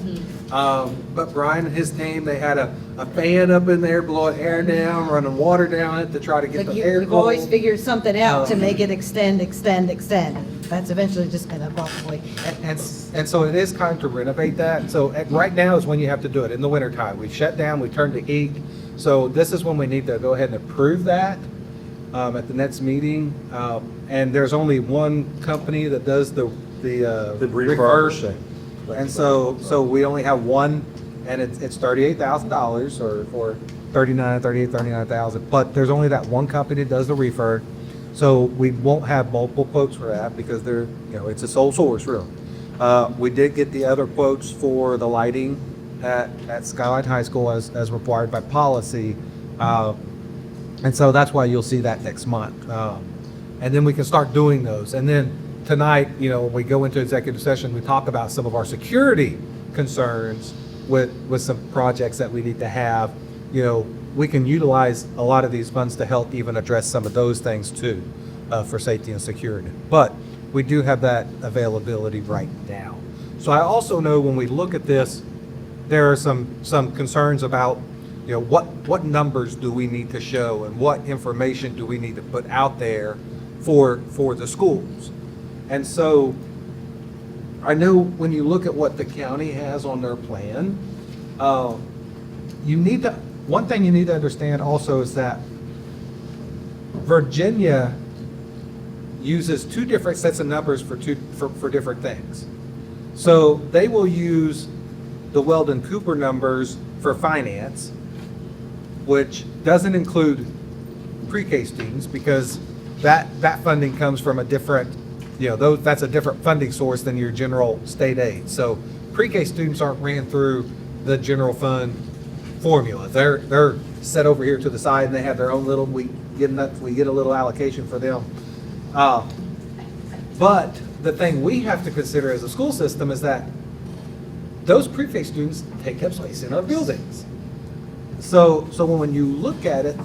But Brian and his team, they had a fan up in there blowing air down, running water down it to try to get Like the air you've always cold. figured something out to make it extend. That's eventually just gonna probably. And so it is time to renovate that. So right now is when you have to do it, in the wintertime. We shut down, we turn to heat. So this is when we need to go ahead and approve that at the next meeting. And there's only one company that does the reverse. And so we only have one and it's $38,000 or 39,000, but there's only that one company that does the refurb. So we won't have multiple quotes for that because they're, it's a sole source really. We did get the other quotes for the lighting at Skyline High School as required by policy. And so that's why you'll see that next month. And then we can start doing those. And then tonight, when we go into executive session, we talk about some of our security concerns with some projects that we need to have. We can utilize a lot of these funds to help even address some of those things too, for safety and security. But we do have that availability right now. So I also know when we look at this, there are some concerns about, what numbers do we need to show and what information do we need to put out there for the schools. And so I know when you look at what the county has on their plan, one thing you need to understand also is that Virginia uses two different sets of numbers for different things. So they will use the Weldon Cooper numbers for finance, which doesn't include pre-K students because that funding comes from a different, that's a different funding source than your general state aid. So pre-K students aren't ran through the general fund formula. They're set over here to the side and they have their own little, we get a little allocation for them. But the thing we have to consider as a school system is that those pre-K students take up space in our buildings. So when you look at it,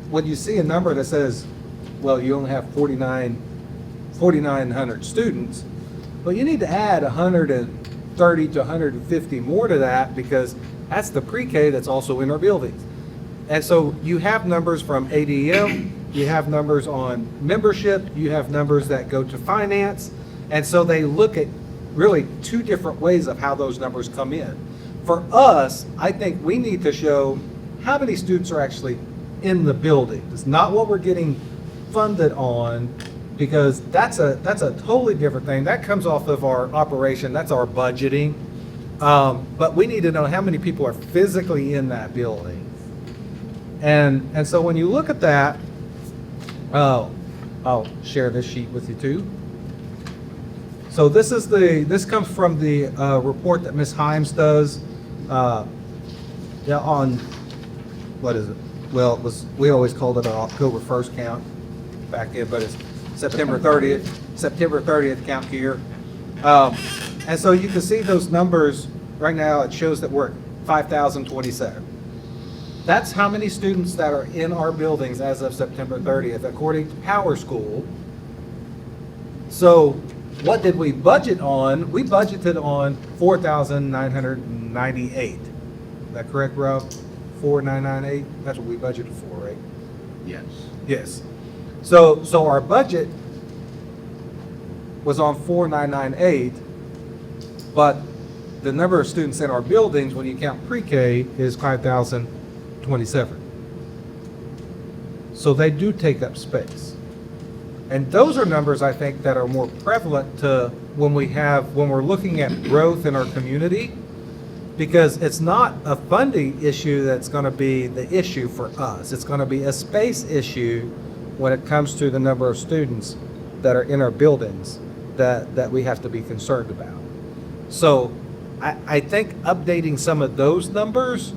when you see a number that says, well, you only have 4,900 students, well, you need to add 130 to 150 more to that because that's the pre-K that's also in our buildings. And so you have numbers from ADM, you have numbers on membership, you have numbers that go to finance. And so they look at really two different ways of how those numbers come in. For us, I think we need to show how many students are actually in the building. It's not what we're getting funded on, because that's a totally different thing. That comes off of our operation, that's our budgeting. But we need to know how many people are physically in that building. And so when you look at that, I'll share this sheet with you too. So this comes from the report that Ms. Himes does on, what is it? Well, we always called it our October 1st count back then, but it's September 30th count here. And so you can see those numbers right now. It shows that we're at 5,027. That's how many students that are in our buildings as of September 30th, according to Power School. So what did we budget on? We budgeted on 4,998. Is that correct, Rob? 4,998? That's what we budgeted for, right? Yes. Yes. So our budget was on 4,998, but the number of students in our buildings, when you count pre-K, is 5,027. So they do take up space. And those are numbers, I think, that are more prevalent to when we're looking at growth in our community, because it's not a funding issue that's going to be the issue for us. It's going to be a space issue when it comes to the number of students that are in our buildings that we have to be concerned about. So I think updating some of those numbers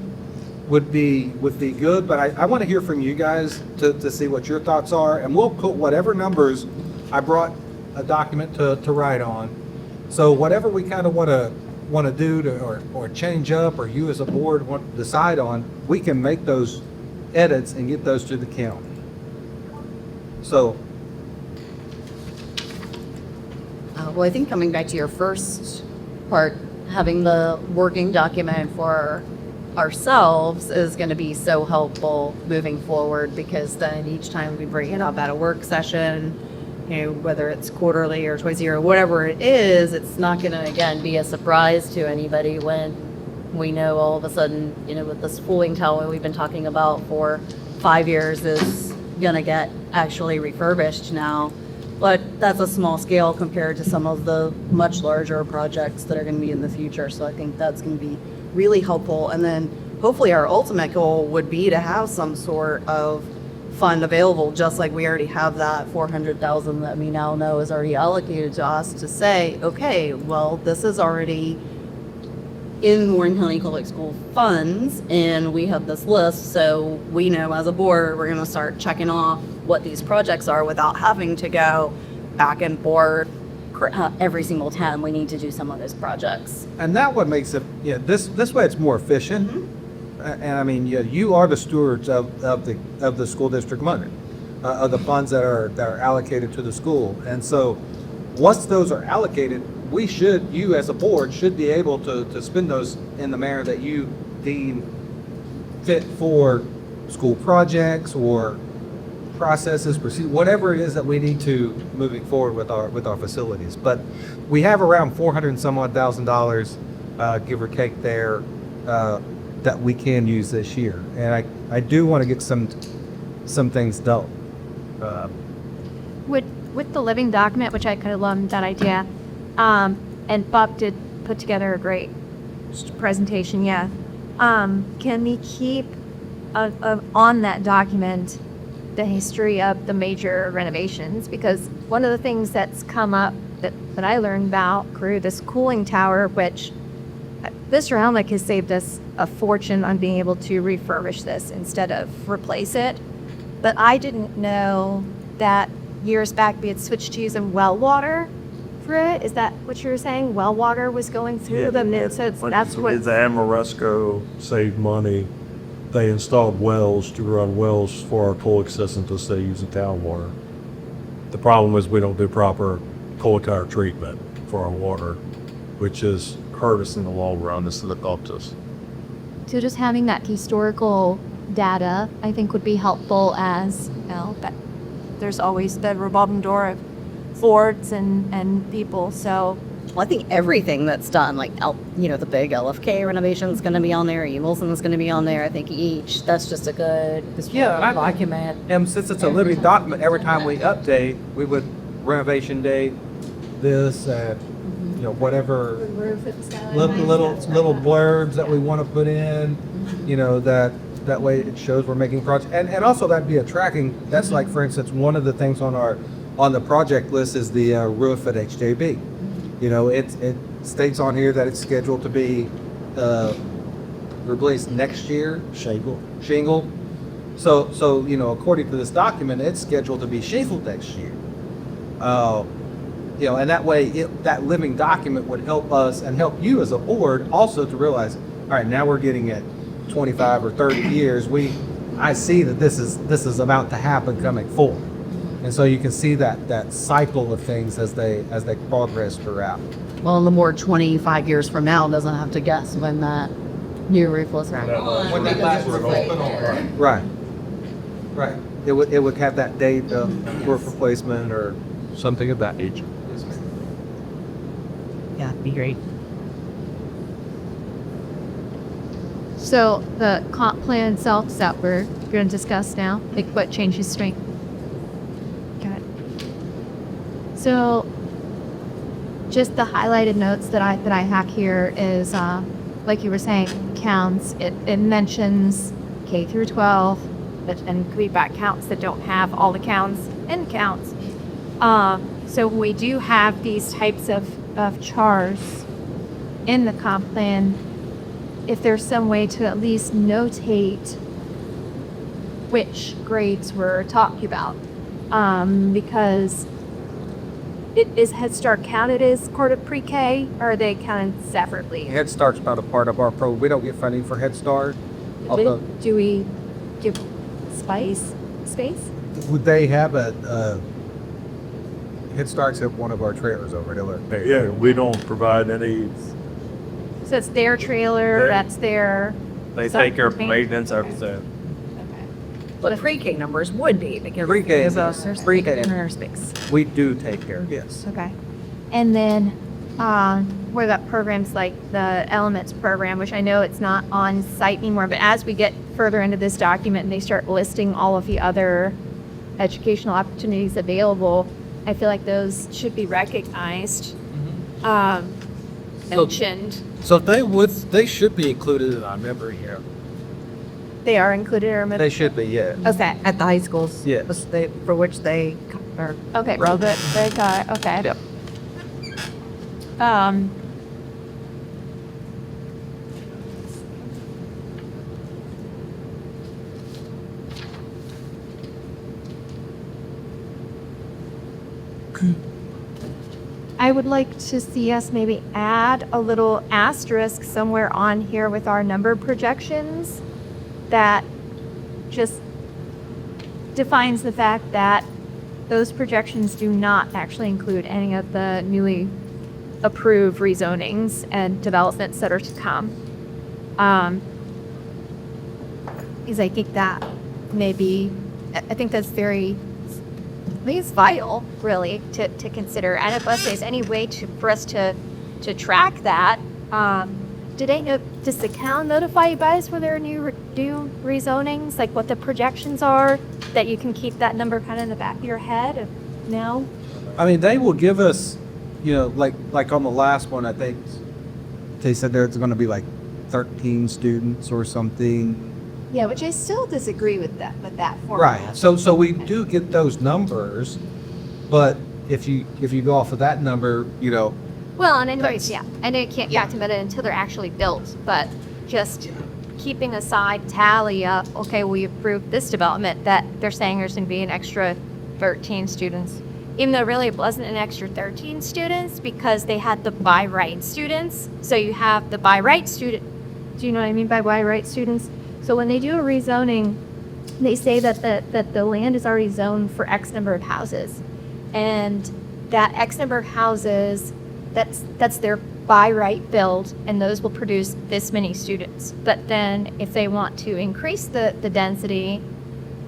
would be good, but I want to hear from you guys to see what your thoughts are, and we'll put whatever numbers. I brought a document to write on, so whatever we kind of want to do or change up, or you as a board want to decide on, we can make those edits and get those to the county. So well, I think coming back to your first part, having the working document for ourselves is going to be so helpful moving forward, because then each time we bring it up at a work session, whether it's quarterly or twice a year or whatever it is, it's not going to, again, be a surprise to anybody when we know all of a sudden, with this cooling tower we've been talking about for 5 years is going to get actually refurbished now. But that's a small scale compared to some of the much larger projects that are going to be in the future. So I think that's going to be really helpful. And then hopefully our ultimate goal would be to have some sort of fund available, just like we already have that 400,000 that we now know is already allocated to us, to say, okay, well, this is already in Warren County Public School funds, and we have this list, so we know as a board, we're gonna start checking off what these projects are without having to go back and forth every single time we need to do some of those projects. And that what makes it, yeah, this way it's more efficient. And I mean, yeah, you are the stewards of the school district money, of the funds that are allocated to the school. And so once those are allocated, you as a board should be able to spend those in the manner that you deem fit for school projects or processes, whatever it is that we need to moving forward with our facilities. But we have around $400 and some odd thousand, give or take there, that we can use this year. And I do want to get some things done. With the living document, which I kind of loved that idea, and Bob did put together a great presentation, yeah. Can we keep on that document the history of the major renovations? Because one of the things that's come up that I learned about through this cooling tower, which Mr. Helmick has saved us a fortune on being able to refurbish this instead of replace it. But I didn't know that years back we had switched to using well water for it. Is that what you were saying? Well water was going through them. So that's what. The Amoresco saved money. They installed wells to run wells for our cooling system instead of using town water. The problem is we don't do proper cooling tower treatment for our water, which is hurt us in the long run instead of helped us. So just having that historical data, I think, would be helpful, as you know, that there's always the revolving door of boards and people. So Well, I think everything that's done, like, the big LFK renovation is going to be on there, E. Wilson is going to be on there. I think each, that's just a good document. And since it's a living document, every time we update, we would renovation date this, whatever little blurbs that we want to put in, that way it shows we're making projects. And also that'd be a tracking. That's like, for instance, one of the things on the project list is the roof at HJB. It states on here that it's scheduled to be replaced next year. Shingle. So according to this document, it's scheduled to be shingled next year. And that way, that living document would help us and help you as a board also to realize, all right, now we're getting at 25 or 30 years. I see that this is about to happen coming forward. And so you can see that cycle of things as they progress throughout. Well, and the more 25 years from now doesn't have to guess when that new roof was When that last roof was put on. Right. It would have that date of roof replacement or something of that nature. Yeah, it'd be great. So the comp plan itself is that we're going to discuss now, like what changes strength. Got it. So just the highlighted notes that I have here is, like you were saying, counts. It mentions K through 12, and could be back counts that don't have all the counts and counts. So we do have these types of chars in the comp plan. If there's some way to at least notate which grades we're talking about, because is Head Start counted as part of pre-K, or are they counted separately? Head Start's not a part of our program. We don't get funding for Head Start. Do we give space? Would they have a Head Start's at one of our trailers over there? Yeah, we don't provide any. So it's their trailer, that's their. They take care of maintenance, everything. But the pre-K numbers would be, because Pre-K is There's pre-K. space. We do take care, yes. Okay. And then, what about programs like the Elements program, which I know it's not on site anymore, but as we get further into this document and they start listing all of the other educational opportunities available, I feel like those should be recognized. mentioned. So they should be included in our memory here. They are included in our They should be, yeah. Okay. At the high schools. Yes. For which they are. Okay. Relevant. Very good. Okay. Yep. I would like to see us maybe add a little asterisk somewhere on here with our number projections that just defines the fact that those projections do not actually include any of the newly approved rezonings and developments that are to come. Because I think that maybe, I think that's very, I think it's vital, really, to consider. And if there's any way for us to track that, does the town notify you guys for their new rezonings, like what the projections are, that you can keep that number kind of in the back of your head now? I mean, they will give us, like on the last one, I think they said there's going to be like 13 students or something. Yeah, which I still disagree with that format. Right. So we do get those numbers, but if you go off of that number, Well, and anyways, yeah, I know you can't document it until they're actually built, but just keeping aside tally up, okay, we approved this development that they're saying there's going to be an extra 13 students, even though really it wasn't an extra 13 students because they had the by right students. So you have the by right student. Do you know what I mean by right students? So when they do a rezoning, they say that the land is already zoned for X number of houses, and that X number of houses, that's their by right build, and those will produce this many students. But then if they want to increase the density,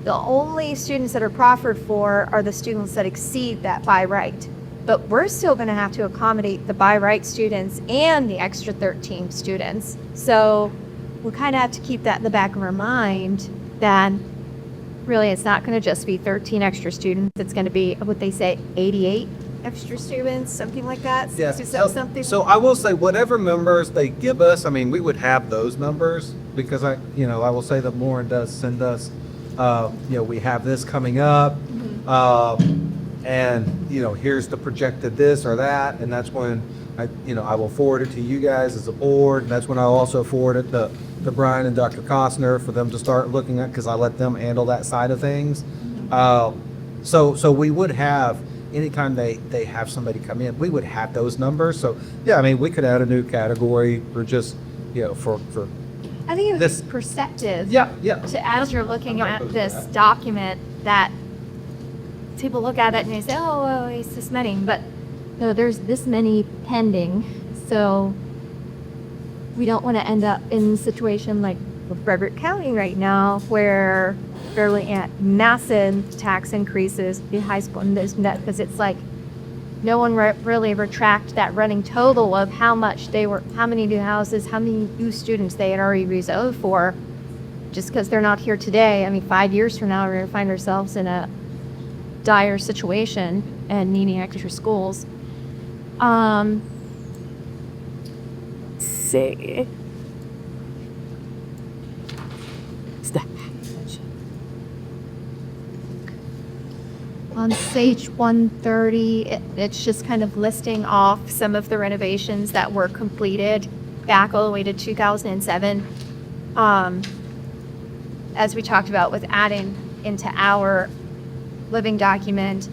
the only students that are proffered for are the students that exceed that by right. But we're still going to have to accommodate the by right students and the extra 13 students. So we kind of have to keep that in the back of our mind that really it's not going to just be 13 extra students. It's going to be, what they say, 88 extra students, something like that. Yeah. Something. So I will say whatever numbers they give us, I mean, we would have those numbers because I will say that Lauren does send us, we have this coming up, and here's the projected this or that, and that's when I will forward it to you guys as a board. And that's when I'll also forward it to Brian and Dr. Costner for them to start looking at, because I let them handle that side of things. So we would have, anytime they have somebody come in, we would have those numbers. So yeah, I mean, we could add a new category for just, for I think it this was perceptive. Yeah. To, as you're looking at this document, that people look at it and they say, oh, well, it's this many, but no, there's this many pending. So we don't want to end up in a situation like Frederick County right now, where they're looking at massive tax increases in high school, and because it's like no one really ever tracked that running total of how many new houses, how many new students they had already rezoned for, just because they're not here today. I mean, 5 years from now, we're going to find ourselves in a dire situation and needing extra schools. See. On page 130, it's just kind of listing off some of the renovations that were completed back all the way to 2007. As we talked about with adding into our living document,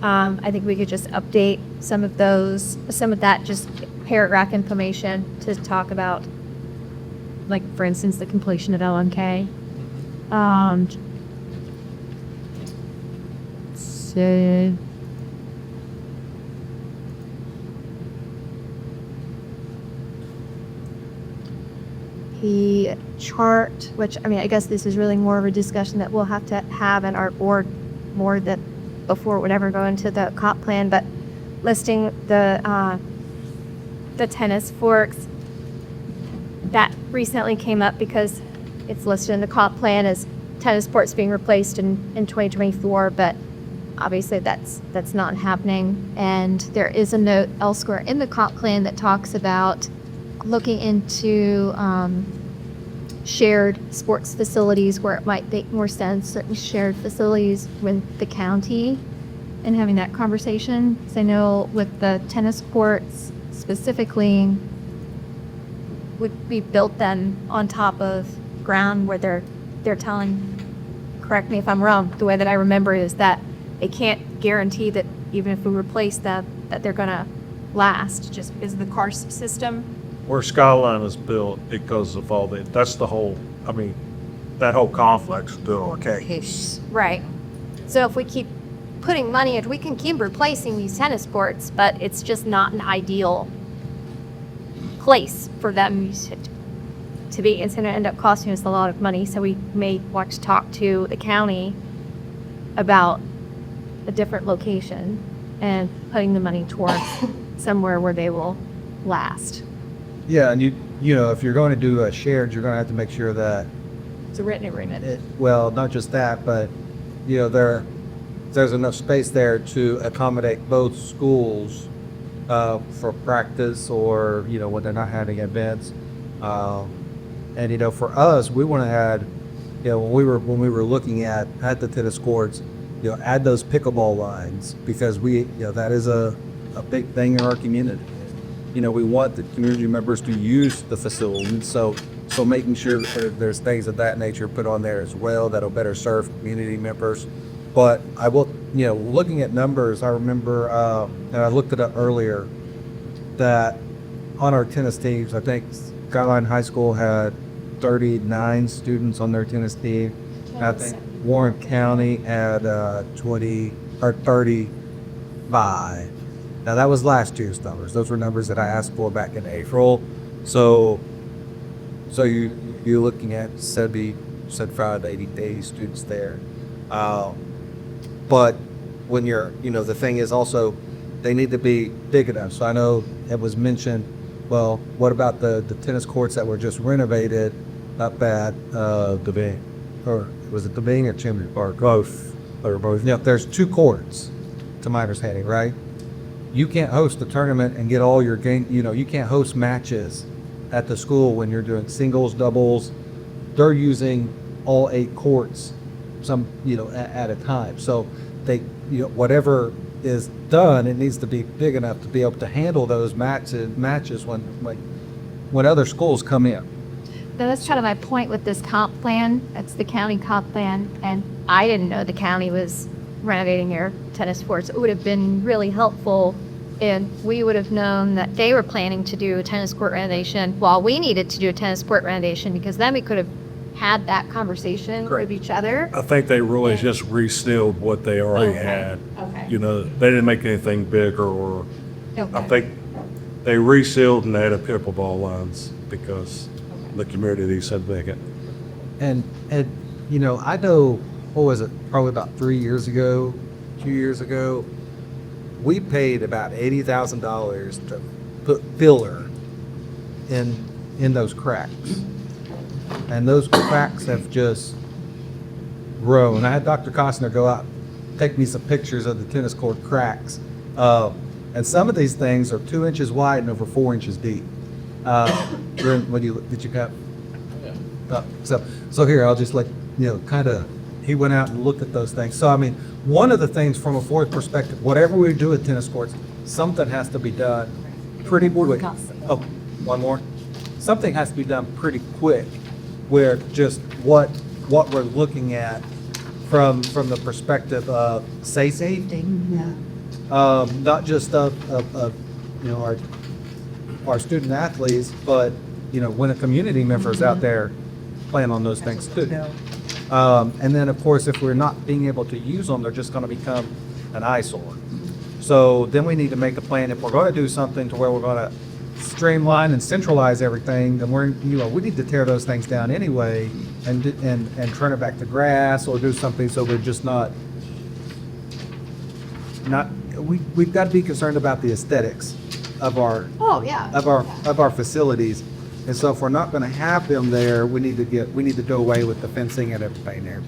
I think we could just update some of that just paragraph information to talk about, like, for instance, the completion of LMK. So the chart, which, I mean, I guess this is really more of a discussion that we'll have to have in our board more than before it would ever go into the comp plan, but listing the tennis forks, that recently came up because it's listed in the comp plan as tennis courts being replaced in 2024, but Obviously, that's not happening. And there is a note elsewhere in the comp plan that talks about looking into shared sports facilities where it might make more sense, certain shared facilities with the county, and having that conversation. Because I know with the tennis courts specifically, would be built then on top of ground where they're telling, correct me if I'm wrong, the way that I remember is that they can't guarantee that even if we replace them, that they're gonna last, just because of the CARS system. Where Skyline is built because of all that, that's the whole, I mean, that whole complex is built okay. Right. So if we keep putting money in, we can keep replacing these tennis courts, but it's just not an ideal place for them to be. It's going to end up costing us a lot of money, so we may want to talk to the county about a different location and putting the money towards somewhere where they will last. Yeah, and you know, if you're going to do a shared, you're going to have to make sure that It's a written agreement. well, not just that, but you know, there's enough space there to accommodate both schools for practice, or you know, when they're not having events. And you know, for us, we want to add, you know, when we were looking at the tennis courts, you know, add those pickleball lines, because you know, that is a big thing in our community. You know, we want the community members to use the facility, so making sure that there's things of that nature put on there as well that'll better serve community members. But I will, you know, looking at numbers, I remember, and I looked it up earlier, that on our tennis teams, I think Skyline High School had 39 students on their tennis team. And I think Warren County had 20 or 35. Now that was last year's numbers. Those were numbers that I asked for back in April. So you're looking at 75 to 80 students there. But when you're, you know, the thing is also they need to be big enough. So I know it was mentioned, well, what about the tennis courts that were just renovated up at Devine, or was it Devine or Chimney Park? Both. They're both. Yeah, there's 2 courts, to my understanding, right? You can't host a tournament and get all your game, you know, you can't host matches at the school when you're doing singles, doubles. They're using all 8 courts, some, you know, at a time. So they, you know, whatever is done, it needs to be big enough to be able to handle those matches when other schools come in. That's kind of my point with this comp plan. That's the county comp plan, and I didn't know the county was renovating their tennis courts. It would have been really helpful, and we would have known that they were planning to do a tennis court renovation while we needed to do a tennis court renovation, because then we could have had that conversation with each other. I think they really just resealed what they already had. Okay. You know, they didn't make anything bigger, or I Okay. think they resealed and added pickleball lines because the community said they could. And you know, I know, what was it, probably about 3 years ago, 2 years ago, we paid about $80,000 to put filler in those cracks. And those cracks have just grown. I had Dr. Costner go out, take me some pictures of the tennis court cracks. And some of these things are 2 inches wide and over 4 inches deep. Did you got? So here, I'll just let, you know, kind of, he went out and looked at those things. So, I mean, one of the things from a fourth perspective, whatever we do at tennis courts, something has to be done pretty quick. Oh, one more. Something has to be done pretty quick, where just what we're looking at from the perspective of safety, not just of you know, our student athletes, but you know, when a community member's out there playing on those things too. And then of course, if we're not being able to use them, they're just going to become an eyesore. So then we need to make a plan. If we're going to do something to where we're going to streamline and centralize everything, then we need to tear those things down anyway and turn it back to grass, or do something so we're just not we've got to be concerned about the aesthetics of our of our facilities. And so if we're not going to have them there, we need to do away with the fencing and everything there.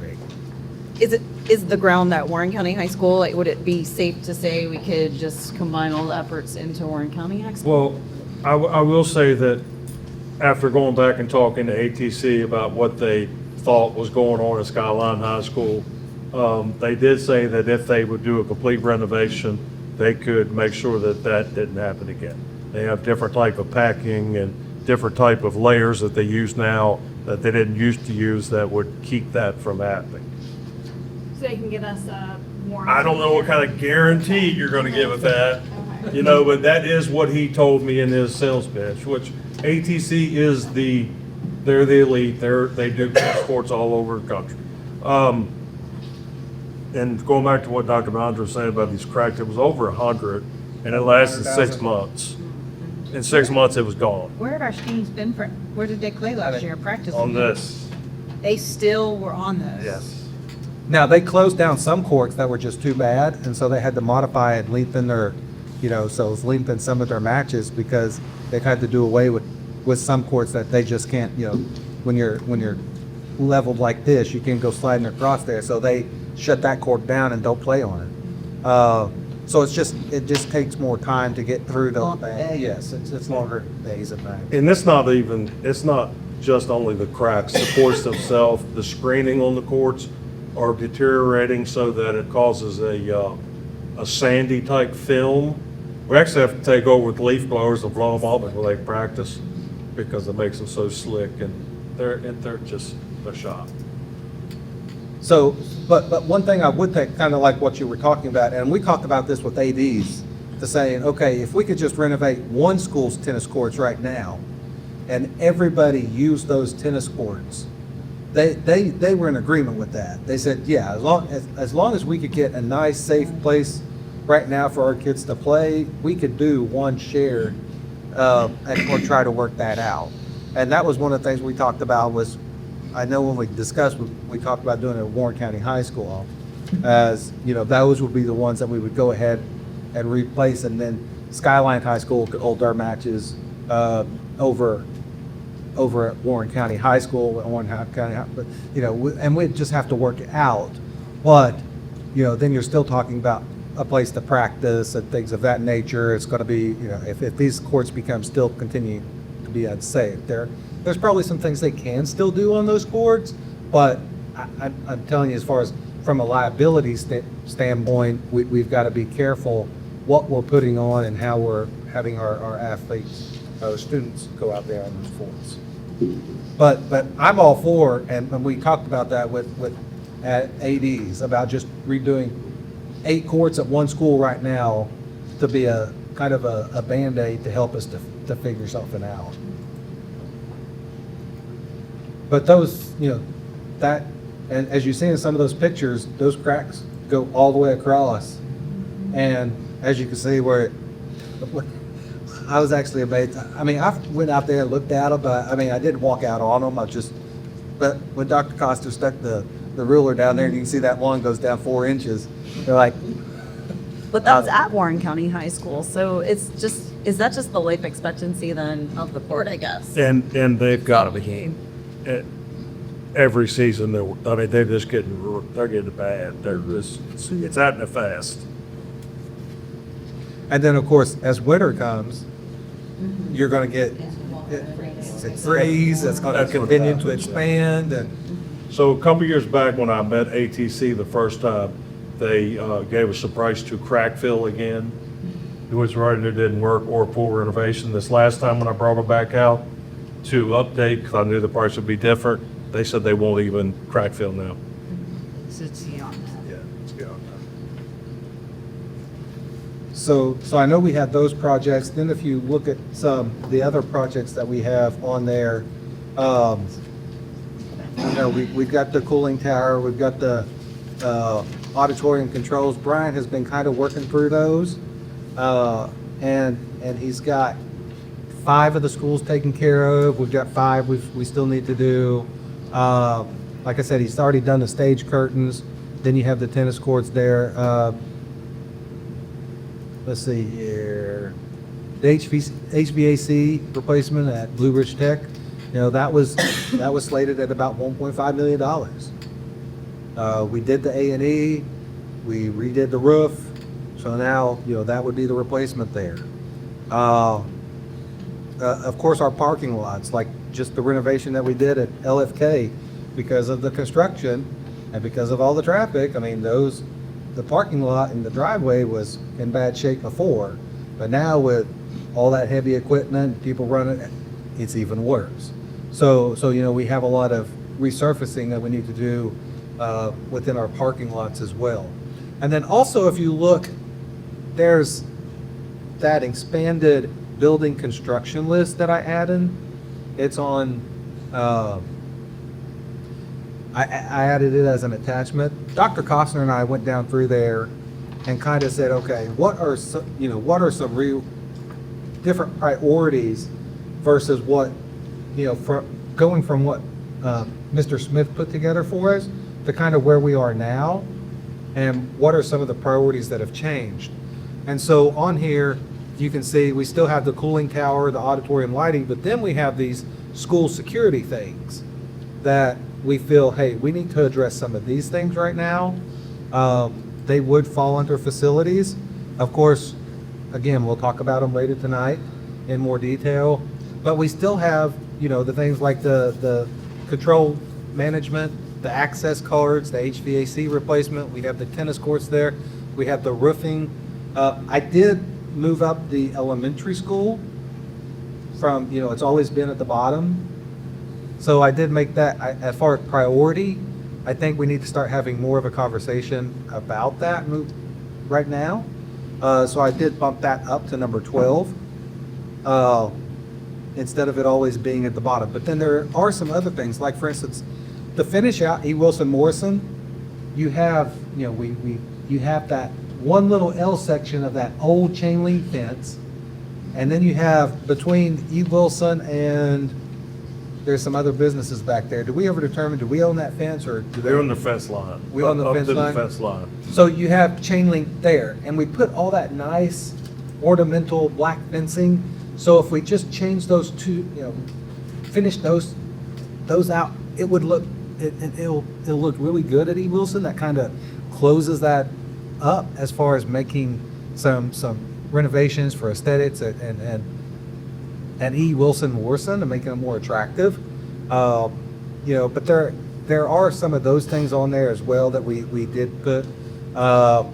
Is is the ground at Warren County High School? Like, would it be safe to say we could just combine all the efforts into Warren County High School? Well, I will say that after going back and talking to ATC about what they thought was going on at Skyline High School, they did say that if they would do a complete renovation, they could make sure that that didn't happen again. They have different type of packing and different type of layers that they use now that they didn't used to use that would keep that from happening. So they can get us a warranty. I don't know what kind of guarantee you're gonna get with that, you know, but that is what he told me in his sales pitch, which ATC is they're the elite, they do sports all over the country. And going back to what Dr. Mandra said about these cracks, it was over 100 and it lasted 6 months. In 6 months, it was gone Where had our students been from? Where did they play last year? Practice? on this. They still were on those? Yes. Now, they closed down some courts that were just too bad, and so they had to modify and lengthen their, so lengthen some of their matches because they had to do away with some courts that they just can't, when you're leveled like this, you can't go sliding across there. So they shut that court down and don't play on it. So it just takes more time to get through the thing. Yes, it's longer days of that. And it's not just only the cracks, the courts themselves, the screening on the courts are deteriorating so that it causes a sandy type film. We actually have to take over with leaf blowers and blow them off before they practice because it makes them so slick and they're shot. So, but one thing I would think, kind of like what you were talking about, and we talked about this with ADs, to saying, okay, if we could just renovate one school's tennis courts right now, and everybody used those tennis courts, they were in agreement with that. They said, yeah, as long as we could get a nice, safe place right now for our kids to play, we could do one shared, or try to work that out. And that was one of the things we talked about was, I know when we discussed, we talked about doing it at Warren County High School, as, those would be the ones that we would go ahead and replace, and then Skyline High School could hold their matches over at Warren County High School, but, and we'd just have to work it out. But, then you're still talking about a place to practice and things of that nature. It's going to be, if these courts still continue to be unsafe, there's probably some things they can still do on those courts, but I'm telling you, as far as from a liability standpoint, we've got to be careful what we're putting on and how we're having our athletes, our students go out there on those courts. But I'm all for, and we talked about that with ADs, about just redoing 8 courts at one school right now to be a kind of a Band-Aid to help us to figure something out. But those, that, and as you see in some of those pictures, those cracks go all the way across. And as you can see I was actually amazed. I mean, I went out there and looked at them, but I didn't walk out on them. But when Dr. Costa stuck the ruler down there and you can see that one goes down 4 inches, they're like. But that was at Warren County High School, so is that just the life expectancy then of the court, I guess? And they've got to be. Every season, they're just they're getting bad. It's happening fast. And then, of course, as winter comes, you're going to get freeze. It's going to continue to expand. And so a couple years back when I met ATC the first time, they gave us a price to crack fill again. It was right, it didn't work, or pool renovation. This last time when I brought it back out to update, because I knew the price would be different, they said they won't even crack fill now. So it's beyond that. Yeah, it's beyond that. So I know we had those projects. Then if you look at the other projects that we have on there, we've got the cooling tower, we've got the auditorium controls. Brian has been kind of working through those, and he's got 5 of the schools taken care of. We've got 5 we still need to do. Like I said, he's already done the stage curtains. Then you have the tennis courts there. Let's see here. The HVAC replacement at Blue Ridge Tech, that was slated at about $1.5 million. We did the A&E, we redid the roof, so now, that would be the replacement there. Of course, our parking lots, like just the renovation that we did at LFK, because of the construction and because of all the traffic, the parking lot and the driveway was in bad shape before, but now with all that heavy equipment, people running, it's even worse. So, we have a lot of resurfacing that we need to do within our parking lots as well. And then also, if you look, there's that expanded building construction list that I added. It's on, I added it as an attachment. Dr. Costner and I went down through there and kind of said, okay, what are some real different priorities versus what, going from what Mr. Smith put together for us to kind of where we are now, and what are some of the priorities that have changed. And so on here, you can see we still have the cooling tower, the auditorium lighting, but then we have these school security things that we feel, hey, we need to address some of these things right now. They would fall under facilities. Of course, again, we'll talk about them later tonight in more detail, but we still have, the things like the control management, the access cards, the HVAC replacement. We have the tennis courts there. We have the roofing. I did move up the elementary school from, it's always been at the bottom. So I did make that, as far as priority, I think we need to start having more of a conversation about that move right now. So I did bump that up to number 12, instead of it always being at the bottom. But then there are some other things, like for instance, to finish out E. Wilson Morrison, you have, you have that one little L section of that old chain link fence, and then you have between E. Wilson and there's some other businesses back there. Did we ever determine, do we own that fence, or do they? They're on the fence line. We own the Up fence to line? the fence line. So you have chain link there, and we put all that nice ornamental black fencing. So if we just change those two, finish those out, it would look, it'll look really good at E. Wilson. That kind of closes that up as far as making some renovations for aesthetics and E. Wilson Morrison to make it more attractive. But there are some of those things on there as well that we did put. Of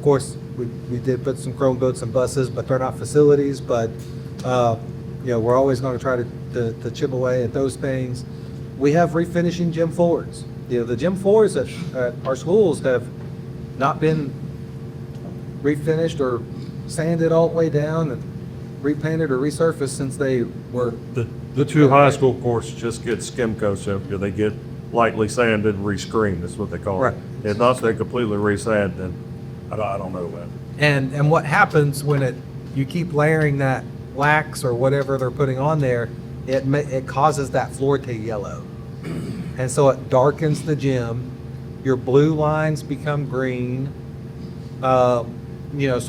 course, we did put some Chromebooks and buses, but they're not facilities. But we're always going to try to chip away at those things. We have refinishing gym floors. The gym floors at our schools have not been refinished or sanded all the way down and repainted or resurfaced since they were. The two high school courts just get skim coat, so they get lightly sanded and rescreened, that's what they call it. Right. If not, they completely resand, then I don't know that. And what happens when you keep layering that wax or whatever they're putting on there, it causes that floor to yellow. And so it darkens the gym. Your blue lines become green. So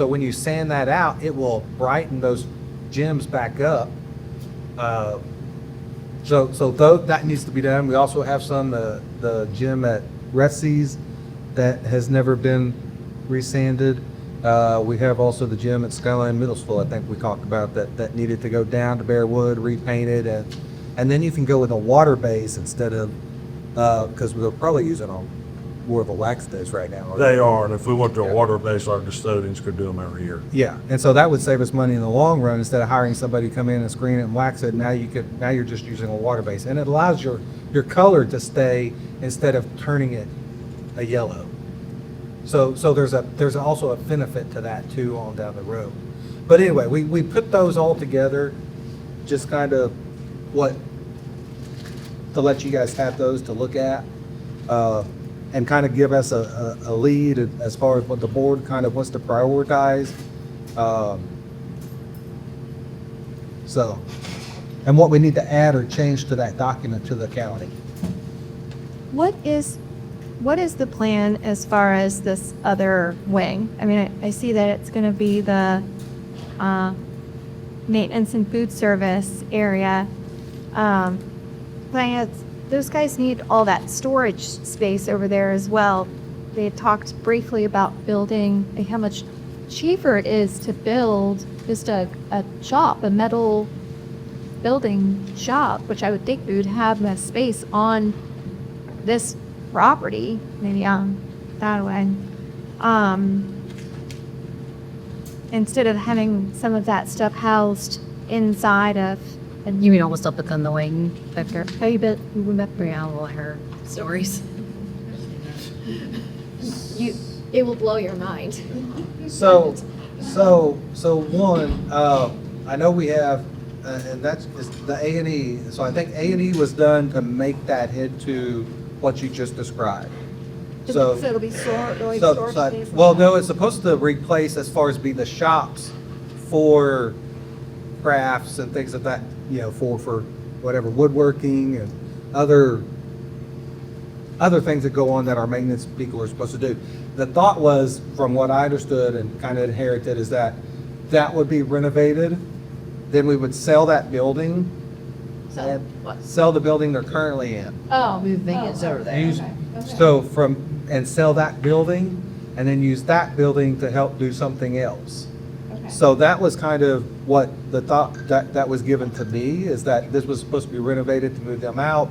when you sand that out, it will brighten those gyms back up. So that needs to be done. We also have the gym at Ressie's that has never been resanded. We have also the gym at Skyline Middle School, I think we talked about, that needed to go down to bare wood, repainted, and then you can go with a water base instead of, because we'll probably use it on more of a wax base right now. They are, and if we went to a water base, our custodians could do them every year. Yeah, and so that would save us money in the long run. Instead of hiring somebody to come in and screen it and wax it, now you're just using a water base, and it allows your color to stay instead of turning it a yellow. So there's also a benefit to that too on down the road. But anyway, we put those all together, just kind of to let you guys have those to look at. And kind of give us a lead as far as what the board kind of wants to prioritize. And what we need to add or change to that document to the county. What is the plan as far as this other wing? I mean, I see that it's going to be the maintenance and food service area. Plans those guys need all that storage space over there as well. They had talked briefly about building, how much cheaper it is to build just a shop, a metal building shop, which I would think we would have that space on this property, maybe that way. Instead of having some of that stuff housed inside of. And you mean almost up at the knowing Victor? How you remember? Yeah, well, I heard stories. It will blow your mind. So one, I know we have, and that's is the A&E. So I think A&E was done to make that into what you just described. So it'll be storage space. well, no, it's supposed to replace as far as be the shops for crafts and things of that, for whatever woodworking and other things that go on that our maintenance people are supposed to do. The thought was, from what I understood and kind of inherited, is that would be renovated. Then we would sell that building. Sell the building they're currently in. Oh. Move Vegas over there. So and sell that building and then use that building to help do something else. So that was kind of what the thought that was given to me, is that this was supposed to be renovated to move them out,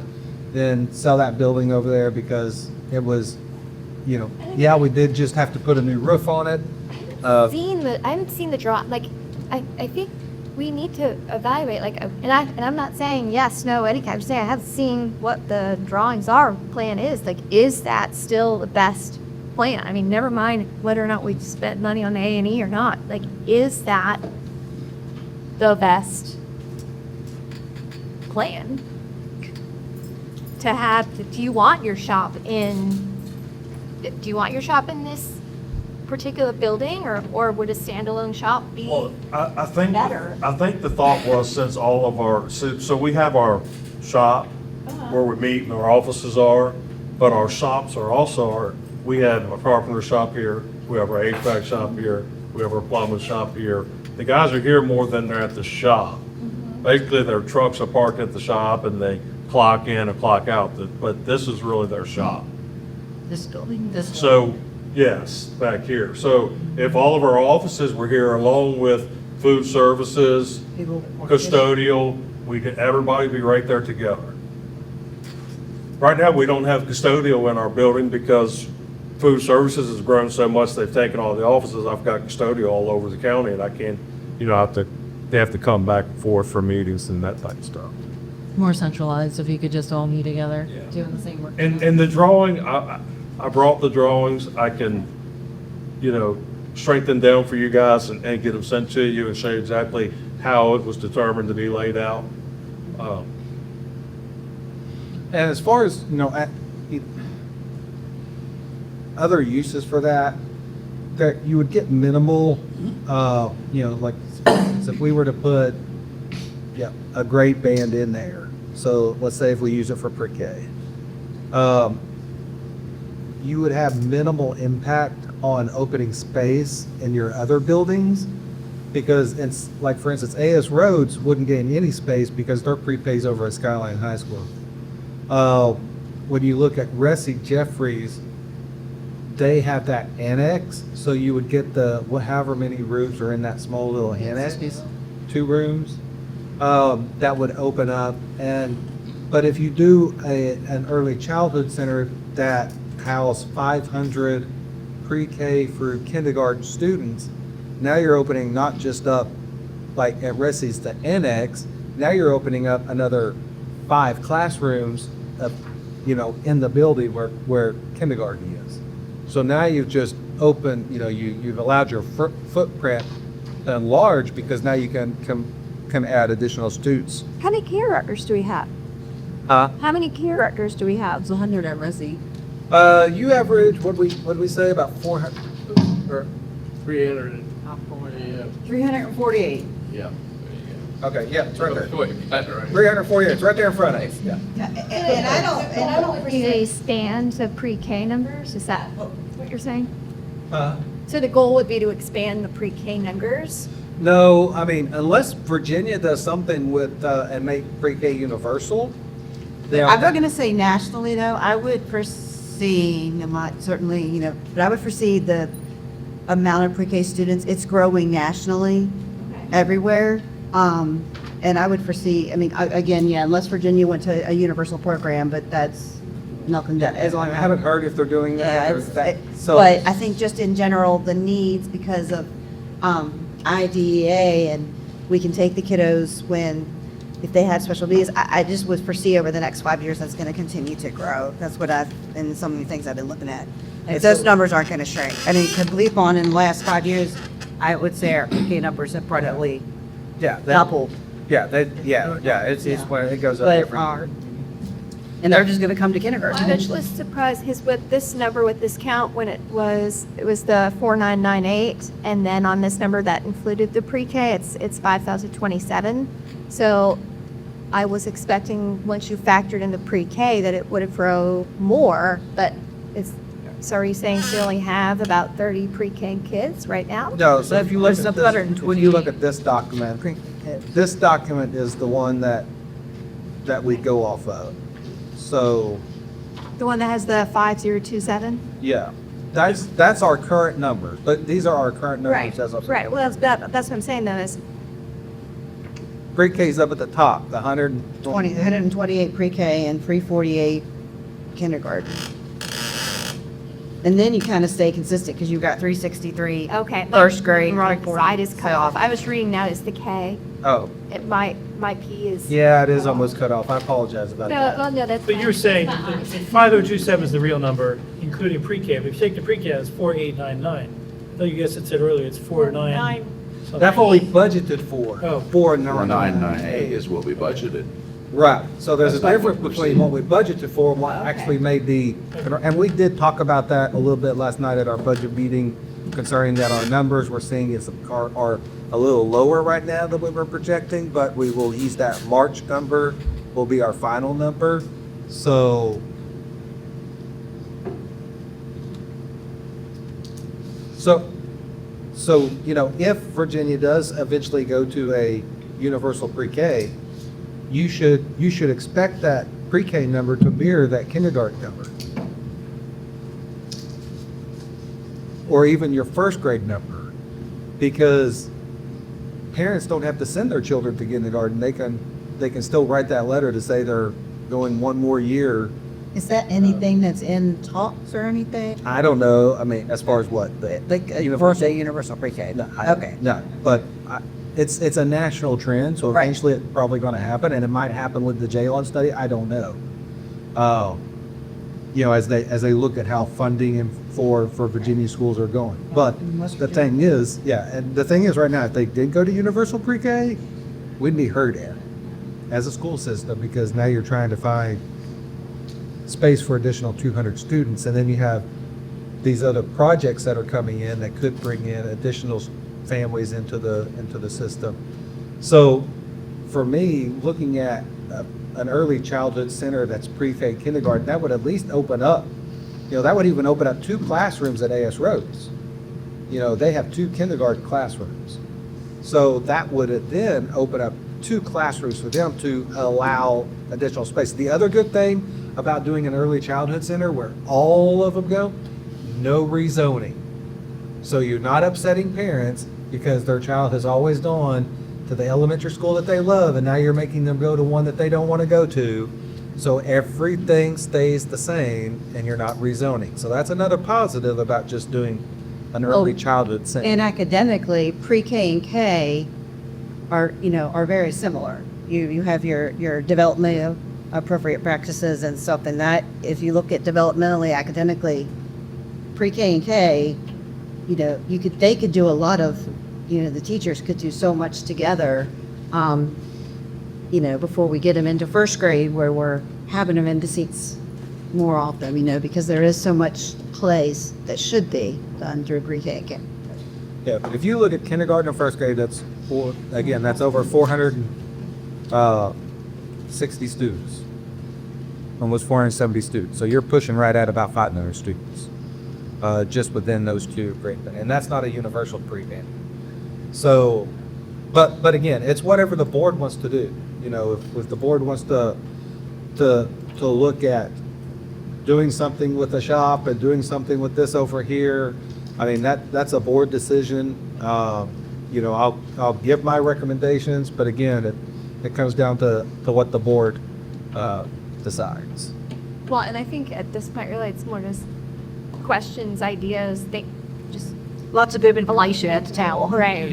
then sell that building over there because it was, we did just have to put a new roof on it. I haven't seen the draw. Like, I think we need to evaluate. Like, and I'm not saying yes, no, any kind. I'm saying I haven't seen what the drawings are. Plan is like, is that still the best plan? I mean, never mind whether or not we spent money on the A&E or not. Like, is that the best plan to have? Do you want your shop in? Do you want your shop in this particular building, or would a standalone shop be I think better? I think the thought was, since all of our so we have our shop where we meet and our offices are, but our shops are also we have a carpenter shop here, we have our HVAC shop here, we have our plumbing shop here. The guys are here more than they're at the shop. Basically, their trucks are parked at the shop and they clock in and clock out, but this is really their shop. This building, this. So, yes, back here. So if all of our offices were here, along with food services, custodial, everybody be right there together. Right now, we don't have custodial in our building because food services has grown so much, they've taken all the offices. I've got custodial all over the county, and I can't, they have to come back and forth for meetings and that type of stuff. More centralized, if you could just all meet together, doing the same work. And the drawing, I brought the drawings. I can, strengthen down for you guys and get them sent to you and show you exactly how it was determined to be laid out. And as far as, other uses for that you would get minimal, like if we were to put a grade band in there. So let's say if we use it for pre-K, you would have minimal impact on opening space in your other buildings, because it's like, for instance, AS Roads wouldn't gain any space because their pre-K's over at Skyline High School. When you look at Ressie Jeffries, they have that annex, so you would get however many rooms are in that small little annex, 2 rooms, that would open up. But if you do an early childhood center that house 500 pre-K through kindergarten students, now you're opening not just up like at Ressie's the annex, now you're opening up another 5 classrooms in the building where kindergarten is. So now you've just opened, you've allowed your footprint to enlarge, because now you can add additional students. How many kindergartners do we have? How many kindergartners do we have? It's 100 at Ressie. You average, what we say, about 400 or 340. 348. Yeah. Okay, yeah, it's right there. Quick, that's right. 348, it's right there in front of you. Yeah. And I don't They expand the pre-K numbers? Is that what you're saying? Uh, So the goal would be to expand the pre-K numbers? No, I mean, unless Virginia does something with, and make pre-K universal, I'm not gonna say nationally though, I would foresee, certainly, but I would foresee the amount of pre-K students, it's growing nationally, everywhere. And I would foresee, again, unless Virginia went to a universal program, but that's nothing. As long as I haven't heard if they're doing that. Yeah, or that. but I think just in general, the needs because of IDEA, and we can take the kiddos if they had special needs. I just would foresee over the next 5 years that's going to continue to grow. That's what and some of the things I've been looking at. And those numbers aren't going to shrink. To believe on in the last 5 years, I would say our PK numbers have probably doubled. It's when it goes up But different. and they're just going to come to kindergarten. I was surprised with this number, with this count, when it was the 4998, and then on this number that included the pre-K, it's 5,027. So I was expecting, once you factored in the pre-K, that it would have grown more, but so are you saying you only have about 30 pre-K kids right now? No, so if you look at this, when you look at this document is the one that we go off of. So, The one that has the 5027? yeah, that's our current numbers, but these are our current numbers Right, as of. right. Well, that's what I'm saying though, is Pre-K's up at the top, the 128 pre-K and 348 kindergarten. And then you kind of stay consistent because you've got 363 okay. first grade. Wrong 340. side is cut off. I was reading now as the K. Oh, My P is. yeah, it is almost cut off. I apologize about No, that. oh, no, that's But fine. you're saying It's fine. 5027 is the real number, including pre-K. But if you take the pre-K, it's 4899. I thought you guys had said earlier it's 49. That's what we budgeted for. Oh. 4998 is what we budgeted. Right, so there's a difference between what we budgeted for and what actually made and we did talk about that a little bit last night at our budget meeting concerning that our numbers we're seeing are a little lower right now than we were projecting, but we will use that March number will be our final number. So if Virginia does eventually go to a universal pre-K, you should expect that pre-K number to mirror that kindergarten number. Or even your first grade number. Because parents don't have to send their children to kindergarten. They can still write that letter to say they're going one more year. Is that anything that's in talks or anything? I don't know, as far as what? Universal pre-K. Okay. No, but it's a national trend, so eventually it's probably going to happen, and it might happen with the Jalon study. I don't know. As they look at how funding for Virginia schools are going. But the thing is, right now, if they did go to universal pre-K, we'd be hurt as a school system, because now you're trying to find space for additional 200 students, and then you have these other projects that are coming in that could bring in additional families into the system. So for me, looking at an early childhood center that's pre-K kindergarten, that would at least open up, that would even open up 2 classrooms at A.S. Rhodes. They have 2 kindergarten classrooms. So that would then open up 2 classrooms for them to allow additional space. The other good thing about doing an early childhood center where all of them go, no rezoning. So you're not upsetting parents because their child has always gone to the elementary school that they love, and now you're making them go to one that they don't want to go to. So everything stays the same, and you're not rezoning. So that's another positive about just doing an early childhood center. And academically, pre-K and K are very similar. You have your development appropriate practices and stuff, and that if you look at developmentally, academically, pre-K and K, they could do a lot of, the teachers could do so much together, before we get them into first grade, where we're having them in the seats more often, because there is so much place that should be done through pre-K and K. Yeah, but if you look at kindergarten and first grade, that's over 460 students. Almost 470 students. So you're pushing right at about 500 students. Just within those 2 grade, and that's not a universal pre-K. So, but again, it's whatever the board wants to do. If the board wants to to look at doing something with the shop and doing something with this over here. I mean, that's a board decision. You know, I'll give my recommendations, but again, it comes down to what the board decides. Well, and I think at this point, really, it's more just questions, ideas, just Lots of information at the town. right.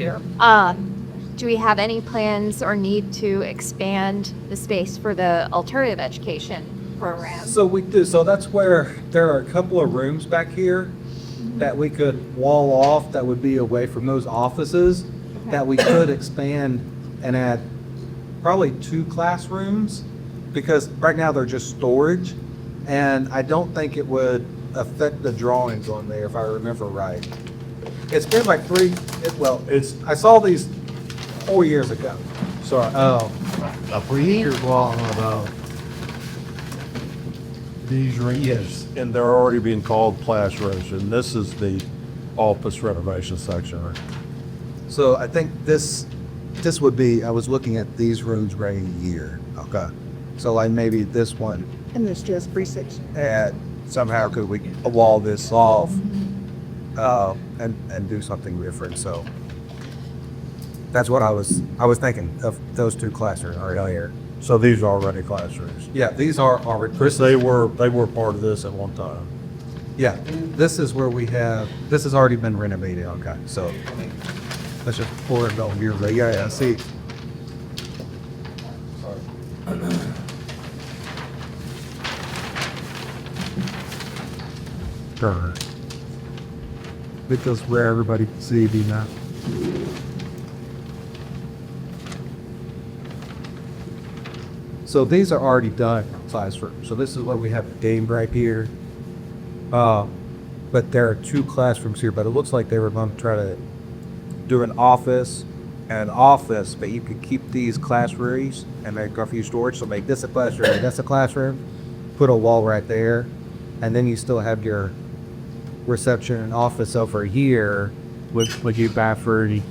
Do we have any plans or need to expand the space for the alternative education program? So we do. So that's where there are a couple of rooms back here that we could wall off that would be away from those offices that we could expand and add probably 2 classrooms, because right now they're just storage, and I don't think it would affect the drawings on there if I remember right. It's been like I saw these 4 years ago. Sorry. Oh, you're talking about these rooms? Yes. And they're already being called classrooms, and this is the office renovation section. So I think this would be, I was looking at these rooms right here. Okay. So like maybe this one, And there's just precinct. and somehow could we wall this off and do something different. So that's what I was thinking of, those 2 classrooms right here. So these are already classrooms. Yeah, these are already. They were part of this at one time. Yeah, this is where this has already been renovated. Okay, so let's just pour it over here. Yeah, see. Sure. Because where everybody can see the map. So these are already done classrooms. So this is what we have gained right here. But there are 2 classrooms here, but it looks like they were going to try to do an office and an office, but you could keep these classrooms and make a few storage. So make this a classroom, and that's a classroom, put a wall right there, and then you still have your reception and office over here with you bathroom.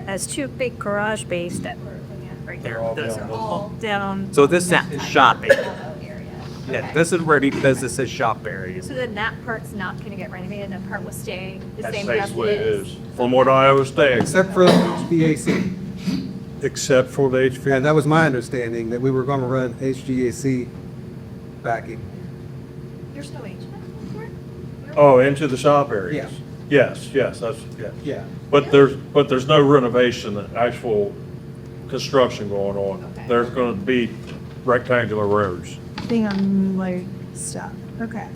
Has 2 big garage bays that we're looking at right there. Those are all down. So this is shopping. Yeah, this is where because this is shop areas. So then that part's not going to get renovated, and that part will stay the That same stays as what it it is. is, from what I understand. Except for the HVAC. Except for the HVAC. And that was my understanding, that we were going to run HVAC backing. There's no HVAC for it? Oh, into the shop areas? Yes, yes. Yeah. But there's no renovation, actual construction going on. Okay. There's gonna be rectangular roads. Being on like stuff. Okay.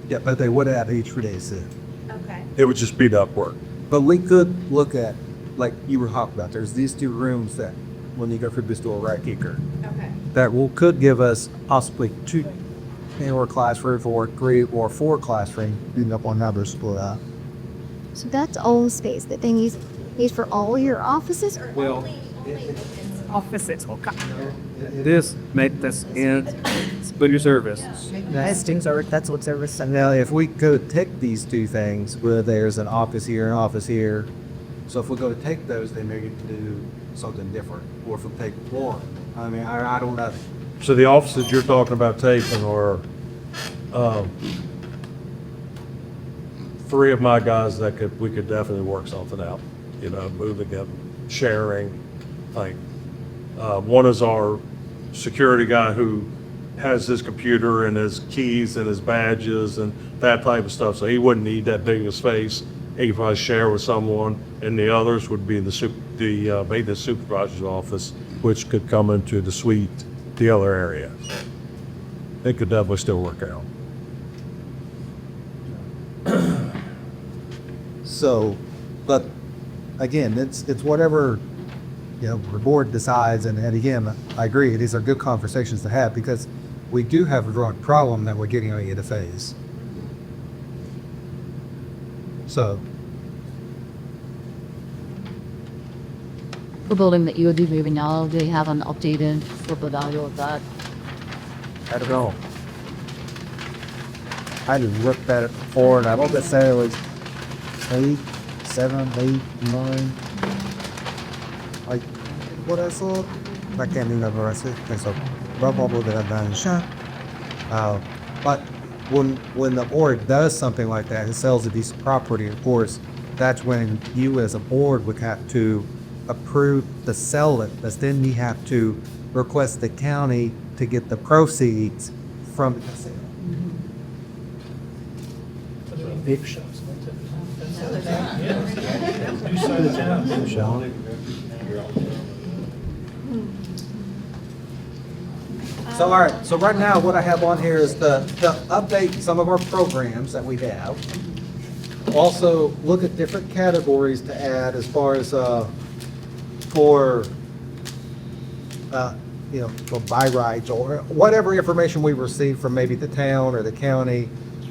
Yeah, but they would have HVAC. Okay. It would just be ductwork. But we could look at, like you were talking about, there's these 2 rooms that, when you go through this door right here, Okay. that could give us possibly 2 or classrooms or 3 or 4 classrooms, depending upon how they're split up. So that's all space that they use for all your offices? Well, Offices. Okay. it is made this in split service. That's what service. Now, if we could take these 2 things, where there's an office here, an office here, so if we go to take those, then maybe do something different. Or if we take 1, I mean, I don't know. So the offices you're talking about taking are, 3 of my guys that we could definitely work something out, moving them, sharing, like, one is our security guy who has his computer and his keys and his badges and that type of stuff, so he wouldn't need that big of a space. He could probably share with someone, and the others would be the maintenance supervisor's office, which could come into the suite, the other area. It could definitely still work out. So, but again, it's whatever, the board decides, and again, I agree, these are good conversations to have, because we do have a growing problem that we're getting ready to face. So, The building that you would be moving now, do they have an updated flip value of that? I don't know. I just looked at it before, and I want to say it was 8, 7, 8, 9. Like, what I saw? I can't remember what I said. Okay, so probably that I've done. But when the board does something like that, it sells a piece of property, of course, that's when you as a board would have to approve the sell it, but then you have to request the county to get the proceeds from the sale. Vape shops. New side of town. So, all right, so right now, what I have on here is to update some of our programs that we have. Also, look at different categories to add as far as, for buy rights or whatever information we receive from maybe the town or the county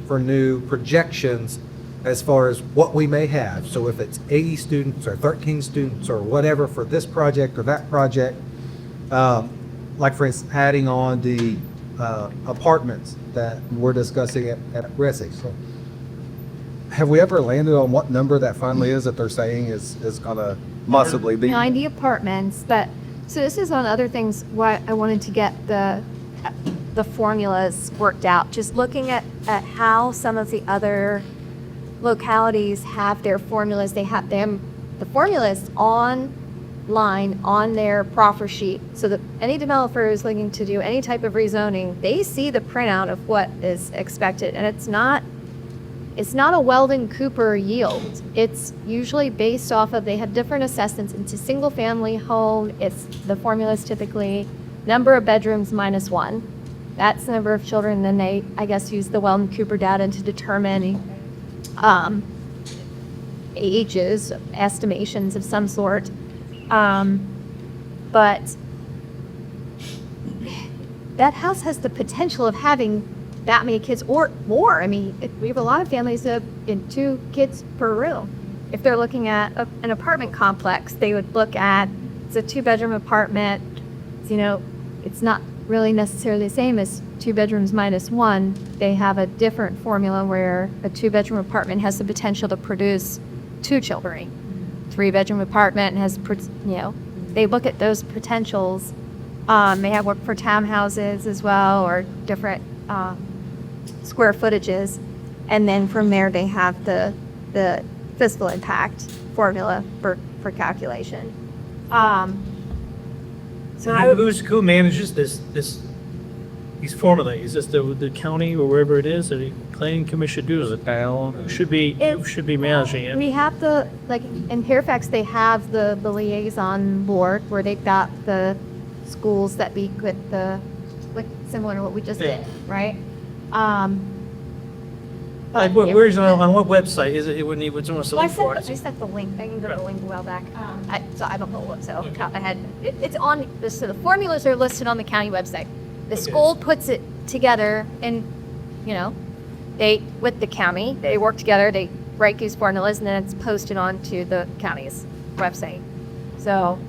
for new projections as far as what we may have. So if it's 80 students or 13 students or whatever for this project or that project, like for instance, adding on the apartments that we're discussing at Resi. So have we ever landed on what number that finally is that they're saying is gonna possibly be? 90 apartments, but, so this is on other things why I wanted to get the formulas worked out. Just looking at how some of the other localities have their formulas, they have them, the formulas online on their proffer sheet, so that any developer is looking to do any type of rezoning, they see the printout of what is expected, and it's not a Weldon Cooper yield. It's usually based off of, they have different assessments. It's a single family home. It's, the formula is typically number of bedrooms minus 1. That's the number of children. Then they, I guess, use the Weldon Cooper data to determine ages, estimations of some sort. But that house has the potential of having that many kids or more. I mean, we have a lot of families that have in 2 kids per room. If they're looking at an apartment complex, they would look at, it's a 2-bedroom apartment. You know, it's not really necessarily the same as 2 bedrooms minus 1. They have a different formula where a 2-bedroom apartment has the potential to produce 2 children. 3-bedroom apartment has, they look at those potentials. They have work for townhouses as well, or different square footages, and then from there they have the fiscal impact formula for calculation. Who manages these formulae? Is this the county or wherever it is, or the planning commission do it? Who should be managing it? We have in Fairfax, they have the liaison board where they've got the schools that meet with similar to what we just did, right? Where is it on what website is it? It wouldn't even someone to look for it. I sent the link. I can go to the link a while back. So I don't know what. So I had it's on. So the formulas are listed on the county website. The school puts it together, and they with the county they work together. They write these formulas, and then it's posted onto the county's website. So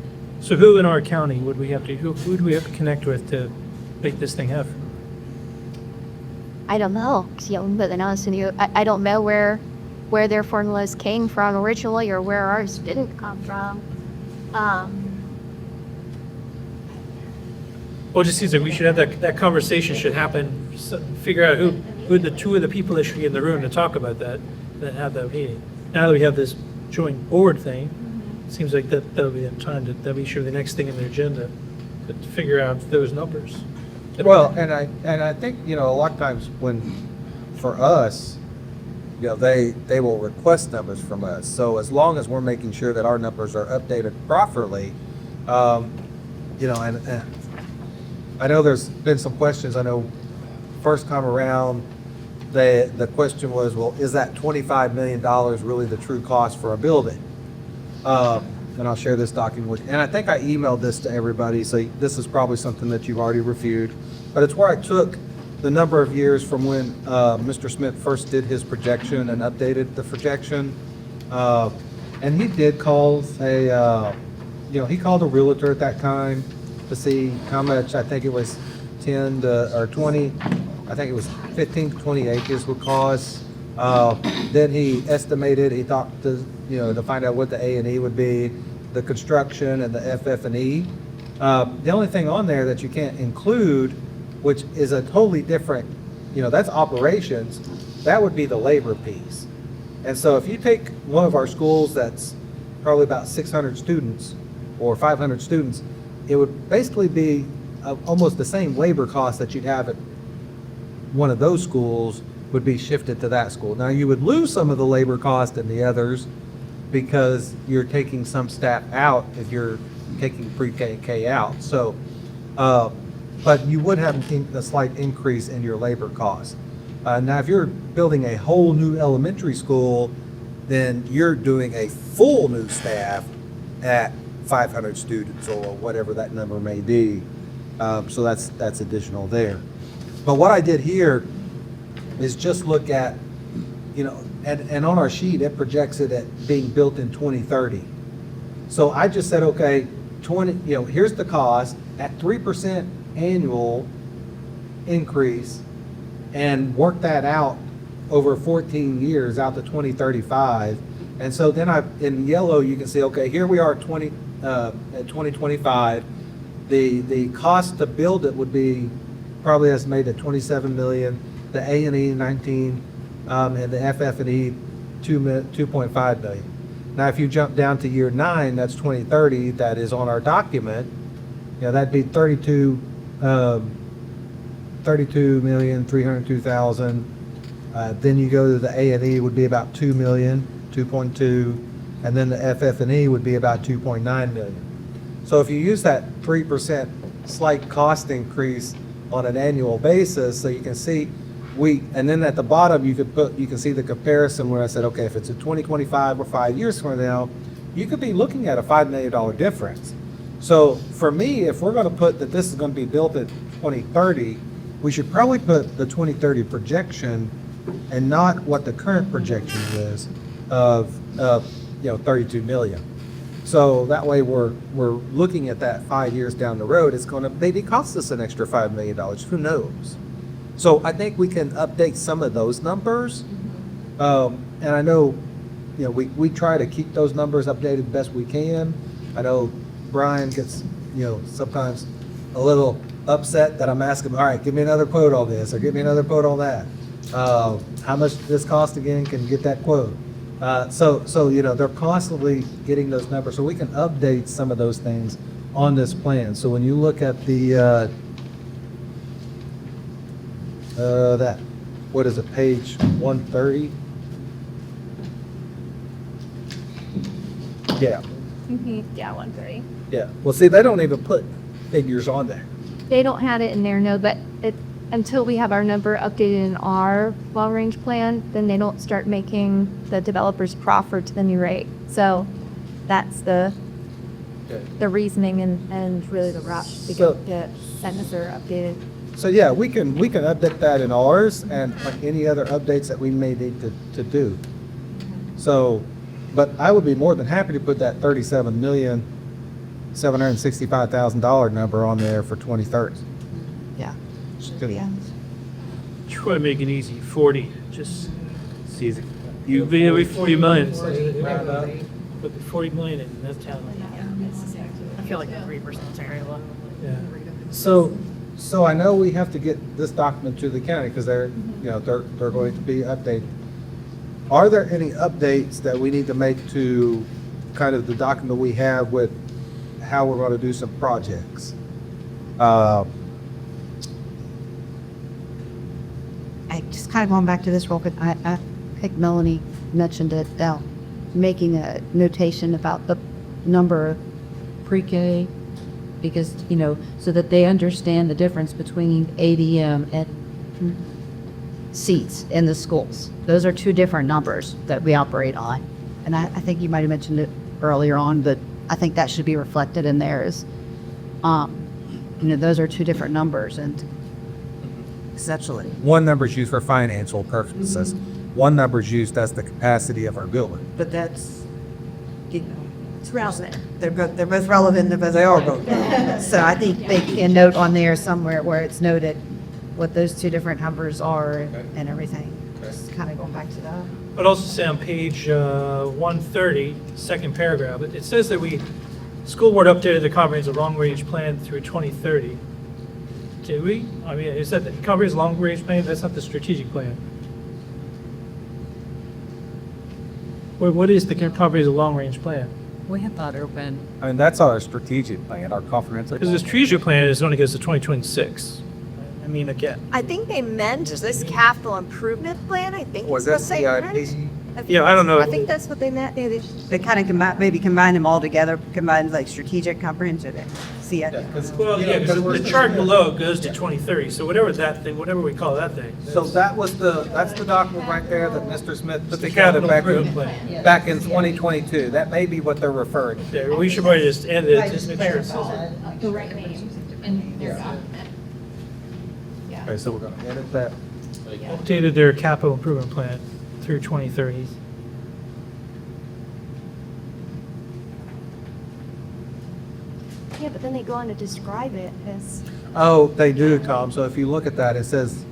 who in our county would we have to? Who do we have to connect with to make this thing happen? I don't know. But then honest with you, I don't know where their formulas came from originally or where ours didn't come from. Well, it just seems like we should have that conversation should happen. Figure out who the 2 of the people that should be in the room to talk about that, then have that meeting. Now that we have this joint board thing, it seems like that'll be the time that'll be sure the next thing in the agenda to figure out those numbers. Well, and I think, a lot of times for us, they will request numbers from us. So as long as we're making sure that our numbers are updated properly, and I know there's been some questions. I know first time around, the question was, well, is that $25 million really the true cost for a building? And I'll share this document with you. And I think I emailed this to everybody, so this is probably something that you've already reviewed. But it's where I took the number of years from when Mr. Smith first did his projection and updated the projection. And he did call he called a realtor at that time to see how much, I think it was 10 or 20, I think it was 15 to 20 acres would cost. Then he estimated, he thought to find out what the A&E would be, the construction and the FF&E. The only thing on there that you can't include, which is a totally different, that's operations, that would be the labor piece. And so if you take one of our schools that's probably about 600 students or 500 students, it would basically be almost the same labor cost that you'd have at one of those schools would be shifted to that school. Now, you would lose some of the labor cost in the others because you're taking some staff out if you're taking pre-K and K out. So, but you would have a slight increase in your labor cost. Now, if you're building a whole new elementary school, then you're doing a full new staff at 500 students or whatever that number may be. So that's additional there. But what I did here is just look at, and on our sheet, it projects it at being built in 2030. So I just said, okay, here's the cost at 3% annual increase, and work that out over 14 years out to 2035. And so then in yellow, you can see, okay, here we are at 2025. The cost to build it would be probably estimated at $27 million, the A&E 19, and the FF&E 2.5 million. Now, if you jump down to year 9, that's 2030, that is on our document, that'd be 32,302,000. Then you go to the A&E would be about 2 million, 2.2, and then the FF&E would be about 2.9 million. So if you use that 3% slight cost increase on an annual basis, so you can see and then at the bottom you can see the comparison where I said, okay, if it's in 2025 or 5 years from now, you could be looking at a $5 million difference. So for me, if we're going to put that this is going to be built at 2030, we should probably put the 2030 projection and not what the current projection is of 32 million. So that way we're looking at that 5 years down the road. It's going to maybe cost us an extra $5 million. Who knows? So I think we can update some of those numbers. And I know, we try to keep those numbers updated best we can. I know Brian gets, sometimes a little upset that I'm asking him, all right, give me another quote on this or give me another quote on that. How much does this cost again? Can you get that quote? So they're constantly getting those numbers. So we can update some of those things on this plan. So when you look at the, page 130? Yeah. Yeah, 130. Yeah. Well, see, they don't even put figures on there. They don't have it in there, no, but until we have our number updated in our long-range plan, then they don't start making the developers proffer to the new rate. So that's the reasoning and really the rush to get that number updated. So yeah, we can update that in ours and like any other updates that we may need to do. So, but I would be more than happy to put that $37,765,000 number on there for 2030. Yeah. Try to make it easy, 40, just. It's easy. You'd be every 40 million. Put 40 million in, that's town. I feel like 3% is very low. Yeah. So I know we have to get this document to the county because they're going to be updated. Are there any updates that we need to make to kind of the document we have with how we're going to do some projects? I just kind of going back to this real quick. I think Melanie mentioned it, making a notation about the number of Pre-K, because, so that they understand the difference between ADM and seats in the schools. Those are two different numbers that we operate on. And I think you might have mentioned it earlier on, but I think that should be reflected in there as, those are two different numbers and essentially. One number is used for financial purposes. One number is used as the capacity of our building. But that's, it's relevant. They're both relevant, they are relevant. So I think they can note on there somewhere where it's noted what those two different numbers are and everything. Just kind of going back to that. I'd also say on page 130, second paragraph, it says that we School board updated the comprehensive long-range plan through 2030. Did we? I mean, is that the comprehensive long-range plan? That's not the strategic plan. What is the comprehensive long-range plan? We have thought open. I mean, that's our strategic plan, our comprehensive. Because the strategic plan is only goes to 2026. I mean, again. I think they meant this capital improvement plan, I think Was is that what they meant. CIP? Yeah, I don't know. I think that's what they meant. Yeah, They kind of maybe combine them all together, combine like strategic, comprehensive, and CIP. Well, yeah, because the chart below goes to 2030, so whatever that thing, whatever we call that thing. So that's the document right there that Mr. Smith put The together capital improvement plan. back in 2022. That may be what they're referring to. Yeah, we should probably just end it, just make sure it says it. The right names in their document. Okay, so we're gonna edit that. Updated their capital improvement plan through 2030. Yeah, but then they go on to describe it as. Oh, they do, Tom. So if you look at that, it says,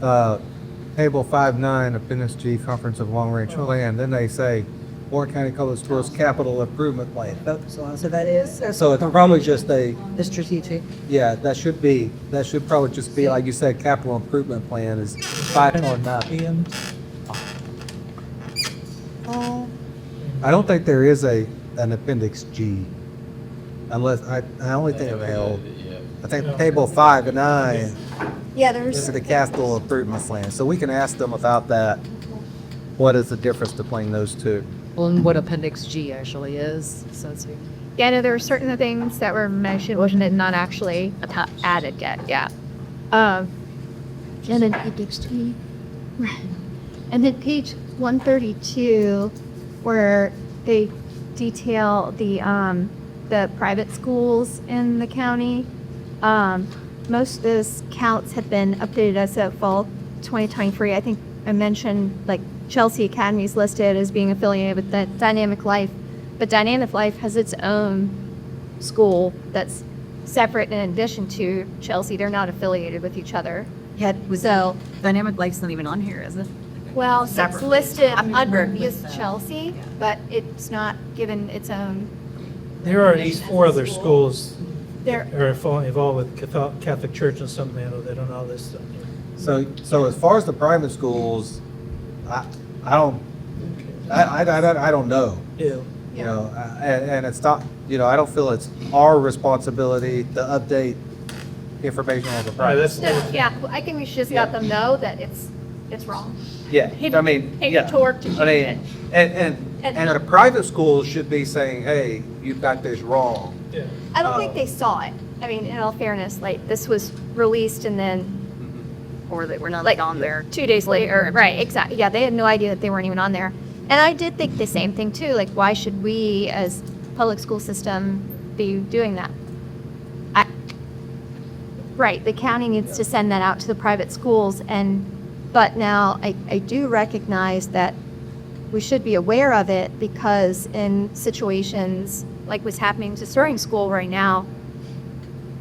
Table 5.9, Appendix G, Conference of Long Range Plan. Then they say, Warren County Public Schools Capital Improvement Plan. So that is So it's probably just a, the strategic. yeah, that should probably just be, like you said, Capital Improvement Plan is 5.9. Oh. I don't think there is an Appendix G. Unless, I only think of L. I think Table 5 and 9 Yeah, is the capital improvement plan. So we can ask them about that. What is the difference between those two? Well, and what Appendix G actually is, so it's. Yeah, no, there were certain things that were mentioned, wasn't it, not actually added yet, yeah. And then Appendix G. And then page 132, where they detail the private schools in the county. Most of those counts have been updated as of fall 2023. I think I mentioned like Chelsea Academy is listed as being affiliated with the Dynamic Life, but Dynamic Life has its own school that's separate in addition to Chelsea. They're not affiliated with each other. So Dynamic Life's not even on here, is it? well, so it's Separate. listed I'm under agree is Chelsea, but it's not given its own. There are at least 4 other schools There, that are involved with Catholic Church in some manner that on all this stuff. So as far as the private schools, I don't know. Yeah. You know, and it's not, you know, I don't feel it's our responsibility to update information on the private. yeah, well, I think we should just let them know that it's wrong. Yeah, I mean, Take yeah. the torch to I mean, and a private school should be saying, hey, you've got this wrong. Yeah. I don't think they saw it. I mean, in all fairness, like, this was released and then, Or that we're not like, on there. 2 days later, right, exactly. Yeah, they had no idea that they weren't even on there. And I did think the same thing too, like, why should we as public school system be doing that? Right, the county needs to send that out to the private schools but now I do recognize that we should be aware of it because in situations like what's happening to Sterling School right now,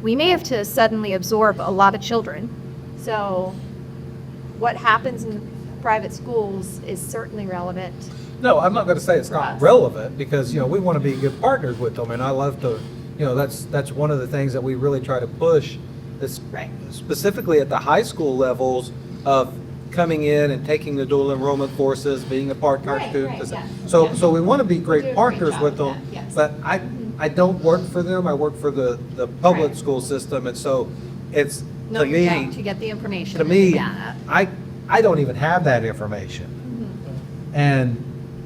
we may have to suddenly absorb a lot of children. So what happens in private schools is certainly relevant. No, I'm not going to say it's not relevant because, you know, we want to be good partners with them. And I love to, you know, that's one of the things that we really try to push, is specifically at the high school levels of coming in and taking the dual enrollment courses, being a part-time student. So we want to be great partners with them, but I don't work for them. I work for the public school system. And so it's, No, to you're me, out to get the information. to me, Yeah. I don't even have that information. And,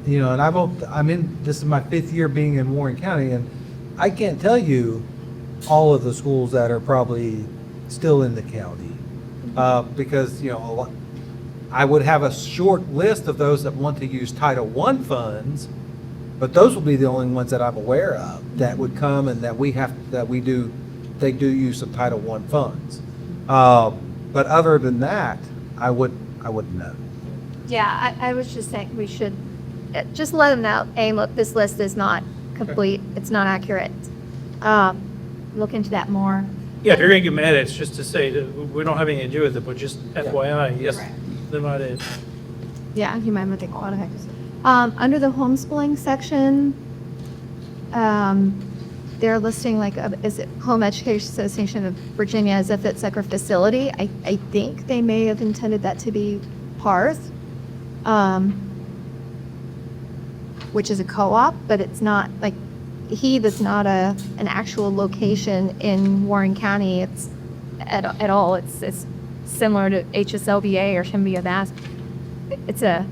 you know, and this is my 5th year being in Warren County, and I can't tell you all of the schools that are probably still in the county. Because, you know, I would have a short list of those that want to use Title I funds, but those will be the only ones that I'm aware of that would come and they do use some Title I funds. But other than that, I wouldn't know. Yeah, I was just saying we should just let them know, hey, look, this list is not complete, it's not accurate. Look into that more. Yeah, if you're going to get mad, it's just to say that we don't have anything to do with it, but just FYI, yes, they're not it. Yeah, you might want to think about it. Under the homeschooling section, they're listing like, is it Home Education Association of Virginia as if it's like a facility. I think they may have intended that to be Parth, which is a co-op, but it's not like, that's not an actual location in Warren County. It's at all. It's similar to HSLBA or Shimbia Mass. It's a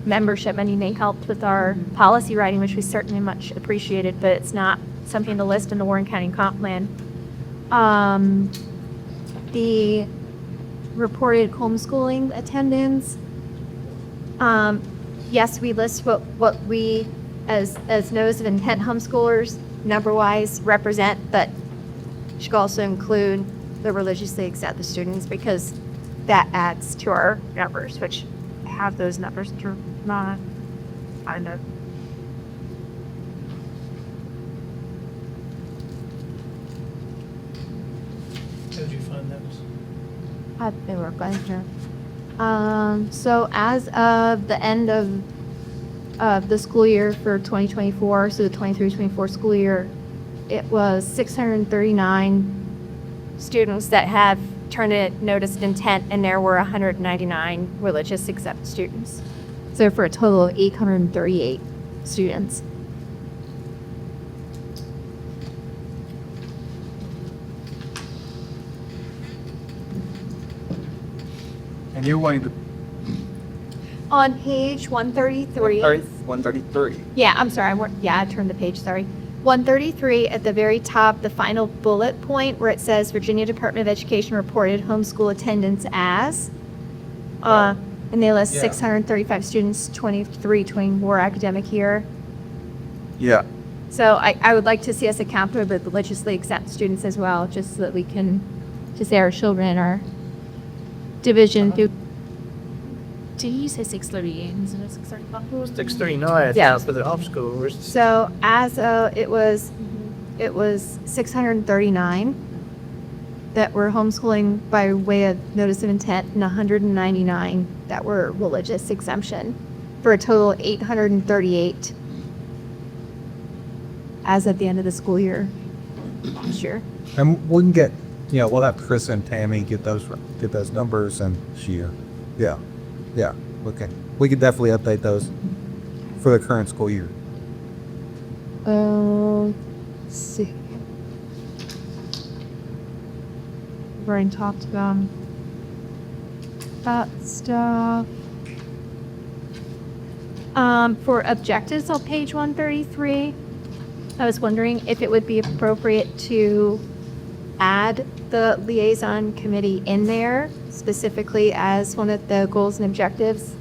membership, and they helped with our policy writing, which we certainly much appreciated, but it's not something to list in the Warren County comp plan. The reported homeschooling attendance, yes, we list what we as notice of intent homeschoolers number-wise represent, but should also include the religiously accepted students, because that adds to our numbers, which have those numbers to not, I know. How did you find those? They were going through. So as of the end of the school year for 2024, so the 23-24 school year, it was 639 students that have turned in notice of intent, and there were 199 religious accepted students. So for a total of 838 students. And you're wanting to, On page 133. 133. Yeah, I'm sorry. I turned the page, sorry. 133 at the very top, the final bullet point where it says Virginia Department of Education reported homeschool attendance as, and they list Yeah. 635 students, 23-24 academic year. Yeah. So I would like to see us account for the religiously exempt students as well, just so that we can, to say our children are division through. Did you say 638 instead of 635? 639, Yeah. for the homeschoolers. So as it was 639 that were homeschooling by way of notice of intent, and 199 that were religious exemption, for a total of 838 as at the end of the school year last year. And we can get, we'll have Chris and Tammy get those numbers and share. Yeah, okay. We could definitely update those for the current school year. Let's see. Brian talked about that stuff. For objectives on page 133, I was wondering if it would be appropriate to add the liaison committee in there specifically as one of the goals and objectives,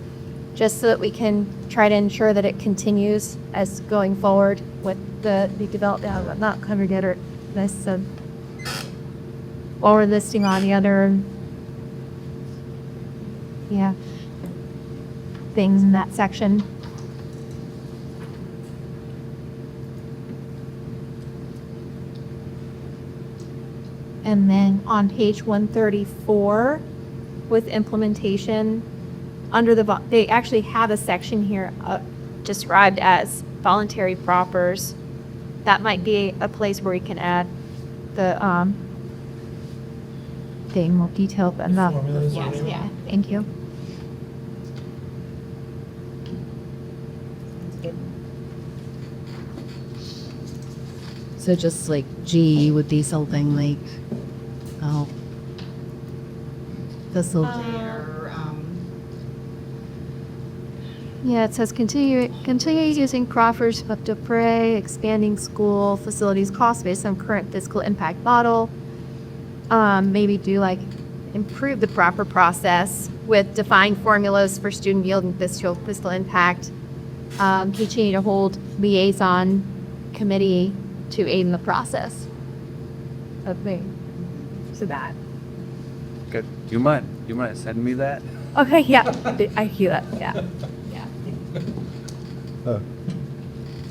just so that we can try to ensure that it continues as going forward with the development, not covered yet, or this, while we're listing on the other, things in that section. And then on page 134, with implementation, under they actually have a section here described as voluntary proffers. That might be a place where we can add the thing more detailed, but not. Formulas. Yeah, thank you. So just like G would be something like, facilitator. Yeah, it says continue using proffers up to pray, expanding school facilities cost based on current fiscal impact model. Maybe do like improve the proper process with defined formulas for student yield and fiscal impact. Continue to hold liaison committee to aid in the process. Okay, so that. Good. Do you mind sending me that? Okay, yeah, I hear that. Yeah.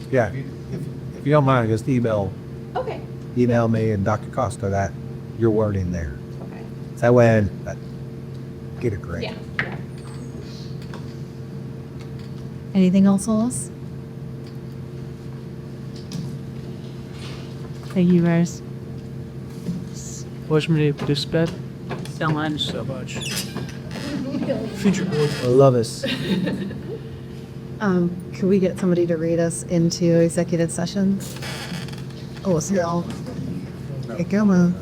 Yeah, if you don't mind, just email Okay. me and Dr. Costa that your word in there. Okay. So that way I get it great. Yeah. Anything else, Lois? Thank you, Maris. Watch me disband. So much. Future board. I love us. Could we get somebody to read us into executive session? Oh, so, okay, come on.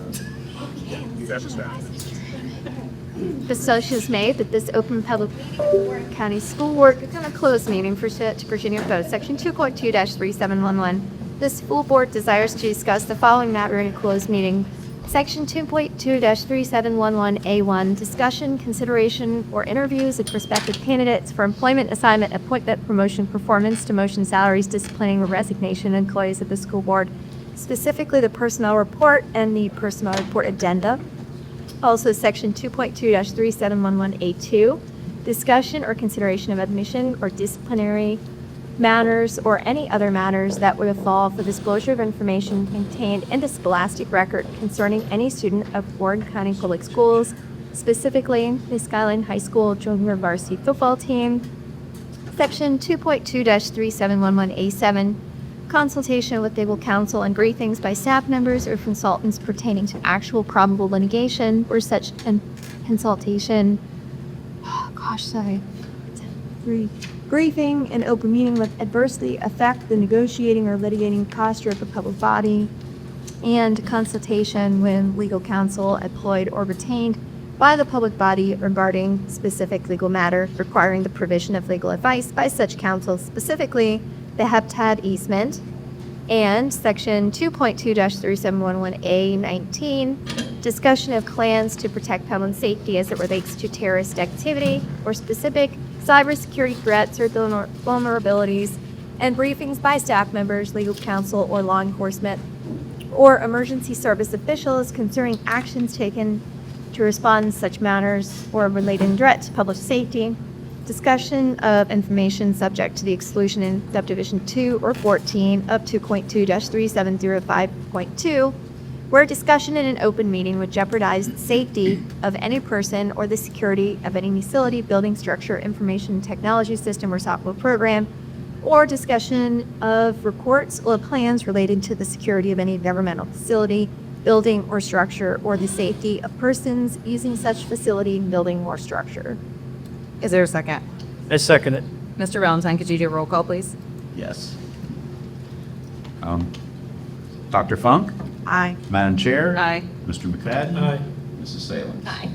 The motion is made that this open public meeting of the Warren County School Board become a closed meeting pursuant to Virginia Code Section 2.2-3711. The school board desires to discuss the following matter in a closed meeting. Section 2.2-3711A1, discussion, consideration, or interviews of prospective candidates for employment, assignment, appointment, promotion, performance, demotion, salaries, disciplining, or resignation of employees of the school board, specifically the personnel report and the personnel report addenda. Also, Section 2.2-3711A2, discussion or consideration of admission or disciplinary matters or any other matters that would fall for disclosure of information contained in the scholastic record concerning any student of Warren County Public Schools, specifically the Skyline High School Junior Varsity Football Team. Section 2.2-3711A7, consultation with legal counsel and briefings by staff members or consultants pertaining to actual probable litigation or such consultation. Briefing and open meeting would adversely affect the negotiating or litigating posture of the public body, and consultation when legal counsel employed or retained by the public body regarding specific legal matter requiring the provision of legal advice by such counsel, specifically the heptad easement. And Section 2.2-3711A19, discussion of plans to protect public safety as it relates to terrorist activity or specific cybersecurity threats or vulnerabilities, and briefings by staff members, legal counsel, or law enforcement or emergency service officials concerning actions taken to respond to such matters or related threat to public safety. Discussion of information subject to the exclusion in subdivision 2 or 14 of 2.2-3705.2, where discussion in an open meeting would jeopardize the safety of any person or the security of any facility, building, structure, information technology system, or software program, or discussion of reports or plans related to the security of any governmental facility, building, or structure, or the safety of persons using such facility, building, or structure. Is there a second? I second it. Mr. Valentine, could you do a roll call, please? Yes. Dr. Funk? Aye. Madam Chair? Aye. Mr. McFadden? Aye. Mrs. Salem? Aye.